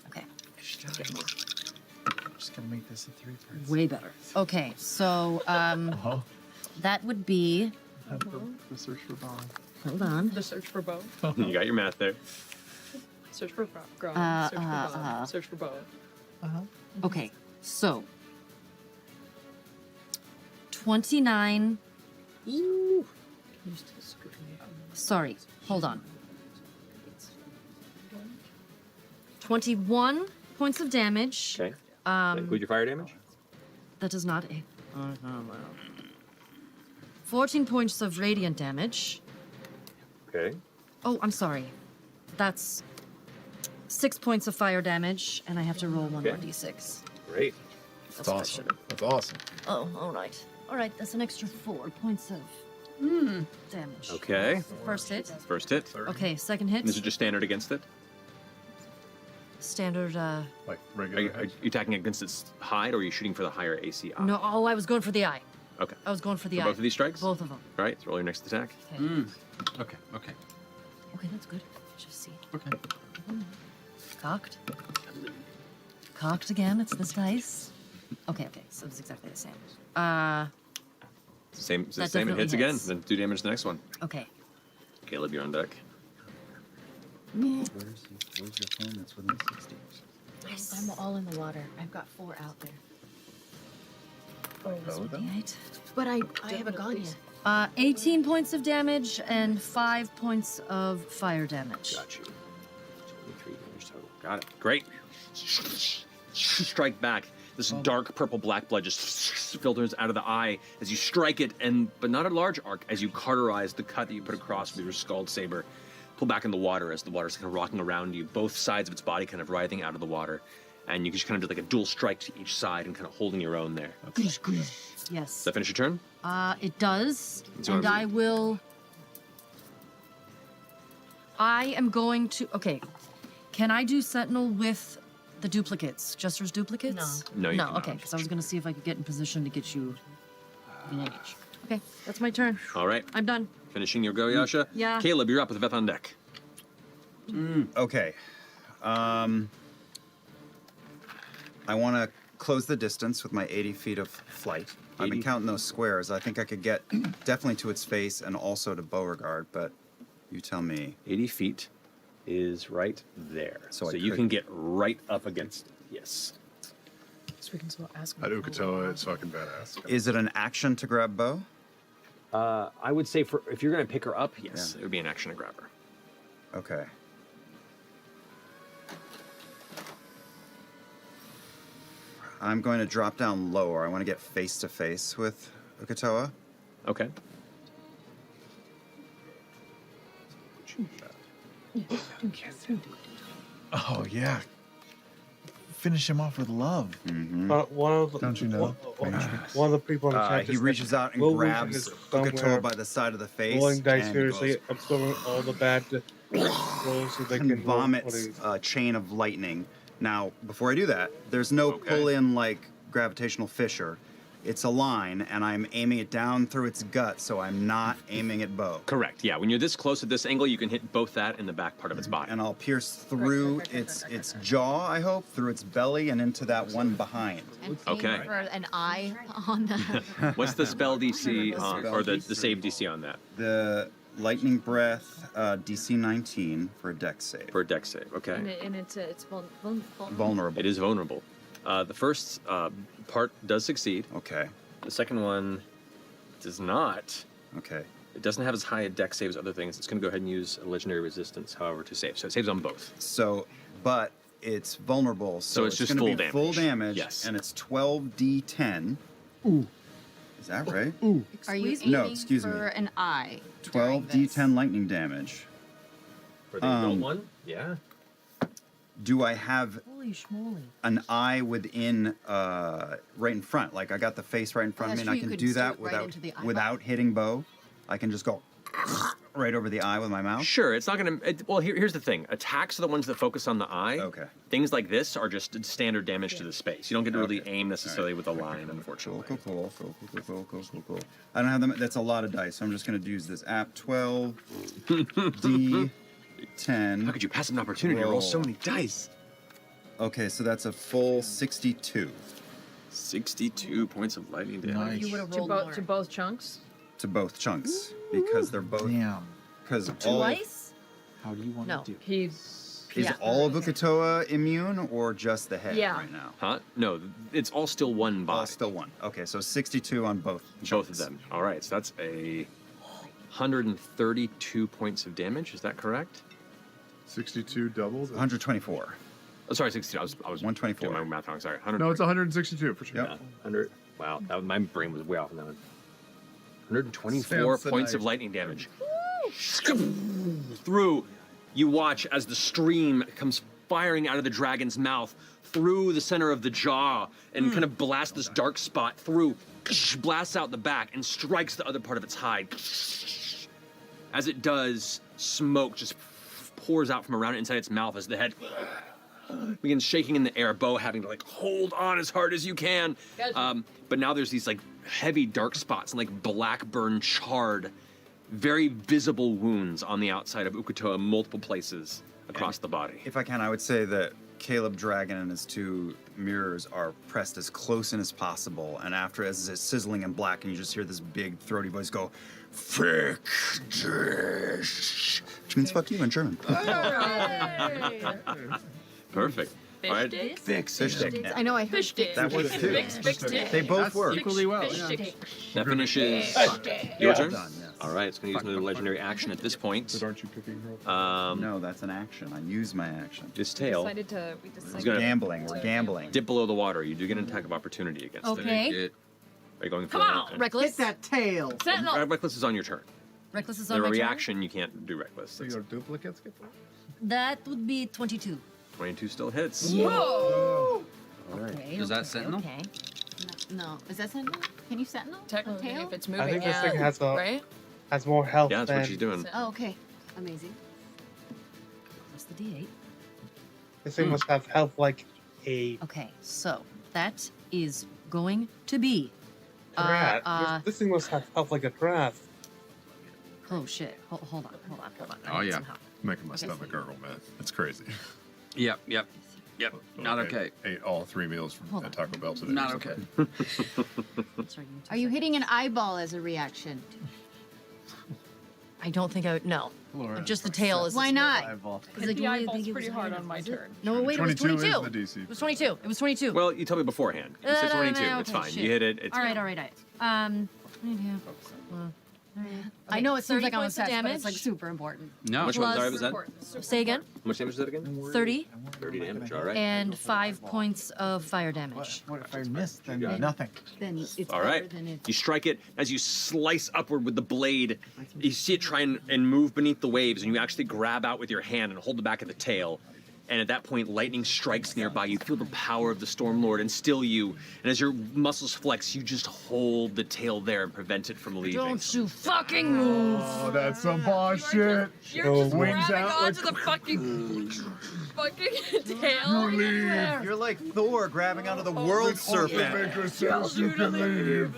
okay.
Just gonna make this a 3-person.
Way better. Okay, so that would be.
The search for Bond.
Hold on.
The search for Bo.
You got your math there.
Search for Bo. Search for Bo. Search for Bo.
Okay, so 29. Sorry, hold on. 21 points of damage.
Okay. That include your fire damage?
That does not. 14 points of radiant damage.
Okay.
Oh, I'm sorry. That's 6 points of fire damage, and I have to roll one more d6.
Great.
That's awesome. That's awesome.
Oh, all right. All right, that's an extra 4 points of damage.
Okay.
First hit.
First hit.
Okay, second hit.
And this is just standard against it?
Standard,
Like
Are
regular.
you attacking against its hide, or are you shooting for the higher AC eye?
No, oh, I was going for the eye.
Okay.
I was going for the
For
eye.
both of these strikes?
Both of them.
All right, so roll your next attack.
Okay.
Okay, okay.
Okay, that's good. Just see.
Okay.
Cocked. Cocked again. It's this dice. Okay, so it's exactly the same.
Same.
That
Same. It
definitely
hits again.
hits.
Then 2 damage to the next one.
Okay.
Caleb, you're on deck.
Where's your phone that's within 60?
I'm all in the water. I've got 4 out there.
D8.
But I haven't gone yet.
18 points of damage and 5 points of fire damage.
Got you. 23 damage total. Got it. Great. Strike back. This dark purple black blood just filters out of the eye as you strike it, but not a large arc, as you cauterize the cut that you put across with your scald saber. Pull back in the water as the water's kind of rocking around you, both sides of its body kind of writhing out of the water. and you can just kind of do like a dual strike to each side and kind of holding your own there.
Yes.
Does that finish your turn?
It does.
So
And
I'm-
I will. I am going to. Okay. Can I do Sentinel with the duplicates? Jester's duplicates?
No, you
No,
cannot.
okay, because I was going to see if I could get in position to get you engaged. Okay, that's my turn.
All right.
I'm done.
Finishing your go, Yasha?
Yeah.
Caleb, you're up with Veth on deck.
Okay. I want to close the distance with my 80 feet of flight. I've been
80.
counting those squares. I think I could get definitely to its face and also to Beauregard, but you tell me.
80 feet is right there.
So
So,
I
you
could-
can get right up against it. Yes.
So we can still ask
At Ukatoa, it's fucking badass.
Is it an action to grab Bo?
I would say for if you're going to pick her up, yes, it would be an action to grab her.
Okay. I'm going to drop down lower. I want to get face to face with Ukatoa.
Okay.
Oh yeah. Finish him off with love.
One of the,
Don't you know?
One of the people in the chat
He
just
reaches
said,
out and
"Will
grabs
Wilson is somewhere
Ukatoa by the side of the face.
rolling dice
and
furiously,
goes
absorbing all the bad rolls so they
and
can roll
vomits
20s.
a chain of lightning. Now, before I do that, there's no pull-in like gravitational fissure. It's a line, and I'm aiming it down through its gut, so I'm not aiming at Bo.
Correct. Yeah. When you're this close at this angle, you can hit both that and the back part of its body.
And I'll pierce through its jaw, I hope, through its belly, and into that one behind.
And
Okay.
aim for an eye on the.
What's the spell DC on,
Spell
or the
DC.
save DC on that?
The lightning breath, DC 19 for a dex save.
For a dex save. Okay.
And it's
Vulnerable.
It is vulnerable. The first part does succeed.
Okay.
The second one does not.
Okay.
It doesn't have as high a dex save as other things. It's going to go ahead and use a legendary resistance, however, to save. So it saves on both.
So, but it's vulnerable, so,
it's just
gonna
full
be
damage.
full damage.
Yes.
And it's 12d10. Ooh. Is that right?
Are you
Excuse
aiming
No, excuse me.
for an eye? during
12d10
this?
lightning damage.
For the adult one? Yeah.
Do I have
Holy schmoly.
an eye within, right in front? Like I got the face right in front of me,
That's
and I
true,
can
you
do
could
that
shoot right
without
into the eyeball.
without hitting Bo. I can just go right over the eye with my mouth.
Sure, it's not going to. Well, here's the thing. Attacks are the ones that focus on the eye.
Okay.
Things like this are just standard damage to the space. You don't get to really
Okay.
aim necessarily with a line, unfortunately.
Cool. I don't have them. That's a lot of dice, so I'm just going to use this app 12 D10.
How could you pass an opportunity to roll so many dice?
Okay, so that's a full 62
62 points of lightning damage.
Nice.
You would have
to,
rolled more.
to both chunks.
to both chunks because they're both
Damn.
because all
Twice?
How do you want
No.
to do?
He's
is all of Ukatoa immune or just the head
Yeah.
right now?
Huh? No, it's all still one body.
All still one. Okay, so 62 on both.
Both of
chunks.
them. All right, so that's a 132 points of damage. Is that correct?
62 doubles?
124.
Oh, sorry, 62. I was
124.
doing my math wrong. Sorry. 100,
No, it's 162 for sure.
Yep.
100. Wow, my brain was way off on that one. 124
Samsonite.
points of lightning damage. Through, you watch as the stream comes firing out of the dragon's mouth through the center of the jaw and kind of blasts this dark spot through, blasts out the back and strikes the other part of its hide. As it does, smoke just pours out from around it inside its mouth as the head begins shaking in the air, Bo having to like hold on as hard as you can. But now there's these like heavy dark spots and like black burn charred, very visible wounds on the outside of Ukatoa, multiple places across the body.
If I can, I would say that Caleb Dragon and his two mirrors are pressed as close in as possible, and after as it's sizzling and black, and you just hear this big throaty voice go, "Fick dich," which means "fuck you" in German.
Perfect. All right.
Fish stick.
I know I heard
Fish stick.
That works too. They both work.
Equally well.
Fish
Yeah.
stick.
That finishes your turn.
Done, yes.
All right, it's going to use another legendary action at this point.
But aren't you picking her up?
No, that's an action. I use my action.
This tail
We
is
decided
going to
Gambling. We're gambling.
dip below the water. You do get an attack of opportunity against
Okay.
it. Are you going for
Come
that?
on,
Reckless.
Get that tail.
Sentinel.
Reckless is on your turn.
Reckless is
The
on my turn.
reaction, you can't do reckless.
So your duplicates get that?
That would be 22.
22 still hits.
Whoa!
All right.
Okay,
Is that Sentinel?
Okay. No. Is that sentinel? Can you sentinel?
Technically,
Tail?
if it's moving,
I think this
yeah.
thing has
right?
more health
Yeah, that's
than
what she's doing.
Oh, okay.
Amazing. Plus the D8.
this thing must have health like a
Okay, so that is going to be.
giraffe. This thing must have health like a giraffe.
Oh shit! Hold on. I
Oh,
need
yeah.
some help.
Making my stomach gurgle, man. It's crazy.
Yep. Not
I
okay.
Ate all 3 meals from
Hold
at
on.
Taco Bell today.
Not
or
okay.
something.
Are you hitting an eyeball as a reaction?
I don't think I would. No. Just the tail is.
Why not?
Eyeball.
Hit the eyeballs pretty hard on my turn.
No, wait. It was
22
22.
is the DC.
It was 22. It was 22.
Well, you told me beforehand. You said 22. It's
okay,
fine.
shit.
You hit it. It's
All right. 22.
I know it seems
30
like I'm
points of
obsessed, but
damage.
it's like super important.
No.
Which one? Sorry,
Plus-
was that?
Say again.
How much damage is that again?
30
30 damage. All right.
and 5 points of fire damage.
What if I miss? Then
got it.
nothing.
Then it's
All
better
right.
than if
You strike it as you slice upward with the blade. You see it try and move beneath the waves, and you actually grab out with your hand and hold the back of the tail. And at that point, lightning strikes nearby. You feel the power of the Stormlord instill you. And as your muscles flex, you just hold the tail there and prevent it from leaving.
Don't you fucking move!
Oh, that's some boss shit.
You're just
Wings
grabbing
out
onto
like-
the fucking tail.
You're like Thor grabbing onto the world serpent.
Make us so you can leave.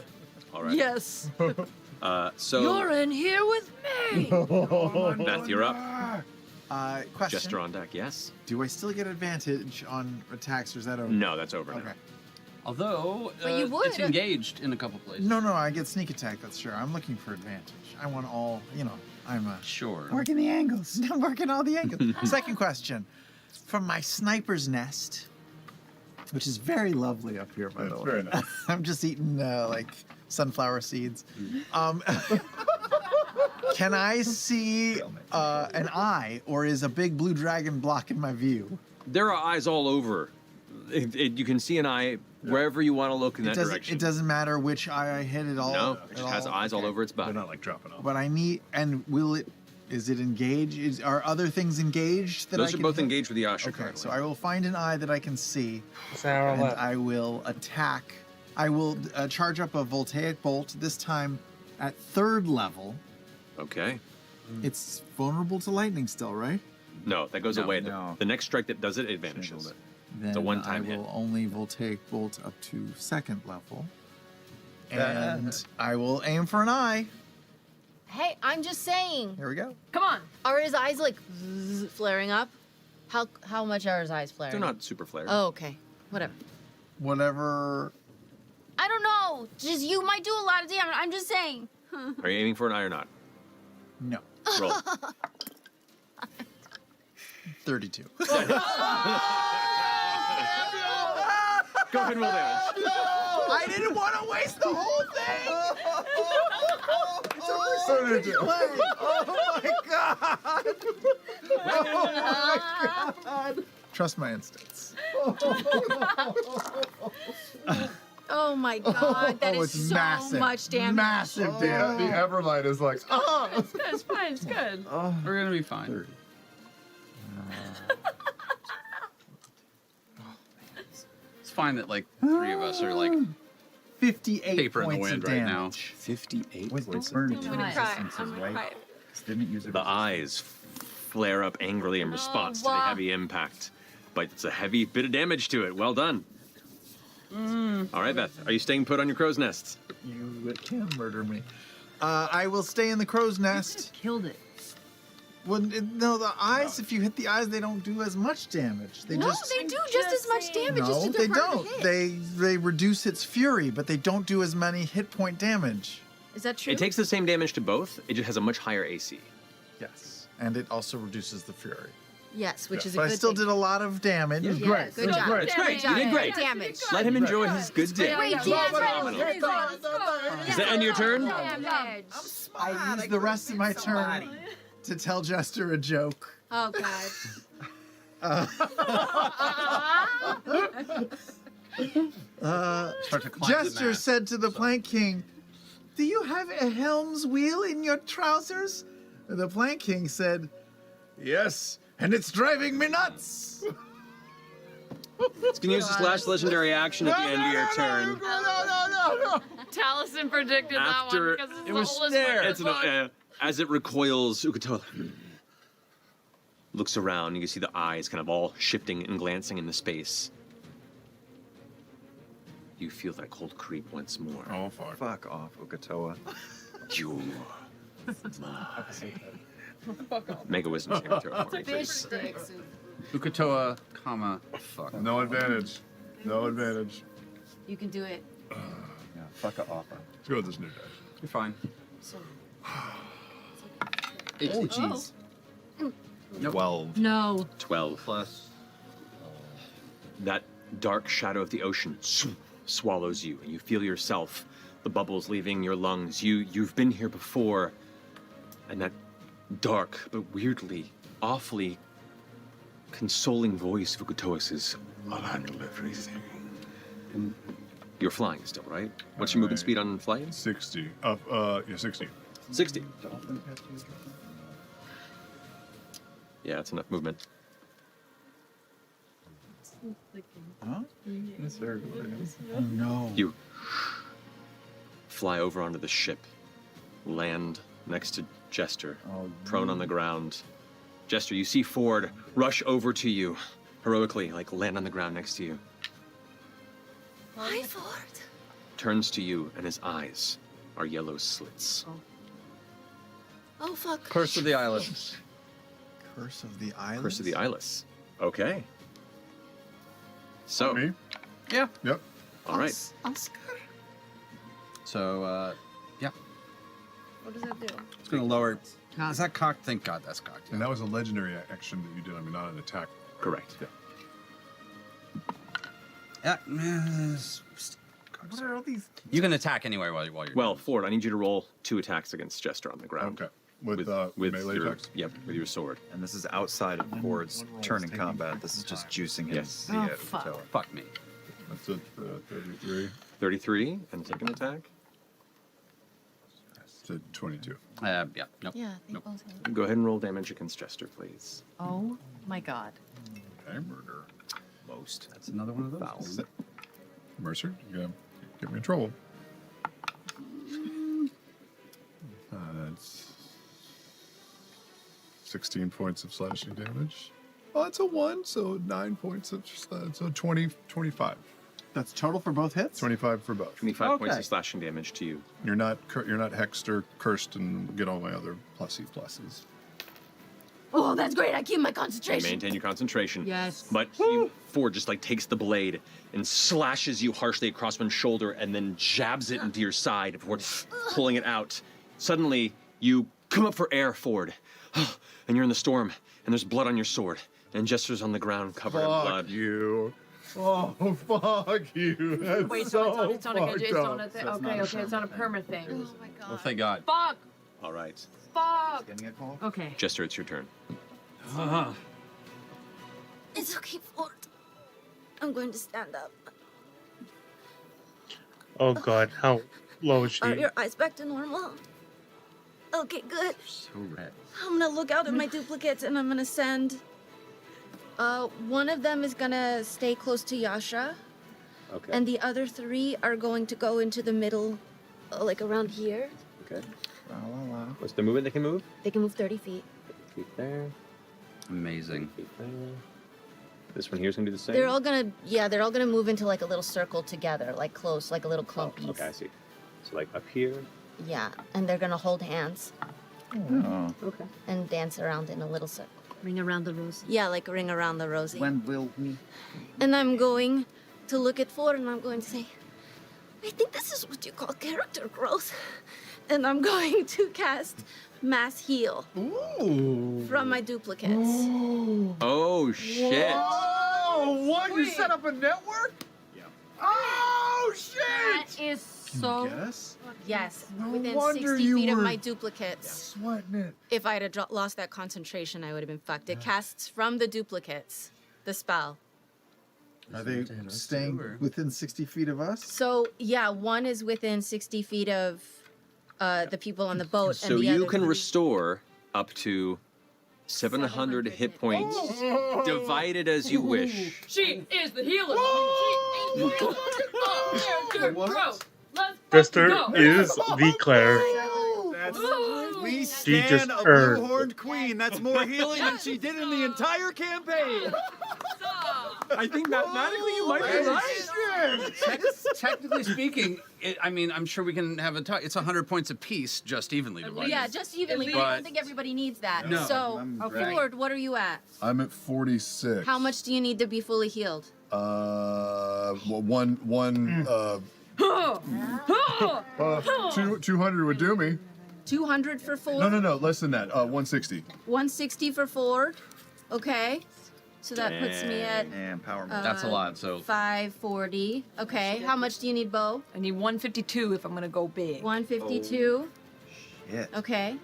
All right.
Yes.
So,
You're in here with me.
Beth, you're up.
Question.
Jester on deck, yes?
Do I still get advantage on attacks, or is that over?
No, that's over now.
Okay.
Although
But you would.
it's engaged in a couple places.
No, I get sneak attack. That's sure. I'm looking for advantage. I want all. I'm
Sure.
working the angles. I'm working all the angles. Second question, from my sniper's nest, which is very lovely up here, by the
That's
way.
very nice.
I'm just eating like sunflower seeds. Can I see an eye, or is a big blue dragon blocking my view?
There are eyes all over. You can see an eye wherever you want to look in that direction.
It doesn't matter which eye I hit. It all.
No, it just has eyes all over its
They're
body.
not like dropping off.
But I need, and will it? Is it engaged? Are other things engaged?
Those
I
are
can
both
hit?
engaged with the Asha
Okay,
currently.
so I will find an eye that I can see,
Sarah
and
left.
I will attack. I will charge up a voltaic bolt. This time, at 3rd level.
Okay.
It's vulnerable to lightning still, right?
No, that goes
No,
away.
no.
The next strike that does it advantages.
Then
a one-time
I will
hit.
only voltaic bolt up to 2nd level, and I will aim for an eye.
Hey, I'm just saying.
Here we go.
Come on.
Are his eyes like flaring up? How much are his eyes flaring?
They're not super flared.
Oh, okay. Whatever.
Whatever.
I don't know. Just you might do a lot of damage. I'm just saying.
Are you aiming for an eye or not?
No.
Roll.
32.
Go ahead and roll damage.
I didn't want to waste the whole thing. It's a percentage play. Oh my god. Oh my god. Trust my instincts.
Oh my god, that is
it's
so
massive.
much damage.
Massive
Yeah,
damage.
the Everlight is like, oh!
It's fine. It's good.
We're gonna be fine. It's fine that like 3 of us are like
58
paper in the
points
wind
of
right
damage.
now.
58
Was
points
it
of
burned
damage.
to
gonna cry.
resistances,
I'm gonna
right?
cry.
'Cause didn't use it.
The eyes flare up angrily in response to the
wow.
heavy impact. But it's a heavy bit of damage to it. Well done. All right, Beth. Are you staying put on your crow's nest?
You can murder me. I will stay in the crow's nest.
Killed it.
Well, no, the eyes, if you hit the eyes, they don't do as much damage. They
No,
just.
they do just as much damage as
No,
to
they
the part of
don't.
the hit.
They reduce its fury, but they don't do as many hit point damage.
Is that true?
It takes the same damage to both. It just has a much higher AC.
Yes. And it also reduces the fury.
Yes, which is a
But
good
I still
thing.
did a lot of damage.
Yes, Good job.
It's great. You did great.
Damage.
Let him enjoy his good day.
Great
Phenomenal.
damage.
Is that end your turn?
Damage.
I used the rest of my turn to tell Jester a joke.
Oh god.
Start to climb the
Jester
mast.
said to the Plank King, "Do you have a helm's wheel in your trousers?" And the Plank King said, "Yes, and it's driving me nuts."
It's gonna use its last legendary action at the end of your turn.
No.
Taliesin predicted
After
that one because
it was there. As it recoils, Ukatoa looks around. You can see the eyes kind of all shifting and glancing into space. You feel that cold creep once more.
Oh, fuck.
Fuck off, Ukatoa.
You. Make a wisdom saving throw for me,
Fish
please.
sticks.
Ukatoa, comma, fuck.
No advantage. No advantage.
You can do it.
Yeah, fuck off.
Let's go with this new dice.
You're fine.
Oh, jeez.
12.
No.
12.
Plus.
That dark shadow of the ocean swallows you, and you feel yourself, the bubbles leaving your lungs. You've been here before, and that dark but weirdly, awfully consoling voice of Ukatoa says, "I'll handle everything." You're flying still, right? What's your movement speed on flying?
60. 60.
60. Yeah, that's enough movement.
Huh? Oh no.
You fly over onto the ship, land next to Jester, prone on the ground. Jester, you see Ford rush over to you, heroically, like land on the ground next to you.
Hi, Ford.
Turns to you, and his eyes are yellow slits.
Oh, fuck.
Curse of the Islands.
Curse of the Islands.
Curse of the Eyeless. Okay. So,
Me?
Yeah.
Yep.
all right.
Oscar.
So, yeah.
What does that do?
It's going to lower. Is that cocked? Thank God that's cocked.
And that was a legendary action that you did. I mean, not an attack.
Correct.
Yeah.
What are all these?
You can attack anyway while you're
Well, Ford, I need you to roll 2 attacks against Jester on the ground.
Okay. With melee
your,
attacks?
Yep, with your sword.
And this is outside of Ford's turn in combat. This is just juicing him.
Yes.
via
fuck.
Ukatoa.
Fuck me.
That's a 33.
33, and take an attack.
It's a 22.
Yeah. Nope.
Yeah, they
Nope.
both have.
Go ahead and roll damage against Jester, please.
Oh my god.
Okay, murder.
Most. That's another one of those.
Mercer, you're gonna get me in trouble. That's 16 points of slashing damage. Oh, it's a 1, so 9 points of so 20, 25.
That's total for both hits?
25 for both.
25 points
Okay.
of slashing damage to you.
You're not hexed or cursed and get all my other pluses.
Oh, that's great. I keep my
You
concentration.
maintain your concentration.
Yes.
But Ford just like takes the blade and slashes you harshly across one shoulder and then jabs it into your side before pulling it out. Suddenly, you come up for air, Ford, and you're in the storm, and there's blood on your sword, and Jester's on the ground covered in blood.
Fuck you. Oh, fuck you. That's
Wait,
so
it's on a
fucked
it's on
up.
a thing. Okay, it's on a perma thing.
Oh my god.
Well, thank God.
Fuck!
All right,
Fuck!
Getting a call?
Okay.
Jester, it's your turn.
It's okay, Ford. I'm going to stand up.
Oh god, how low is
Are
she?
your eyes back to normal? Okay, good.
So red.
I'm gonna look out at my duplicates and I'm gonna send. One of them is gonna stay close to Yasha,
Okay.
and the other 3 are going to go into the middle, like around here.
Okay.
La, la, la.
What's the movement they can move?
They can move 30 feet.
Feet there.
Amazing.
Feet there. This one here's gonna do the same.
They're all gonna move into like a little circle together, like close, like a little clumpies.
Okay, I see. So like up here.
Yeah, and they're gonna hold hands
Oh.
Okay.
and dance around in a little circle.
Ring around the rosy.
Yeah, like a ring around the rosy.
When will we?
And I'm going to look at Ford and I'm going to say, I think this is what you call character growth. And I'm going to cast Mass Heal
Ooh.
from my duplicates.
Oh shit!
Oh, what? You set up a network?
Yeah.
Oh, shit!
That is
Can
so.
you guess?
Yes,
No
within
wonder
60
you
feet of
were
my duplicates.
Sweating it.
If I had lost that concentration, I would have been fucked. It casts from the duplicates, the spell.
Are they staying within 60 feet of us?
So, yeah, one is within 60 feet of the people on the boat.
So
and the
you
other
can
3
restore up to 700 hit points, divided as you wish.
She is the healer.
What?
Jester is the Claire.
We
She just
stand a
earned.
blue-horned queen. That's more healing than she did in the entire campaign.
I think mathematically you might be right.
Technically speaking, I mean, I'm sure we can have a talk. It's 100 points apiece, just evenly divided.
Yeah, just evenly. But I don't think everybody needs that.
No.
So, Ford, what are you at?
I'm at 46.
How much do you need to be fully healed?
Well, one, 200 would do me.
200 for Ford?
No, less than that. 160.
160 for Ford. Okay. So that puts me at
And power move.
That's a lot. So
540. Okay. How much do you need, Bo?
I need 152 if I'm gonna go big.
152.
Shit.
Okay.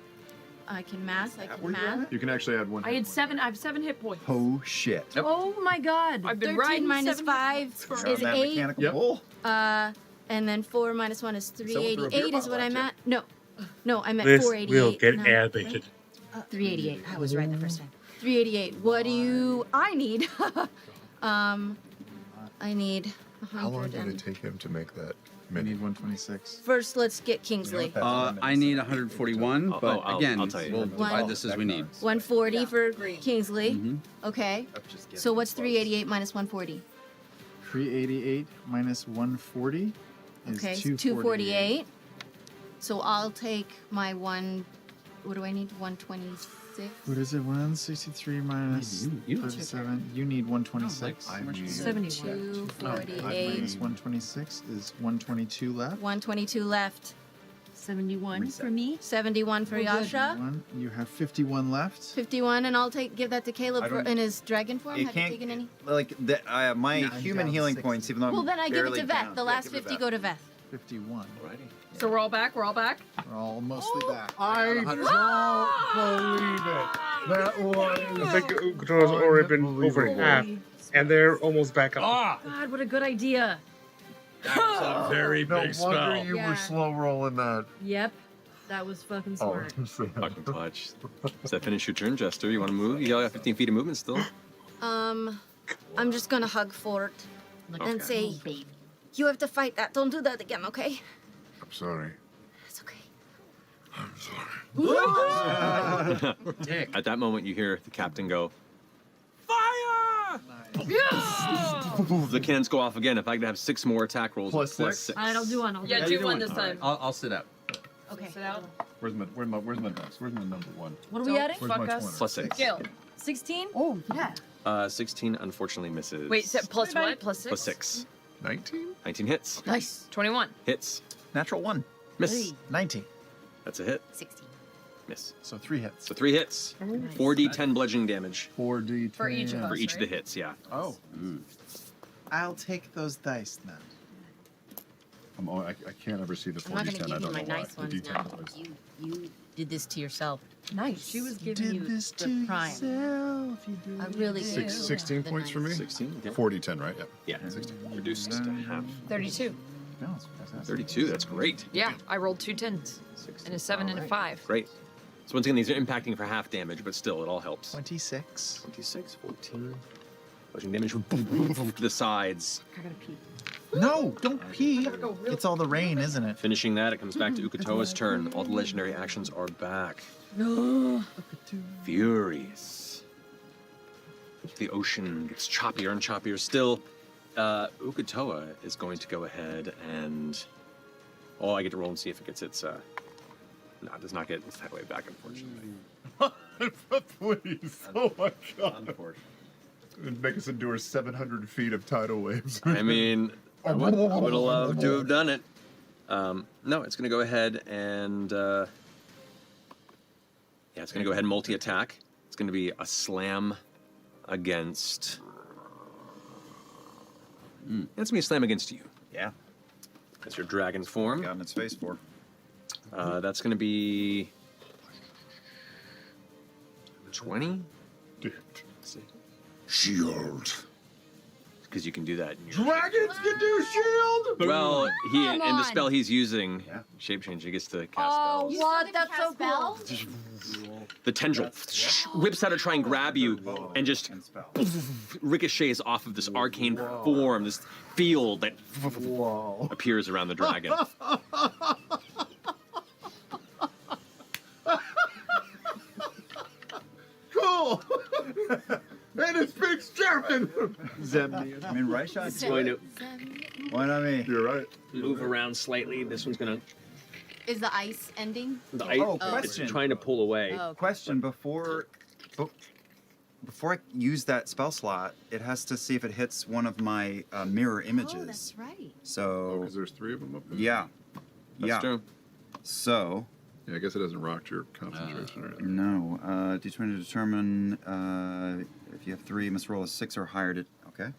I can math. I can math.
You can actually add one.
I had 7. I have 7 hit points.
Oh shit.
Oh my god! I've been
13
riding
minus
7
5
You're
is
on that
8.
mechanical bull.
And then 4 minus 1 is
So we'll throw a
388
beer
is what
bottle
I'm
at
at. No. No, I'm at
This
488.
will get
now.
animated.
388. I was right the first time. 388. What do I need? I need 100.
How long did it take him to make that
I
mini?
need 126.
First, let's get Kingsley.
I need 141, but again,
I'll tell you.
we'll divide this as we need.
140 for Kingsley.
Mm-hmm.
Okay. So what's 388 minus 140?
388 minus 140 is
Okay,
248.
So I'll take my one. What do I need? 126.
What is it? 163 minus
You-
37. You need 126.
I need
72, 48.
Minus 126 is 122 left.
122 left.
71 for me.
71 for Yasha.
You have 51 left.
51, and I'll give that to Caleb
I don't-
in his dragon form.
It
Have you
can't.
taken any?
Like my
No, I'm
human
down
healing
60.
points, even though I'm
Well, then I give it
barely
to Veth.
down.
The
Yeah,
last
give it
50
Veth.
go to Veth.
51.
So we're all back. We're all back.
We're all mostly back.
I don't believe it. That was.
I think Ugoto's already been over half, and they're almost back up.
God, what a good idea.
A very
No
big
wonder
spell.
you
Yeah.
were slow rolling that.
Yep. That was fucking
Oh,
smart.
Fucking clutch. Does that finish your turn, Jester? You want to move? You got 15 feet of movement still.
I'm just gonna hug Fort and
Okay.
say, you have to fight that. Don't do that again, okay?
I'm sorry.
It's okay.
I'm sorry.
At that moment, you hear the captain go, the cannons go off again. If I could have 6 more attack rolls,
Plus
plus
six?
6.
All right, I'll do one. I'll do
Yeah,
one.
do one this time.
I'll sit up.
Okay.
Sit out.
Where's my dice? Where's my number one?
What are we adding?
Where's
Fuck
my
us.
20?
Plus 6.
Gil.
16? Oh, yeah.
16 unfortunately misses.
Wait, plus what? Plus 6?
Plus 6.
19?
19 hits.
Nice. 21.
Hits.
Natural 1.
Miss.
19.
That's a hit.
16.
Miss.
So 3 hits.
So 3 hits. 4d10 bludgeoning damage
4d10.
For each of us.
for each of the
right?
hits, yeah.
Oh. I'll take those dice then.
I can't ever see the 4d10.
I'm not gonna
I
give
don't
you
know
my
why.
nice
The
ones
D10
now.
always-
You did this to yourself.
Nice.
She was giving you the prime.
I really did.
16
The
points for me?
16? Yeah.
4d10, right? Yeah.
Yeah. Reduced to half.
32.
No, it's fantastic.
32, that's great.
Yeah, I rolled 2 10s and a 7 and a 5.
Great. So once again, these are impacting for half damage, but still, it all helps.
26.
26, 14. Bludgeoning damage to the sides.
I gotta pee.
No, don't pee. It's all the rain, isn't it?
Finishing that, it comes back to Ukatoa's turn. All the legendary actions are back. Furious. The ocean gets choppier and choppier. Still, Ukatoa is going to go ahead and... Oh, I get to roll and see if it gets its... No, it does not get its tidal wave back, unfortunately.
Please. Oh my god.
Unfortunately.
It'd make us endure 700 feet of tidal waves.
I mean, I would have loved to have done it. No, it's going to go ahead and... yeah, it's going to go ahead and multi-attack. It's going to be a slam against... It's going to be a slam against you.
Yeah.
That's your dragon form.
Got in its face for.
That's going to be... 20?
Dude.
Let's see.
Shield.
because you can do that. In your
Dragons can do shield.
well, he
Come
in the
on.
spell he's using, shape change, he gets to cast
Oh,
spells.
what? That's so cool.
The tendril whips out to try and grab you, and just ricochets off of this arcane form, this field that appears around the dragon.
Cool. And it speaks German.
I mean, right shot.
It's going to
Why not me?
You're right.
move around slightly. This one's going to.
Is the ice ending?
The
Oh,
ice, it's
question.
trying to pull away.
Oh,
Question before I use that spell slot, it has to see if it hits one of my mirror images.
Oh, that's right.
So
Because there's 3 of them up there.
yeah,
That's
yeah.
true.
So
Yeah, I guess it doesn't rock your concentration or anything.
no, D20 to determine if you have 3, you must roll a 6 or higher. Okay,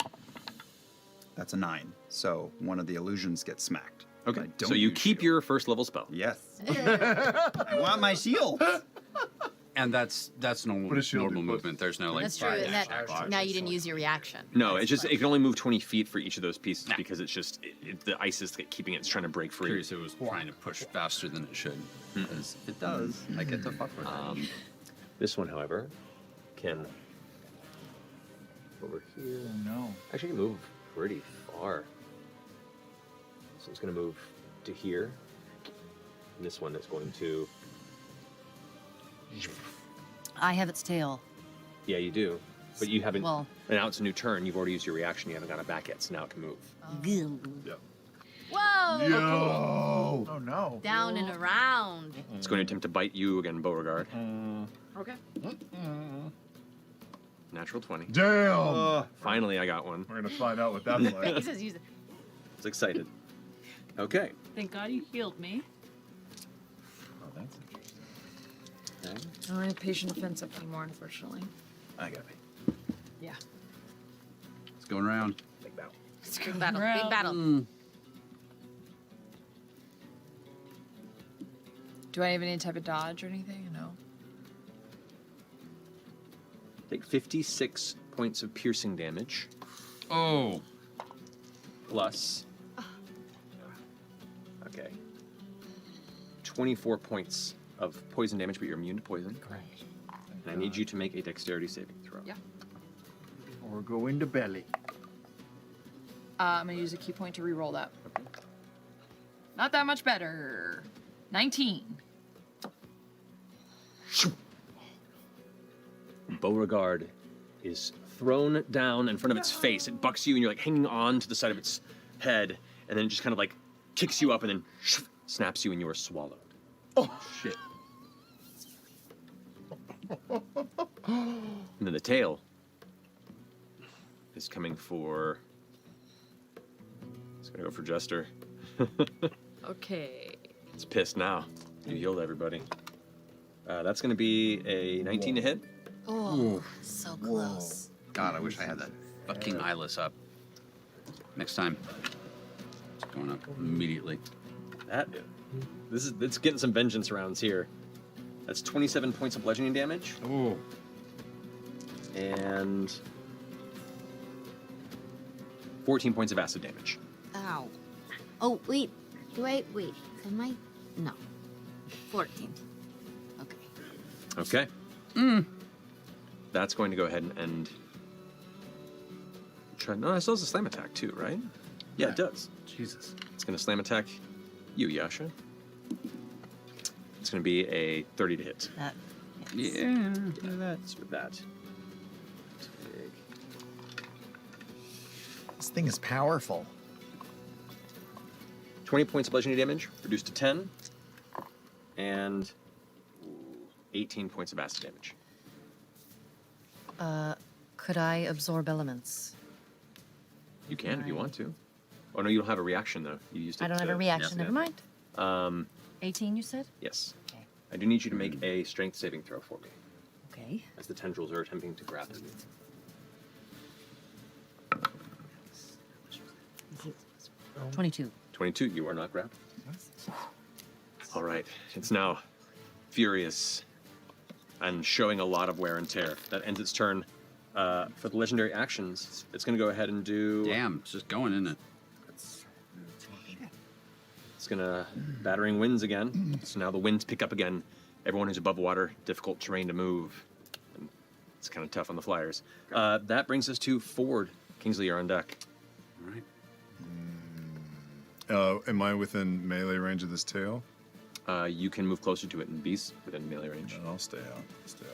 that's a 9. So one of the illusions gets smacked.
Okay,
I don't
so you
use
keep
shield.
your first level spell.
Yes. I want my shield.
And that's normal,
What does shield
normal
do?
movement. There's no like.
That's true. And that, now you didn't use your reaction.
No, it's just it can only move 20 feet for each of those pieces because it's just the ice is keeping it. It's trying to break free.
Curious, it was trying to push faster than it should. Because if it does, I get to fuck with it.
This one, however, can over here.
Oh no.
Actually, can move pretty far. So it's going to move to here. And this one is going to.
I have its tail.
Yeah, you do, but you haven't.
Well-
and now it's a new turn. You've already used your reaction. You haven't got it back yet, so now it can move.
Whoa!
Yo.
Oh no.
Down and around.
It's going to attempt to bite you again, Beauregard.
Okay.
Natural 20.
Damn.
Finally, I got one.
We're gonna find out what that's
He
like.
says use it.
I was excited. Okay.
Thank God you healed me.
Oh, that's interesting.
Okay.
I don't have patient defense up anymore, unfortunately.
I got it.
Yeah.
It's going around.
Big battle.
Big battle. Big battle.
Do I have any type of dodge or anything? No.
Take 56 points of piercing damage.
Oh.
Plus. Okay. 24 points of poison damage, but you're immune to poison.
Great.
And I need you to make a dexterity saving throw.
Yeah.
Or go into belly.
I'm gonna use a key point to re-roll that. Not that much better. 19.
Beauregard is thrown down in front of its face. It bucks you, and you're like hanging on to the side of its head, and then it just kind of like kicks you up, and then snaps you, and you are swallowed.
Oh shit.
And then the tail is coming for. It's gonna go for Jester.
Okay.
It's pissed now. You healed everybody. That's gonna be a 19 to hit.
Oh, so close.
God, I wish I had that fucking eyeless up. Next time. It's going up immediately.
It's getting some vengeance rounds here. That's 27 points of bludgeoning damage.
Oh.
And 14 points of acid damage.
Ow. Oh, wait. Wait. Am I? No. 14. Okay.
Okay. That's going to go ahead and try. No, it still has a slam attack too, right? Yeah, it does.
Jesus.
It's going to slam attack you, Yasha. It's going to be a 30 to hit.
That.
Yeah.
That's with that. Take
This thing is powerful.
20 points of bludgeoning damage, reduced to 10, and 18 points of acid damage.
Could I absorb elements?
You can if you want to. Oh no, you don't have a reaction though. You used it.
I don't have a
to-
reaction.
Yeah.
Never mind. 18, you said?
Yes.
Okay.
I do need you to make a strength saving throw for me,
Okay.
as the tendrils are attempting to grab you.
22.
22, you are not grabbed. All right, it's now furious and showing a lot of wear and tear. That ends its turn. for the legendary actions, it's going to go ahead and do.
Damn, it's just going, isn't it?
It's going to battering winds again. So now the winds pick up again. Everyone who's above water, difficult terrain to move. And it's kind of tough on the flyers. That brings us to Ford. Kingsley, you're on deck.
All right.
Am I within melee range of this tail?
You can move closer to it and be within melee range.
And I'll stay out. I'll stay out.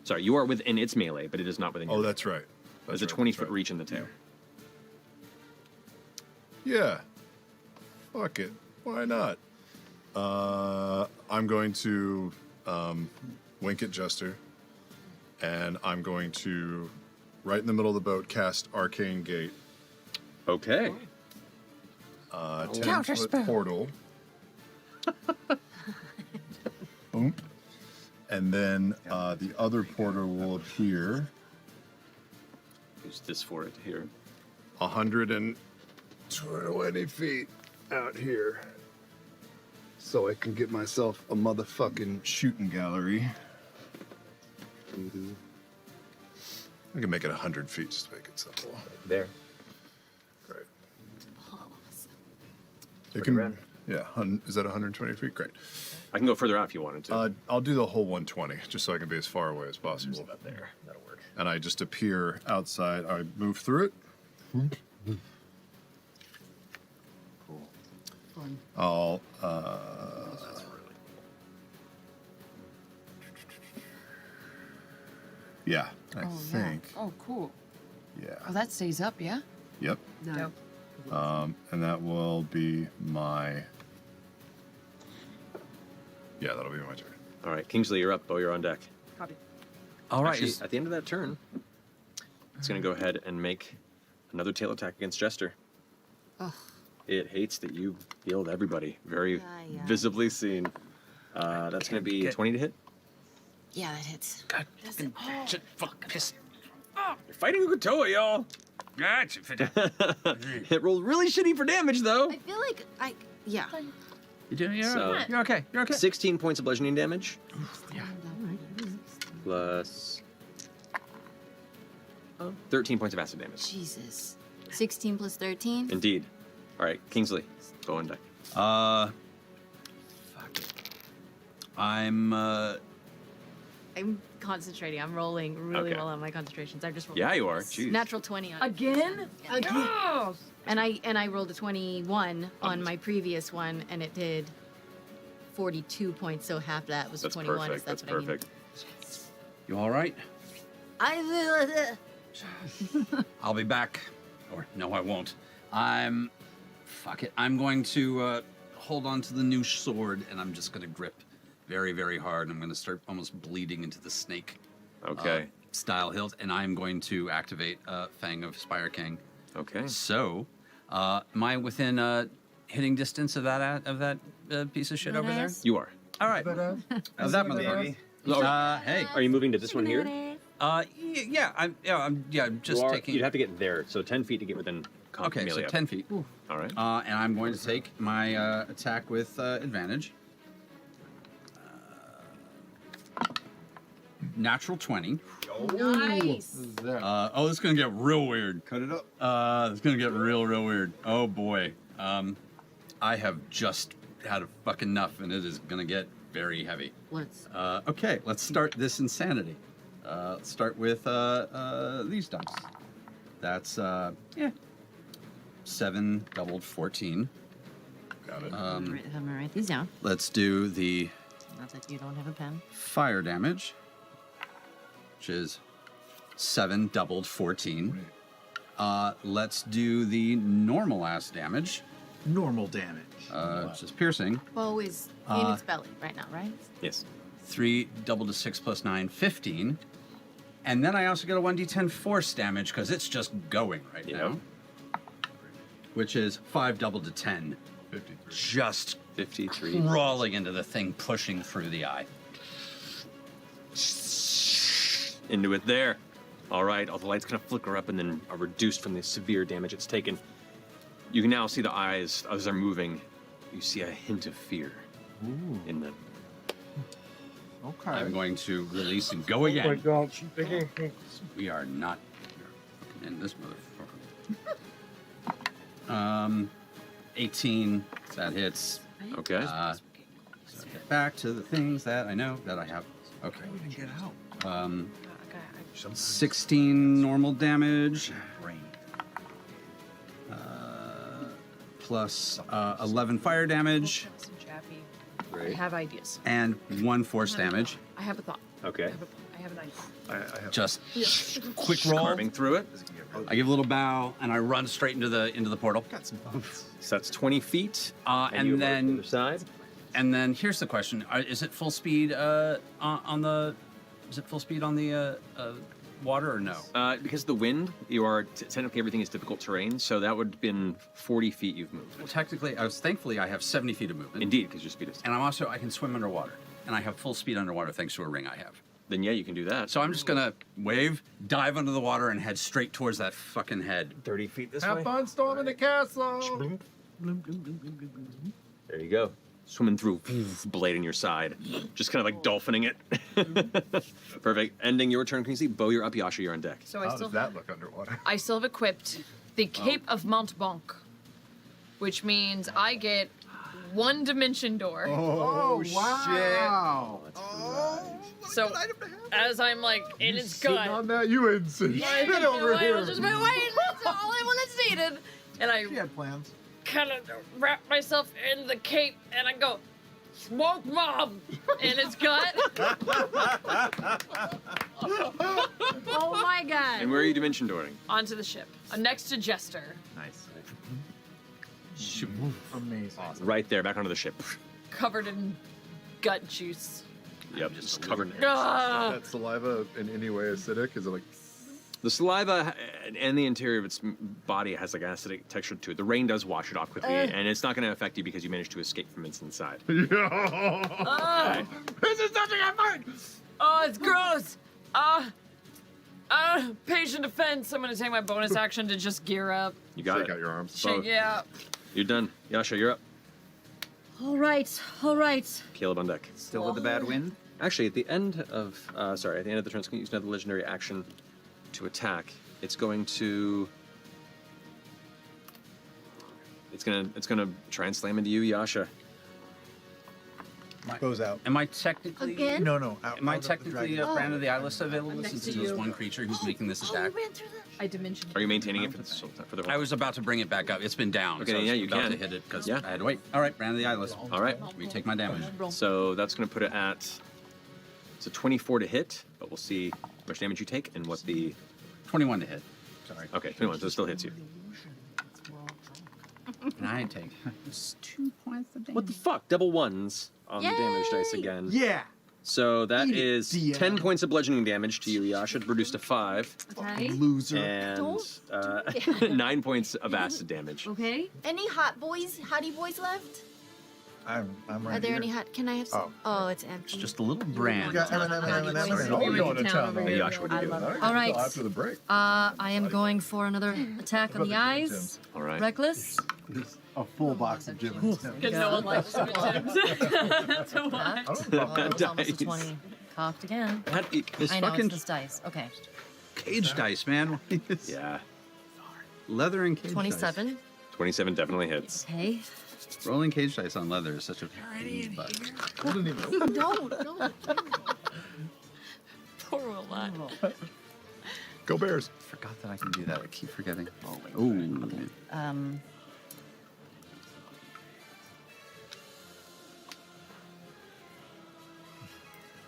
Sorry, you are within its melee, but it is not within your
Oh, that's right.
There's a 20-foot reach in the tail.
Yeah. Fuck it. Why not? I'm going to wink at Jester, and I'm going to, right in the middle of the boat, cast Arcane Gate.
Okay.
10-foot portal. Boom. And then the other portal will appear.
Use this for it here.
120 feet out here. So I can get myself a motherfucking shooting gallery. I can make it 100 feet just to make it simple.
There.
Great. It can, yeah, is that 120 feet? Great.
I can go further out if you wanted to.
I'll do the whole 120, just so I can be as far away as possible.
About there. That'll work.
And I just appear outside. I move through it.
Cool.
Fun.
I'll, yeah, I think.
Yeah. Oh, cool.
Yeah.
Oh, that stays up, yeah?
Yep.
Dope.
And that will be my. Yeah, that'll be my turn.
All right, Kingsley, you're up. Bo, you're on deck.
Copy.
All right.
Actually, at the end of that turn, it's going to go ahead and make another tail attack against Jester.
Ugh.
It hates that you healed everybody. Very
Yeah.
visibly seen. That's going to be 20 to hit.
Yeah, that hits.
God, fucking shit, fuck, piss.
You're fighting Ukutoa, y'all.
Gotcha.
It rolled really shitty for damage, though.
I feel like yeah.
You're
So-
okay. You're okay. You're okay.
16 points of bludgeoning damage.
Yeah.
Plus 13 points of acid damage.
Jesus. 16 plus 13.
Indeed. All right, Kingsley, go on deck.
Fuck it. I'm
concentrating. I'm rolling really
Okay.
well on my concentrations. I just rolled.
Yeah, you are. Jeez.
Natural 20 on it.
Again?
Again. And I rolled a 21 on my previous one, and it did 42 points. So half that was
That's
21.
perfect.
So that's
That's
what
perfect.
You all right?
I
I'll be back. Or no, I won't. Fuck it. I'm going to hold on to the new sword, and I'm just going to grip very, very hard. I'm going to start almost bleeding into the snake.
Okay.
Style hilt, and I'm going to activate Fang of Spire King.
Okay.
So, am I within hitting distance of that piece of shit over there?
You are.
All right.
Of
that motherfucker. Hey.
Are you moving to this one here?
Yeah. I'm just taking.
You'd have to get there, so 10 feet to get within.
Okay, so
melee up.
10 feet.
All right.
And I'm going to take my attack with advantage. Natural 20.
Nice.
This is going to get real weird.
Cut it up.
It's going to get real weird. Oh, boy. I have just had a fucking enough, and it is going to get very heavy.
Let's.
Okay, let's start this insanity. Let's start with these dice. That's, 7 doubled 14.
Got it.
I'm gonna write these down.
Let's do the
Not that you don't have a pen.
fire damage, which is 7 doubled 14. Let's do the normal ass damage,
Normal damage.
which is piercing.
Bo is in its belly right now, right?
Yes.
3 doubled to 6 plus 9, 15. And then I also get a 1d10 force damage because it's just going right now. Which is 5 doubled to 10.
53.
Just
53.
crawling into the thing, pushing through the eye.
Into it there. All right, all the lights kind of flicker up and then are reduced from the severe damage it's taken. You can now see the eyes as they're moving. You see a hint of fear in them.
Okay.
I'm going to release and go
Oh
again.
my god.
We are not in this motherfucker. 18. That hits.
Okay.
So get back to the things that I know that I have. Okay.
Get out.
16 normal damage. Plus 11 fire damage
I
Great.
have ideas.
and 1 force damage.
I have a thought.
Okay.
I have an idea.
Just quick roll.
Carving through it.
I give a little bow and I run straight into the portal.
Got some bones.
So that's 20 feet. you
And
have the
then
other side.
here's the question: is it full speed on the? Is it full speed on the water or no?
Because of the wind, you are technically everything is difficult terrain. So that would have been 40 feet you've moved.
Well, technically, thankfully I have 70 feet of movement.
Indeed, because your speed is.
And I can swim underwater, and I have full speed underwater thanks to a ring I have.
Then yeah, you can do that.
So I'm just gonna wave, dive under the water, and head straight towards that fucking head.
30 feet this
Have
way.
fun storming the castle.
There you go. Swimming through, blade in your side. Just kind of like dolphining it. Perfect. Ending your turn. Can you see? Bo, you're up. Yasha, you're on deck.
So
How does that look underwater?
I still have equipped the Cape of Montblanc, which means I get 1 dimension door.
Oh, wow.
So as I'm like in its
Sitting
gut,
on that, you ain't sitting
I
shit over
I
here.
was just waiting. That's all I wanted needed. And I
She had plans.
kind of wrap myself in the cape and I go, smoke mob in its gut.
Oh my god.
And where are you dimension dooring?
Onto the ship, next to Jester,
Nice.
Amazing.
Right there, back onto the ship.
covered in gut juice.
Yep, just covered in it.
Ah!
That saliva in any way acidic? Is it like?
The saliva and the interior of its body has like an acidic texture to it. The rain does wash it off quickly, and it's not going to affect you because you managed to escape from its inside.
Ah!
This is nothing I find.
Oh, it's gross. Patient defense. I'm gonna take my bonus action to just gear up.
You got
Shake
it.
out your arms.
Shake it out.
You're done. Yasha, you're up.
All right. All right.
Caleb on deck.
Still with the bad wind?
Actually, at the end of at the end of the turn, it's going to use another legendary action to attack. It's going to try and slam into you, Yasha.
Goes out.
Am I technically?
Again?
No. Out,
Am I
out of the
technically
dragon.
Brand of the Eyeless available
next
since
to
it was
you.
one creature who's making this
Oh,
attack?
we ran through that.
I dimensioned.
Are you maintaining it for the
I was about to bring it back up. It's been down.
Okay,
so I was
yeah, you
about
can.
to hit it because
Yeah.
I had to wait. All right, Brand of the Eyeless.
All right.
Retake my damage.
So that's going to put it at 24 to hit, but we'll see how much damage you take and what the
21 to hit. Sorry.
okay 21, so it still hits you.
And I take 2 points of damage.
What the fuck? Double ones on the damage dice again.
Yeah.
So that
Eat it,
is
DM.
10 points of bludgeoning damage to you, Yasha, reduced to 5,
Okay.
Loser.
and
Don't
9 points of acid damage.
Okay. Any hottie boys left?
I'm right
Are there
here.
any hot? Can I have some? Oh, it's empty.
Just a little brand.
We got M&M.
Oh, going to town.
Hey, Yasha, what are you doing?
All right.
After the break.
I am going for another attack on the eyes.
All right.
Reckless.
A full box of Jim and Tim.
Because no one likes Jim and Tim's. That's a what?
Oh, it's almost a
Dice.
20. Cocked again.
This
I know,
fucking
it's this dice. Okay.
cage dice, man.
Yeah.
Leather and cage
27.
27 definitely hits.
Okay.
dice. Rolling cage dice on leather is such a pain, but
No.
Poor Willette.
Go Bears.
forgot that I can do that. I keep forgetting. Ooh.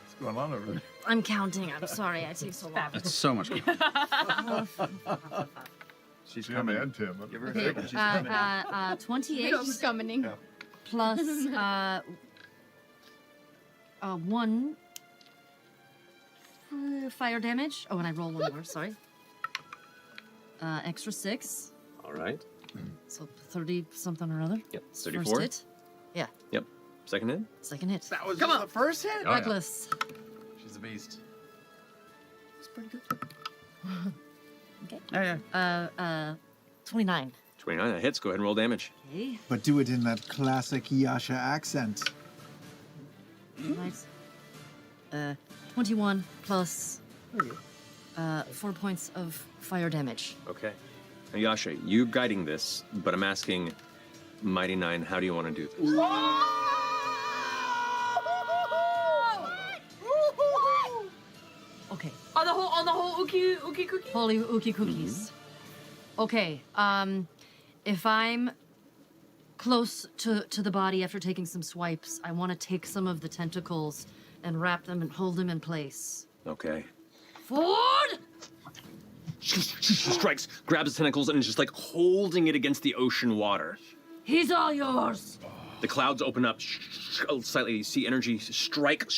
What's going on over there?
I'm counting. I'm sorry. I take so long.
That's so much.
She's
Yeah,
coming.
man, Tim.
Give her a
Okay.
second. She's coming.
28
coming.
plus 1 fire damage. Oh, and I roll 1 more. Sorry. Extra 6.
All right.
So 30 something or other.
Yep.
First
34.
hit. Yeah.
Yep. Second hit.
Second hit.
That was
Come
just
on.
the first hit?
Oh, yeah.
Reckless.
She's a beast.
It's pretty good. Okay.
Yeah.
29.
29. That hits. Go ahead and roll damage.
Okay.
But do it in that classic Yasha accent.
Nice.
21 plus 4 points of fire damage.
Okay. Now, Yasha, you're guiding this, but I'm asking Mighty Nien, how do you want to do this?
Okay.
On the whole ookie cookie?
Holy ookie cookies. Okay, if I'm close to the body after taking some swipes, I want to take some of the tentacles and wrap them and hold them in place.
Okay.
Ford!
She strikes, grabs the tentacles, and is just like holding it against the ocean water.
He's all yours!
The clouds open up slightly. You see energy strike.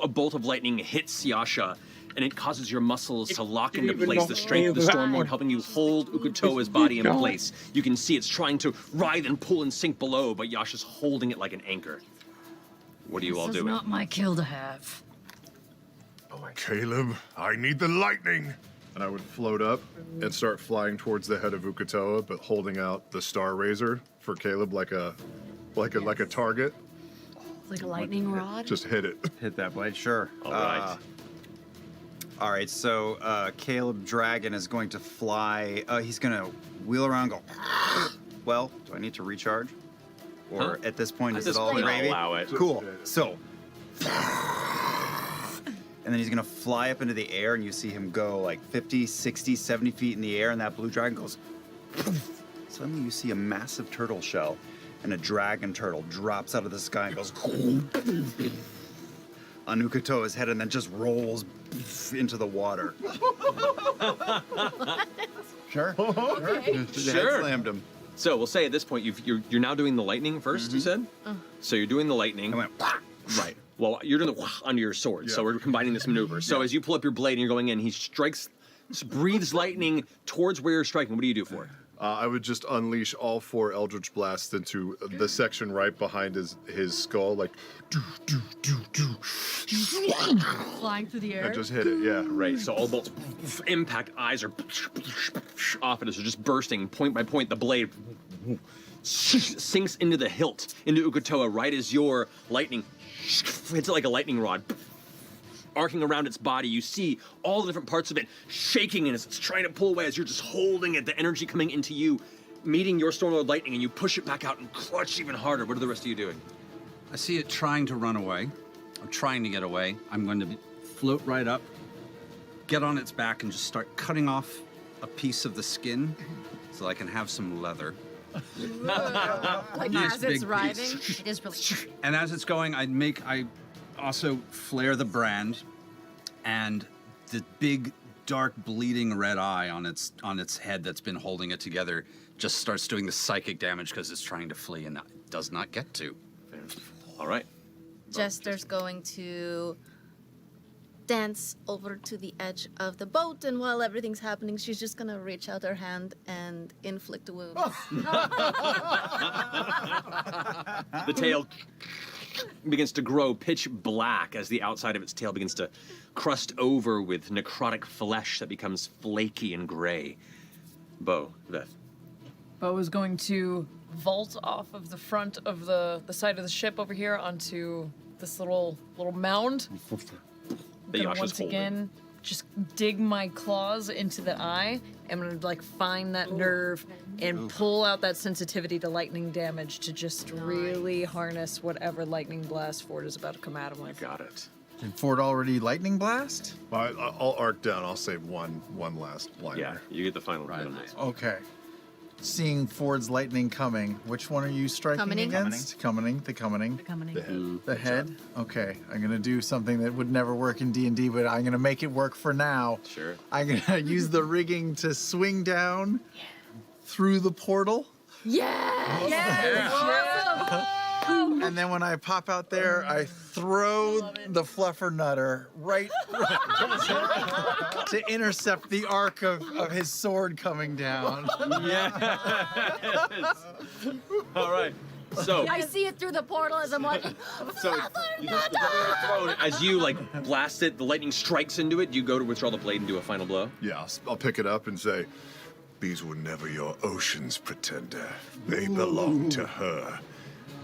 A bolt of lightning hits Yasha, and it causes your muscles to lock into place. The strength of the Storm Lord helping you hold Ukutoa's body in place. You can see it's trying to writhe and pull and sink below, but Yasha's holding it like an anchor. What are you all
This is
doing?
not my kill to have.
Caleb, I need the lightning. And I would float up and start flying towards the head of Ukutoa, but holding out the Star Razor for Caleb like a target.
Like a lightning rod?
Just hit it.
Hit that blade, sure.
All right.
All right, so Caleb Dragon is going to fly. He's going to wheel around and go, well, do I need to recharge? Or at this point,
At
is
this
it all
point, I'll
gravy?
allow it.
Cool. So, and then he's going to fly up into the air, and you see him go like 50, 60, 70 feet in the air, and that blue dragon goes. Suddenly, you see a massive turtle shell, and a dragon turtle drops out of the sky and goes on Ukutoa's head, and then just rolls into the water.
Sure.
Head slammed him.
So we'll say at this point, you're now doing the lightning 1st, you said? So you're doing the lightning.
I went,
Right. Well, you're doing the onto your sword, so we're combining this maneuver. So as you pull up your blade and you're going in, he strikes, breathes lightning towards where you're striking. What do you do for it?
I would just unleash all 4 Eldritch Blasts into the section right behind his skull, like,
Flying through the air?
and just hit it, yeah.
Right, so all bolts impact, eyes are off it, so just bursting, point by point, the blade sinks into the hilt, into Ukutoa, right as your lightning hits it like a lightning rod. Arcing around its body, you see all the different parts of it shaking, and as it's trying to pull away, as you're just holding it, the energy coming into you, meeting your Storm Lord lightning, and you push it back out and clutch even harder. What are the rest of you doing?
I see it trying to run away. I'm trying to get away. I'm going to float right up, get on its back, and just start cutting off a piece of the skin so I can have some leather.
Like
Nice
as it's
big
riding.
piece.
It is really.
And as it's going, I also flare the brand, and the big, dark, bleeding red eye on its head that's been holding it together just starts doing the psychic damage because it's trying to flee and does not get to.
All right.
Jester's going to dance over to the edge of the boat, and while everything's happening, she's just gonna reach out her hand and inflict a wound.
The tail begins to grow pitch black as the outside of its tail begins to crust over with necrotic flesh that becomes flaky and gray. Bo, Veth.
Bo is going to vault off of the front of the side of the ship over here onto this little mound.
That
Gonna
Yasha's
once
holding.
again just dig my claws into the eye. I'm gonna like find that nerve and pull out that sensitivity to lightning damage to just really harness whatever lightning blast Ford is about to come at him with.
Got it.
Did Ford already lightning blast?
I'll arc down. I'll save one last liner.
Yeah, you get the final hit on this.
Okay. Seeing Ford's lightning coming, which one are you striking
Coming.
against? Coming. The coming.
The head.
The head? Okay. I'm going to do something that would never work in D&D, but I'm going to make it work for now.
Sure.
I'm going to use the rigging to swing down through the portal. And then when I pop out there, I throw the fluffernutter right to intercept the arc of his sword coming down.
Yes. All right. So,
I see it through the portal as I'm watching.
so you just throw it. As you like blast it, the lightning strikes into it. You go to withdraw the blade and do a final blow.
Yeah, I'll pick it up and say, these were never your ocean's pretender. They belong to her.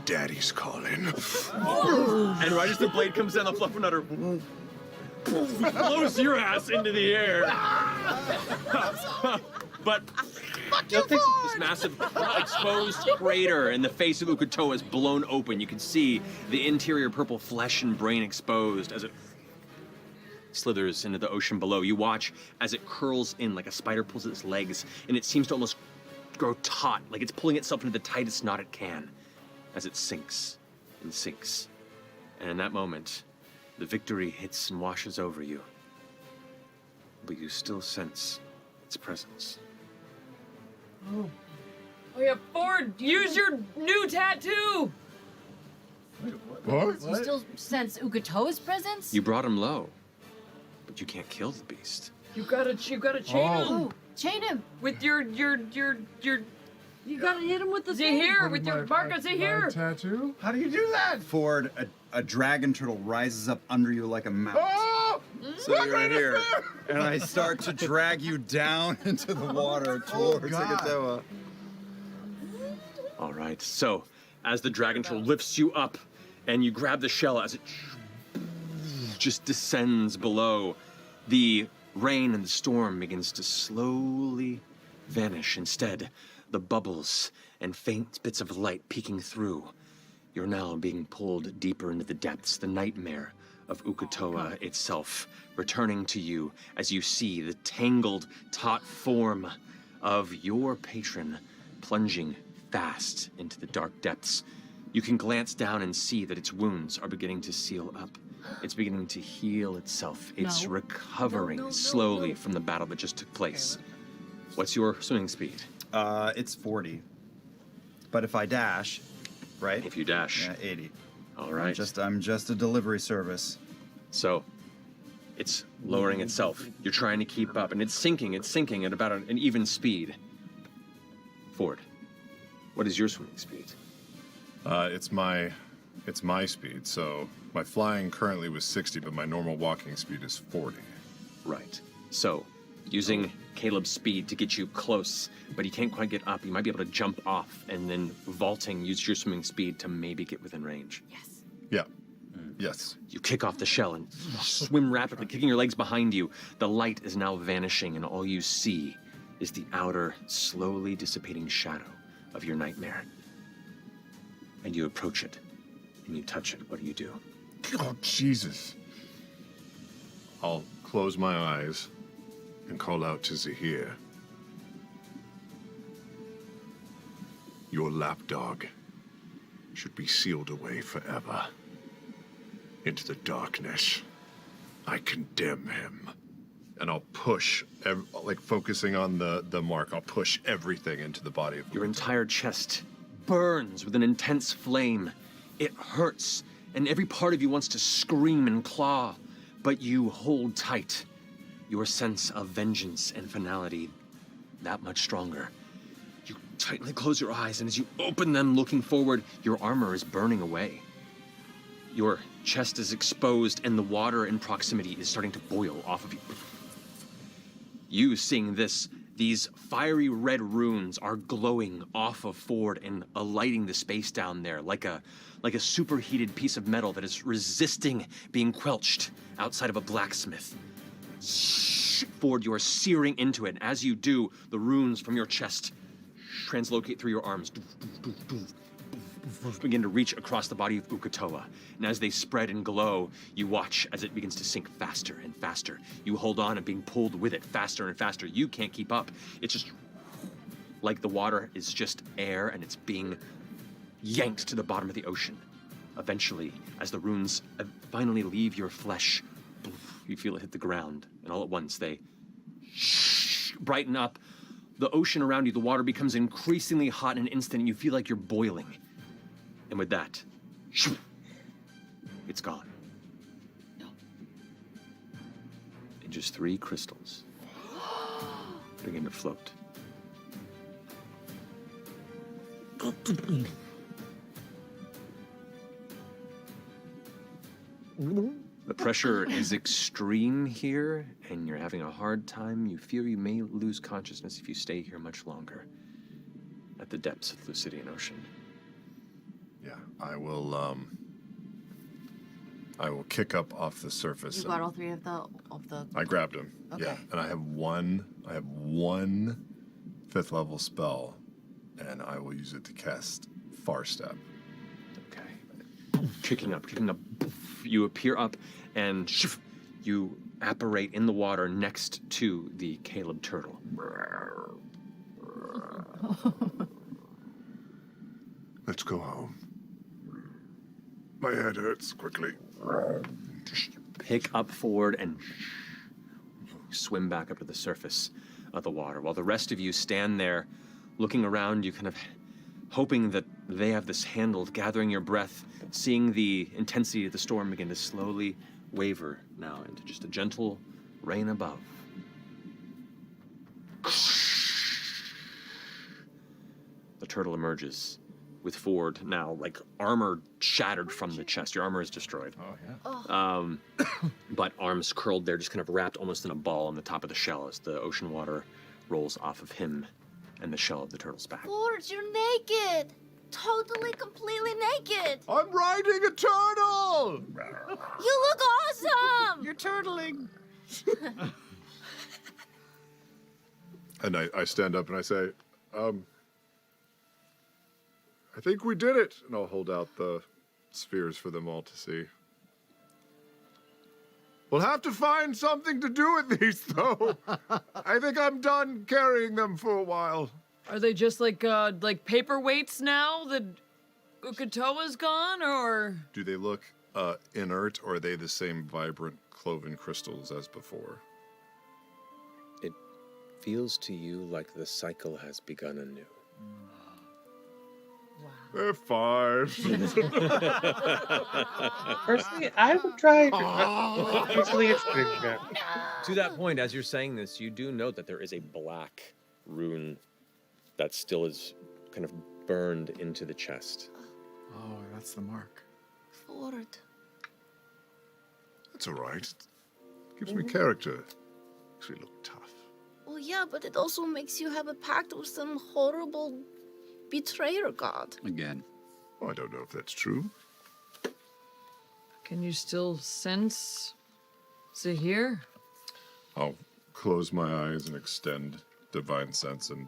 Daddy's calling.
And right as the blade comes down, the fluffernutter blows your ass into the air. But this massive exposed crater in the face of Uk'otoa is blown open. You can see the interior purple flesh and brain exposed as it slithers into the ocean below. You watch as it curls in like a spider pulls its legs, and it seems to almost grow taut, like it's pulling itself into the tightest knot it can as it sinks and sinks. And in that moment, the victory hits and washes over you, but you still sense its presence.
Oh yeah, Ford, use your new tattoo!
What?
You still sense Uk'otoa's presence?
You brought him low, but you can't kill the beast.
You gotta chain him
Oh, chain him.
with your.
You gotta hit him with the
See
thing.
here, with your Marco. See here.
Tattoo?
How do you do that? Ford, a dragon turtle rises up under you like a mouse.
Oh!
So you're right here, and I start to drag you down into the water towards Uk'otoa.
All right, so as the dragon turtle lifts you up and you grab the shell as it just descends below, the rain and the storm begins to slowly vanish. Instead, the bubbles and faint bits of light peeking through. You're now being pulled deeper into the depths, the nightmare of Uk'otoa itself, returning to you as you see the tangled, taut form of your patron plunging fast into the dark depths. You can glance down and see that its wounds are beginning to seal up. It's beginning to heal itself. It's recovering slowly from the battle that just took place. What's your swimming speed?
It's 40. But if I dash, right?
If you dash.
Yeah, 80.
All right.
I'm just a delivery service.
So, it's lowering itself. You're trying to keep up, and it's sinking at about an even speed. Ford, what is your swimming speed?
It's my speed. So my flying currently was 60, but my normal walking speed is 40.
Right. So, using Caleb's speed to get you close, but you can't quite get up. You might be able to jump off, and then vaulting, use your swimming speed to maybe get within range.
Yes.
Yeah. Yes.
You kick off the shell and swim rapidly, kicking your legs behind you. The light is now vanishing, and all you see is the outer, slowly dissipating shadow of your nightmare. And you approach it, and you touch it. What do you do?
Oh, Jesus. I'll close my eyes and call out to Zahir. Your lapdog should be sealed away forever. Into the darkness. I condemn him. And I'll push, like focusing on the mark, I'll push everything into the body of
Your entire chest burns with an intense flame. It hurts, and every part of you wants to scream and claw, but you hold tight. Your sense of vengeance and finality that much stronger. You tightly close your eyes, and as you open them looking forward, your armor is burning away. Your chest is exposed, and the water in proximity is starting to boil off of you. You seeing this, these fiery red runes are glowing off of Ford and alighting the space down there like a superheated piece of metal that is resisting being quelched outside of a blacksmith. Ford, you are searing into it, and as you do, the runes from your chest translocate through your arms, begin to reach across the body of Uk'otoa. And as they spread and glow, you watch as it begins to sink faster and faster. You hold on and being pulled with it faster and faster. You can't keep up. It's just like the water is just air, and it's being yanked to the bottom of the ocean. Eventually, as the runes finally leave your flesh, you feel it hit the ground, and all at once they brighten up. The ocean around you, the water becomes increasingly hot in an instant, and you feel like you're boiling. And with that, it's gone.
No.
And just 3 crystals begin to float. The pressure is extreme here, and you're having a hard time. You fear you may lose consciousness if you stay here much longer at the depths of the Lucidian Ocean.
Yeah, I will I will kick up off the surface.
You got all three of the.
I grabbed him.
Okay.
Yeah, and I have one 5th level spell, and I will use it to cast Far Step.
Okay. Kicking up. You appear up, and you apparate in the water next to the Caleb turtle.
Let's go home. My head hurts quickly.
Pick up forward and swim back up to the surface of the water, while the rest of you stand there looking around you, kind of hoping that they have this handled, gathering your breath, seeing the intensity of the storm begin to slowly waver now into just a gentle rain above. The turtle emerges with Ford now, like armor shattered from the chest. Your armor is destroyed.
Oh, yeah.
But arms curled there, just kind of wrapped almost in a ball on the top of the shell as the ocean water rolls off of him and the shell of the turtle's back.
Ford, you're naked. Totally, completely naked.
I'm riding a turtle!
You look awesome.
You're turtling.
And I stand up and I say, I think we did it. And I'll hold out the spheres for them all to see. We'll have to find something to do with these, though. I think I'm done carrying them for a while.
Are they just like paperweights now that Ukatoa's gone, or?
Do they look inert, or are they the same vibrant cloven crystals as before?
It feels to you like the cycle has begun anew.
They're fine.
Personally, I would try easily explain that.
To that point, as you're saying this, you do note that there is a black rune that still is kind of burned into the chest.
Oh, that's the mark.
Ford.
That's all right. Gives me character. Makes me look tough.
Well, yeah, but it also makes you have a pact with some horrible betrayer god.
Again.
Oh, I don't know if that's true.
Can you still sense Zahir?
I'll close my eyes and extend divine sense and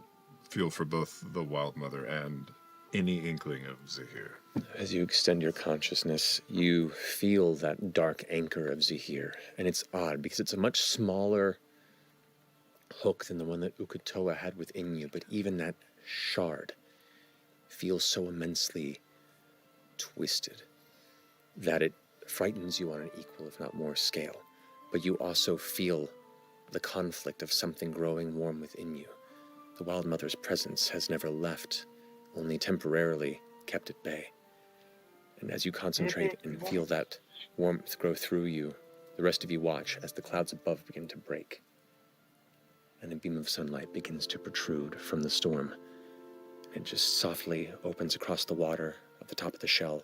feel for both the Wild Mother and any inkling of Zahir.
As you extend your consciousness, you feel that dark anchor of Zahir. And it's odd because it's a much smaller hook than the one that Ukatoa had within you, but even that shard feels so immensely twisted that it frightens you on an equal, if not more, scale. But you also feel the conflict of something growing warm within you. The Wild Mother's presence has never left, only temporarily kept at bay. And as you concentrate and feel that warmth grow through you, the rest of you watch as the clouds above begin to break, and a beam of sunlight begins to protrude from the storm. It just softly opens across the water at the top of the shell,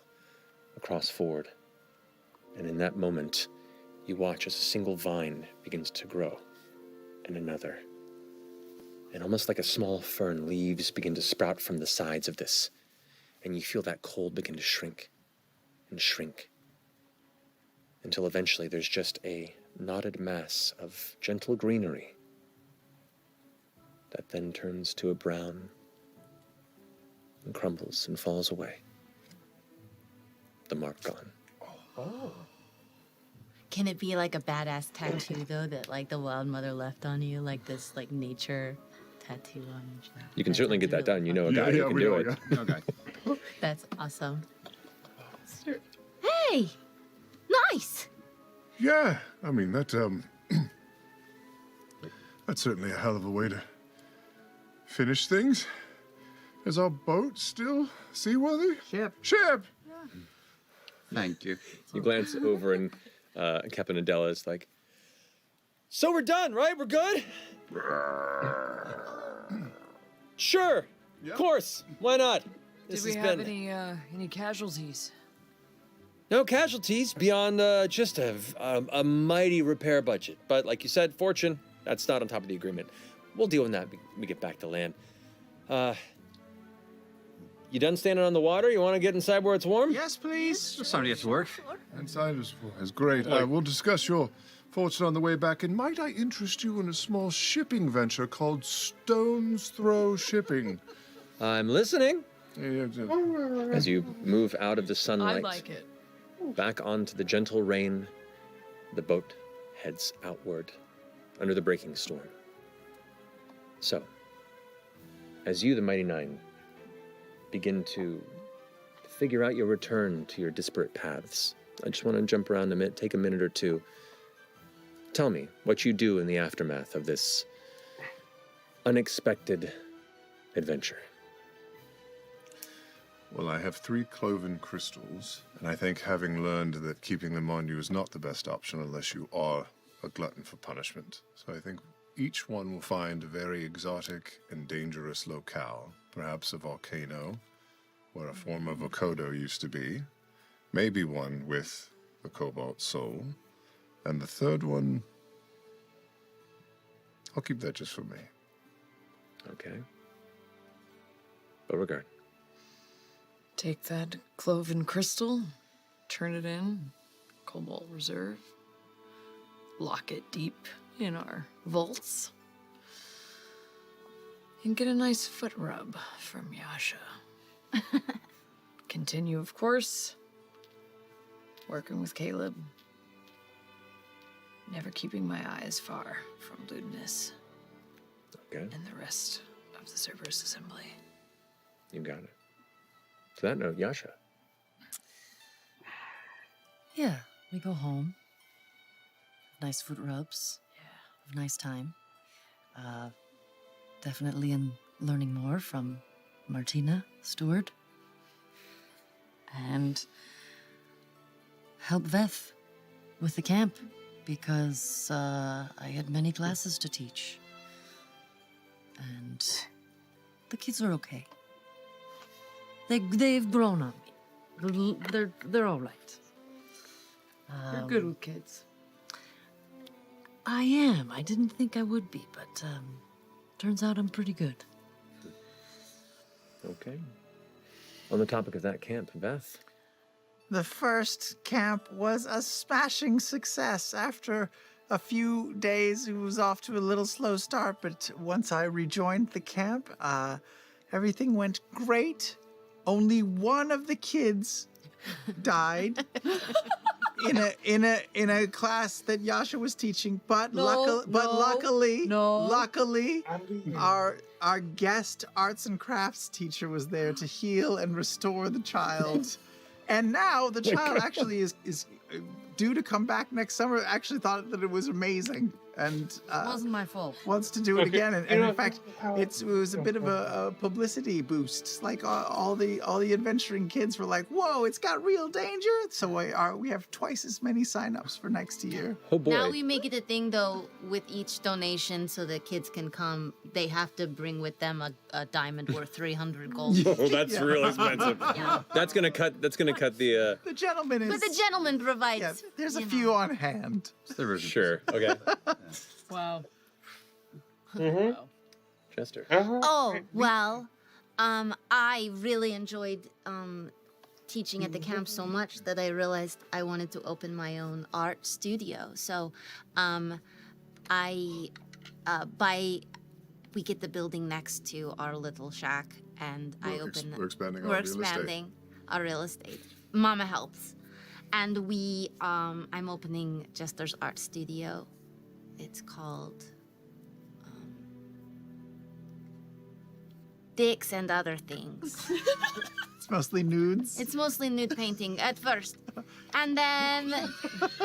across Ford. And in that moment, you watch as a single vine begins to grow, and another. And almost like a small fern, leaves begin to sprout from the sides of this, and you feel that cold begin to shrink and shrink, until eventually there's just a knotted mass of gentle greenery that then turns to a brown and crumbles and falls away. The mark gone.
Oh.
Can it be like a badass tattoo though that like the Wild Mother left on you, like this like nature tattoo on you?
You can certainly get that done. You know a guy who can do it.
Okay.
That's awesome. Hey, nice.
Yeah, I mean, that, that's certainly a hell of a way to finish things. Is our boat still seaworthy? Ship!
Thank you.
You glance over and Captain Adela is like, so we're done, right? We're good? Sure. Of course. Why not?
Did we have any casualties?
No casualties beyond just a mighty repair budget. But like you said, fortune, that's not on top of the agreement. We'll deal with that when we get back to land. You done standing on the water? You want to get inside where it's warm?
Yes, please. It's time to get to work.
Inside is great. We'll discuss your fortune on the way back, and might I interest you in a small shipping venture called Stone's Throw Shipping?
I'm listening.
Yeah.
As you move out of the sunlight,
I like it.
back onto the gentle rain, the boat heads outward under the breaking storm. So, as you, the Mighty Nien, begin to figure out your return to your disparate paths, I just want to jump around a minute, take a minute or two. Tell me what you do in the aftermath of this unexpected adventure.
Well, I have 3 cloven crystals, and I think having learned that keeping them on you is not the best option unless you are a glutton for punishment. So I think each one will find a very exotic and dangerous locale, perhaps a volcano, where a form of Okodo used to be, maybe one with the cobalt soul, and the third one, I'll keep that just for me.
Okay. Beauregard.
Take that cloven crystal, turn it in, cobalt reserve, lock it deep in our vaults, and get a nice foot rub from Yasha. Continue, of course, working with Caleb, never keeping my eyes far from Ludinus
Okay.
and the rest of the Cerberus Assembly.
You got it. To that note, Yasha.
Yeah, we go home. Nice foot rubs.
Yeah.
Have a nice time. Definitely in learning more from Martina Stewart. And help Veth with the camp because I had many classes to teach. And the kids are okay. They've grown on me. They're all right.
You're good with kids.
I am. I didn't think I would be, but turns out I'm pretty good.
Okay. On the topic of that camp, Beth.
The first camp was a smashing success. After a few days, it was off to a little slow start, but once I rejoined the camp, everything went great. Only one of the kids died in a class that Yasha was teaching, but luckily, our guest arts and crafts teacher was there to heal and restore the child. And now the child actually is due to come back next summer. Actually thought that it was amazing and
It wasn't my fault.
wants to do it again. And in fact, it was a bit of a publicity boost. Like all the adventuring kids were like, "Whoa, it's got real danger!" So we have twice as many signups for next year.
Oh boy.
Now we make it a thing though, with each donation, so the kids can come. They have to bring with them a diamond worth 300 gold.
Oh, that's real expensive.
Yeah.
That's gonna cut the
The gentleman is.
But the gentleman provides.
Yeah, there's a
you
few on hand.
Sure. Okay.
Wow.
Chester.
Oh, well, I really enjoyed teaching at the camp so much that I realized I wanted to open my own art studio. So we get the building next to our little shack, and
We're expanding our real estate.
expanding our real estate. Mama helps. And I'm opening Jester's art studio. It's called Dicks and Other Things.
It's mostly nudes.
It's mostly nude painting at first. And then,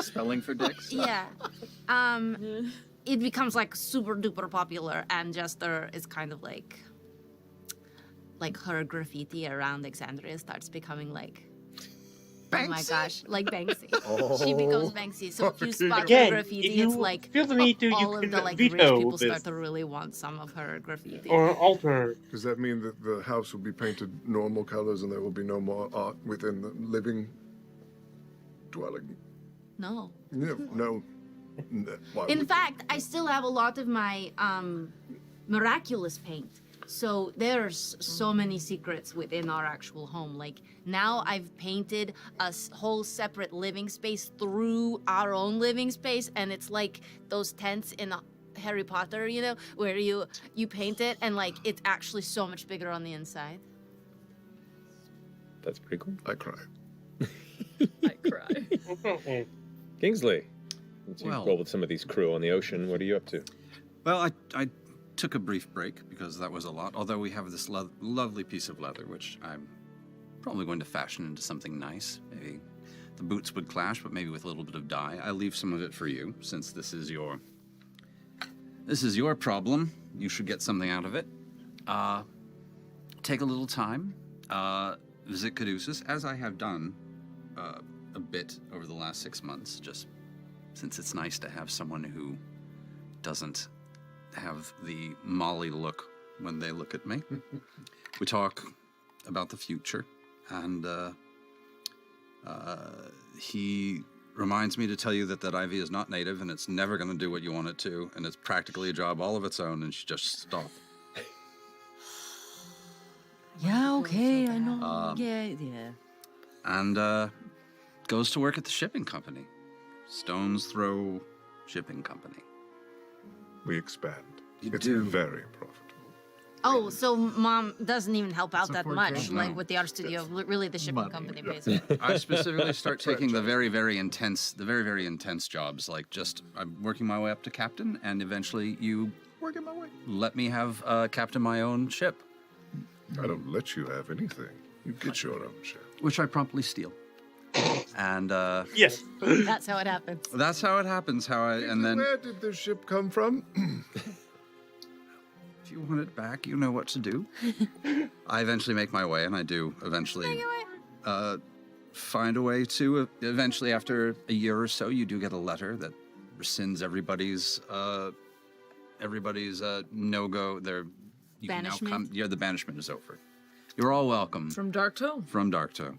Spelling for dicks?
yeah. It becomes like super duper popular, and Jester is kind of like her graffiti around Alexandria starts becoming like, oh my gosh, like Banksy. She becomes Banksy. So if you spot
Again,
her graffiti,
if you
it's like
feel the need to, you
all of
can
the like
veto
rich people
this.
start to really want some of her graffiti.
Or alter.
Does that mean that the house will be painted normal colors and there will be no more art within the living dwelling?
No.
No. Why
In
would-
fact, I still have a lot of my miraculous paint So there's so many secrets within our actual home. Like now I've painted a whole separate living space through our own living space, and it's like those tents in Harry Potter, you know, where you paint it and like it's actually so much bigger on the inside.
That's pretty cool.
I cry.
I cry.
Kingsley, since you
Well-
roll with some of these crew on the ocean, what are you up to?
Well, I took a brief break because that was a lot. Although we have this lovely piece of leather, which I'm probably going to fashion into something nice. Maybe the boots would clash, but maybe with a little bit of dye. I leave some of it for you, since this is your problem. You should get something out of it. Take a little time. Visit Caduceus, as I have done a bit over the last 6 months, just since it's nice to have someone who doesn't have the Molly look when they look at me. We talk about the future, and he reminds me to tell you that Ivy is not native, and it's never going to do what you want it to, and it's practically a job all of its own, and should just stop.
Yeah, okay, I know. Yeah.
And goes to work at the shipping company. Stone's Throw Shipping Company.
We expand.
You
It's
do.
very profitable.
Oh, so Mom doesn't even help out that much,
No.
like with the art studio. Really, the shipping company pays it.
I specifically start taking the very intense jobs. Like I'm working my way up to captain, and eventually you
Working my way.
let me have captain my own ship,
I don't let you have anything. You get your own ship.
which I promptly steal. And
Yes.
That's how it happens.
that's how it happens. And then
Where did this ship come from?
if you want it back, you know what to do. I eventually make my way, and I do eventually find a way to. Eventually, after a year or so, you do get a letter that rescinds everybody's no-go. You can now
Banishment?
come. Yeah, the banishment is over. You're all welcome
From Darktoe?
from Darktoe,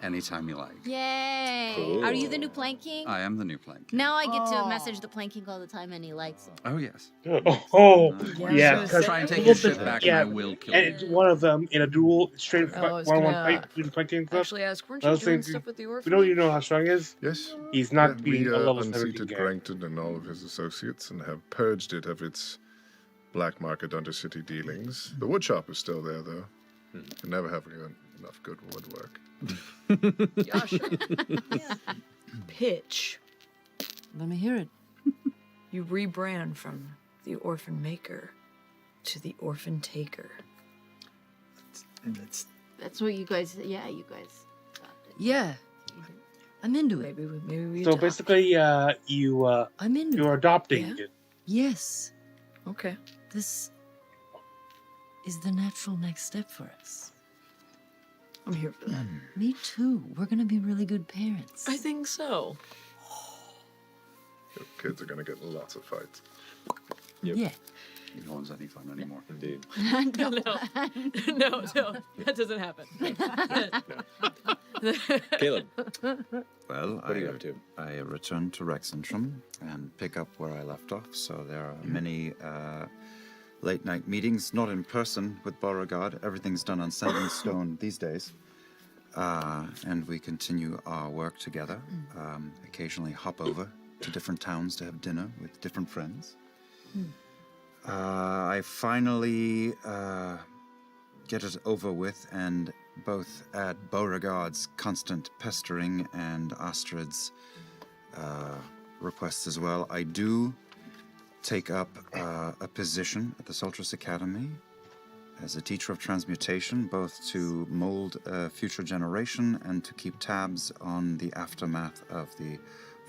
anytime you like.
Yay!
Cool.
Are you the new Plank King?
I am the new plank.
Now I get to message the Plank King all the time, and he likes it.
Oh yes.
Oh, yeah.
I'll try and take your ship back, and I will kill
And
you.
it's one of them in a duel, straight
I was
one-on-one
gonna
fight between Plank King and stuff.
Actually, ask, weren't
I
you
was
doing
thinking-
stuff with the
We
orphan?
don't even know how strong he is.
Yes.
He's not
Yeah,
being
we
a level 17
unseated
guy.
Grangton and all of his associates and have purged it of its black market undercity dealings. The woodshop is still there, though. We never have enough good woodwork.
Yasha. Pitch.
Let me hear it.
You rebrand from the orphan maker to the orphan taker.
That's what you guys. Yeah, you guys.
Yeah. I'm into it.
Maybe we
So
talk.
basically, you're
I'm into it.
adopting
Yeah.
it.
Yes.
Okay.
This is the natural next step for us.
I'm here for that.
Me too. We're gonna be really good parents.
I think so.
Your kids are going to get in lots of fights.
Yep.
Yeah.
No one's any fun anymore.
Indeed.
No, that doesn't happen.
Caleb,
Well,
what are you up to?
I return to Rexentrum and pick up where I left off. So there are many late night meetings, not in person with Beauregard. Everything's done on sand and stone these days. And we continue our work together. Occasionally hop over to different towns to have dinner with different friends. I finally get it over with, and both at Beauregard's constant pestering and Astrid's requests as well, I do take up a position at the Soltris Academy as a teacher of transmutation, both to mold a future generation and to keep tabs on the aftermath of the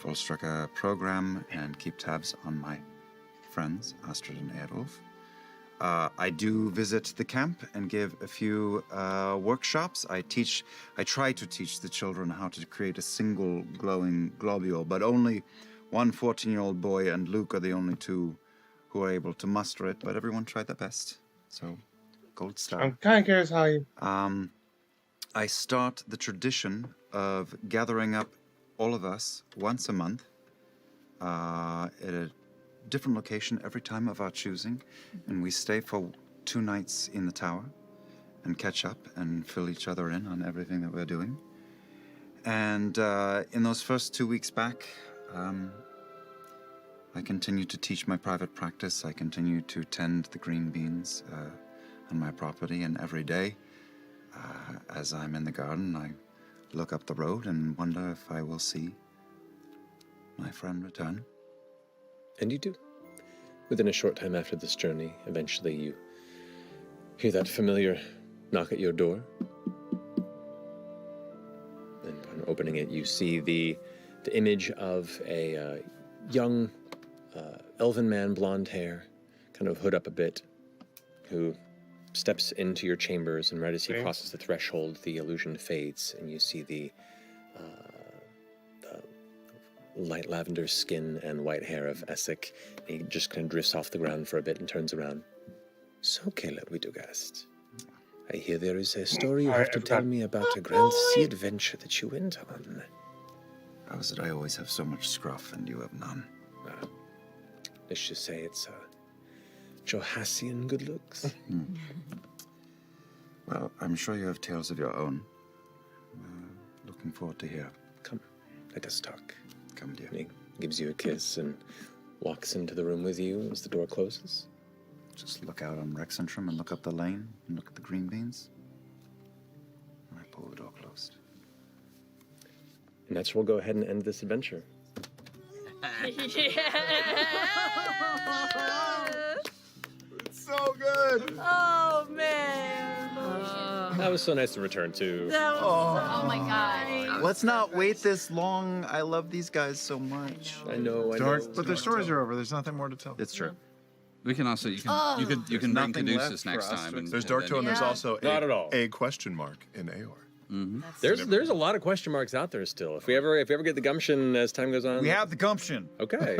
Volstrecker program and keep tabs on my friends, Astrid and Adolf. I do visit the camp and give a few workshops. I try to teach the children how to create a single glowing globule, but only one 14-year-old boy and Luke are the only two who are able to muster it, but everyone tried their best. So, gold star.
I'm kind of curious how you.
I start the tradition of gathering up all of us once a month at a different location every time of our choosing, and we stay for 2 nights in the tower and catch up and fill each other in on everything that we're doing. And in those first 2 weeks back, I continued to teach my private practice. I continued to tend the green beans on my property, and every day, as I'm in the garden, I look up the road and wonder if I will see my friend return.
And you do. Within a short time after this journey, eventually you hear that familiar knock at your door. And upon opening it, you see the image of a young elven man, blonde hair, kind of hood up a bit, who steps into your chambers, and right as he crosses the threshold, the illusion fades, and you see the light lavender skin and white hair of Essek. He just kind of drifts off the ground for a bit and turns around. So, Caleb, we do guest. I hear there is a story you have to tell me about a grand sea adventure that you went on.
How is it I always have so much scruff and you have none?
Let's just say it's Johassian good looks.
Well, I'm sure you have tales of your own. Looking forward to hear.
Come, let us talk.
Come, dear.
And he gives you a kiss and walks into the room with you as the door closes.
Just look out on Rexentrum and look up the lane and look at the green beans. And I pull the door closed.
And that's where we'll go ahead and end this adventure.
It's so good.
Oh, man.
That was so nice to return to.
That was oh my god.
Let's not wait this long. I love these guys so much.
I know.
But their stories are over. There's nothing more to tell.
It's true.
We can also you can bring Caduceus next time.
There's Darktoe, and there's also
Not at all.
a question mark in Aor.
There's a lot of question marks out there still. If we ever get the gumption as time goes on.
We have the gumption.
Okay.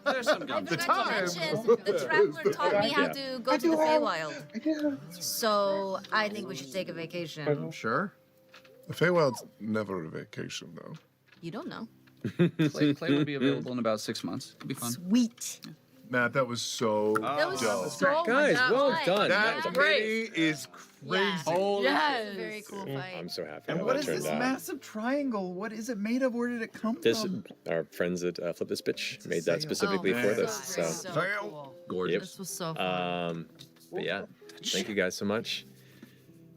There's some
I forgot to mention, the Traveler taught me how to go to the Feywild. So I think we should take a vacation.
Sure.
The Feywild's never a vacation, though.
You don't know.
Clay would be available in about 6 months. It'll be fun.
Sweet.
Matt, that was so
That was
dope.
so
Guys, well
fun.
done.
That
was
committee is crazy.
Yes. Very cool fight.
I'm so happy.
And
how
what
that
is
turned
this
out.
massive triangle? What is it made of? Where did it come
This
from?
our friends at Flip This Bitch made that specifically
Oh
for
my
this.
God,
So
cool.
Gorgeous.
This was so fun.
but yeah, thank you guys so much.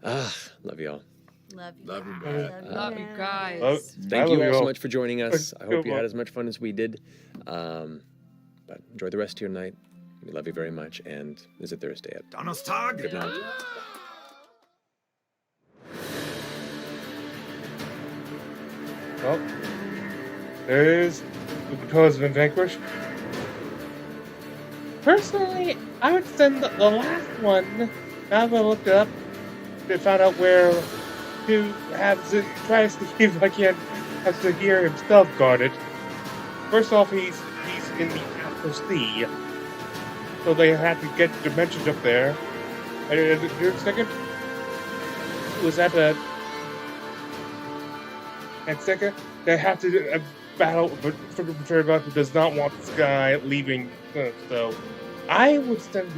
Love y'all.
Love you.
Love you,
guys.
Matt.
Love you guys.
Thank you all so
all.
much for joining us. I hope you
Go
had as much fun as we did. But enjoy the rest of your night. We love you very much, and is it Thursday yet?
Donnerstag.
Good night.
Well, there's Ugotoa's been vanquished. Personally, I would send the last one. Now that I looked up, they found out where to have tries to see if I can have Zahir himself guarded. First off, he's in the Outer Sea, so they had to get dimensions up there. And your second was that and second, they have to battle for the Betrayal who does not want this guy leaving. So, I would send.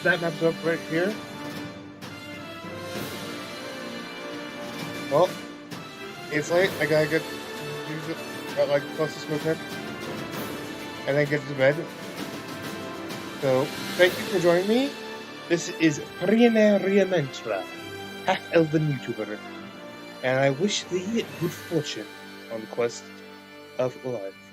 That map's up right here. Well, it's late. I gotta get use it like closest movement, and then get to bed. So, thank you for joining me. This is Reunited, half-elven YouTuber, and I wish thee good fortune on the quest of life.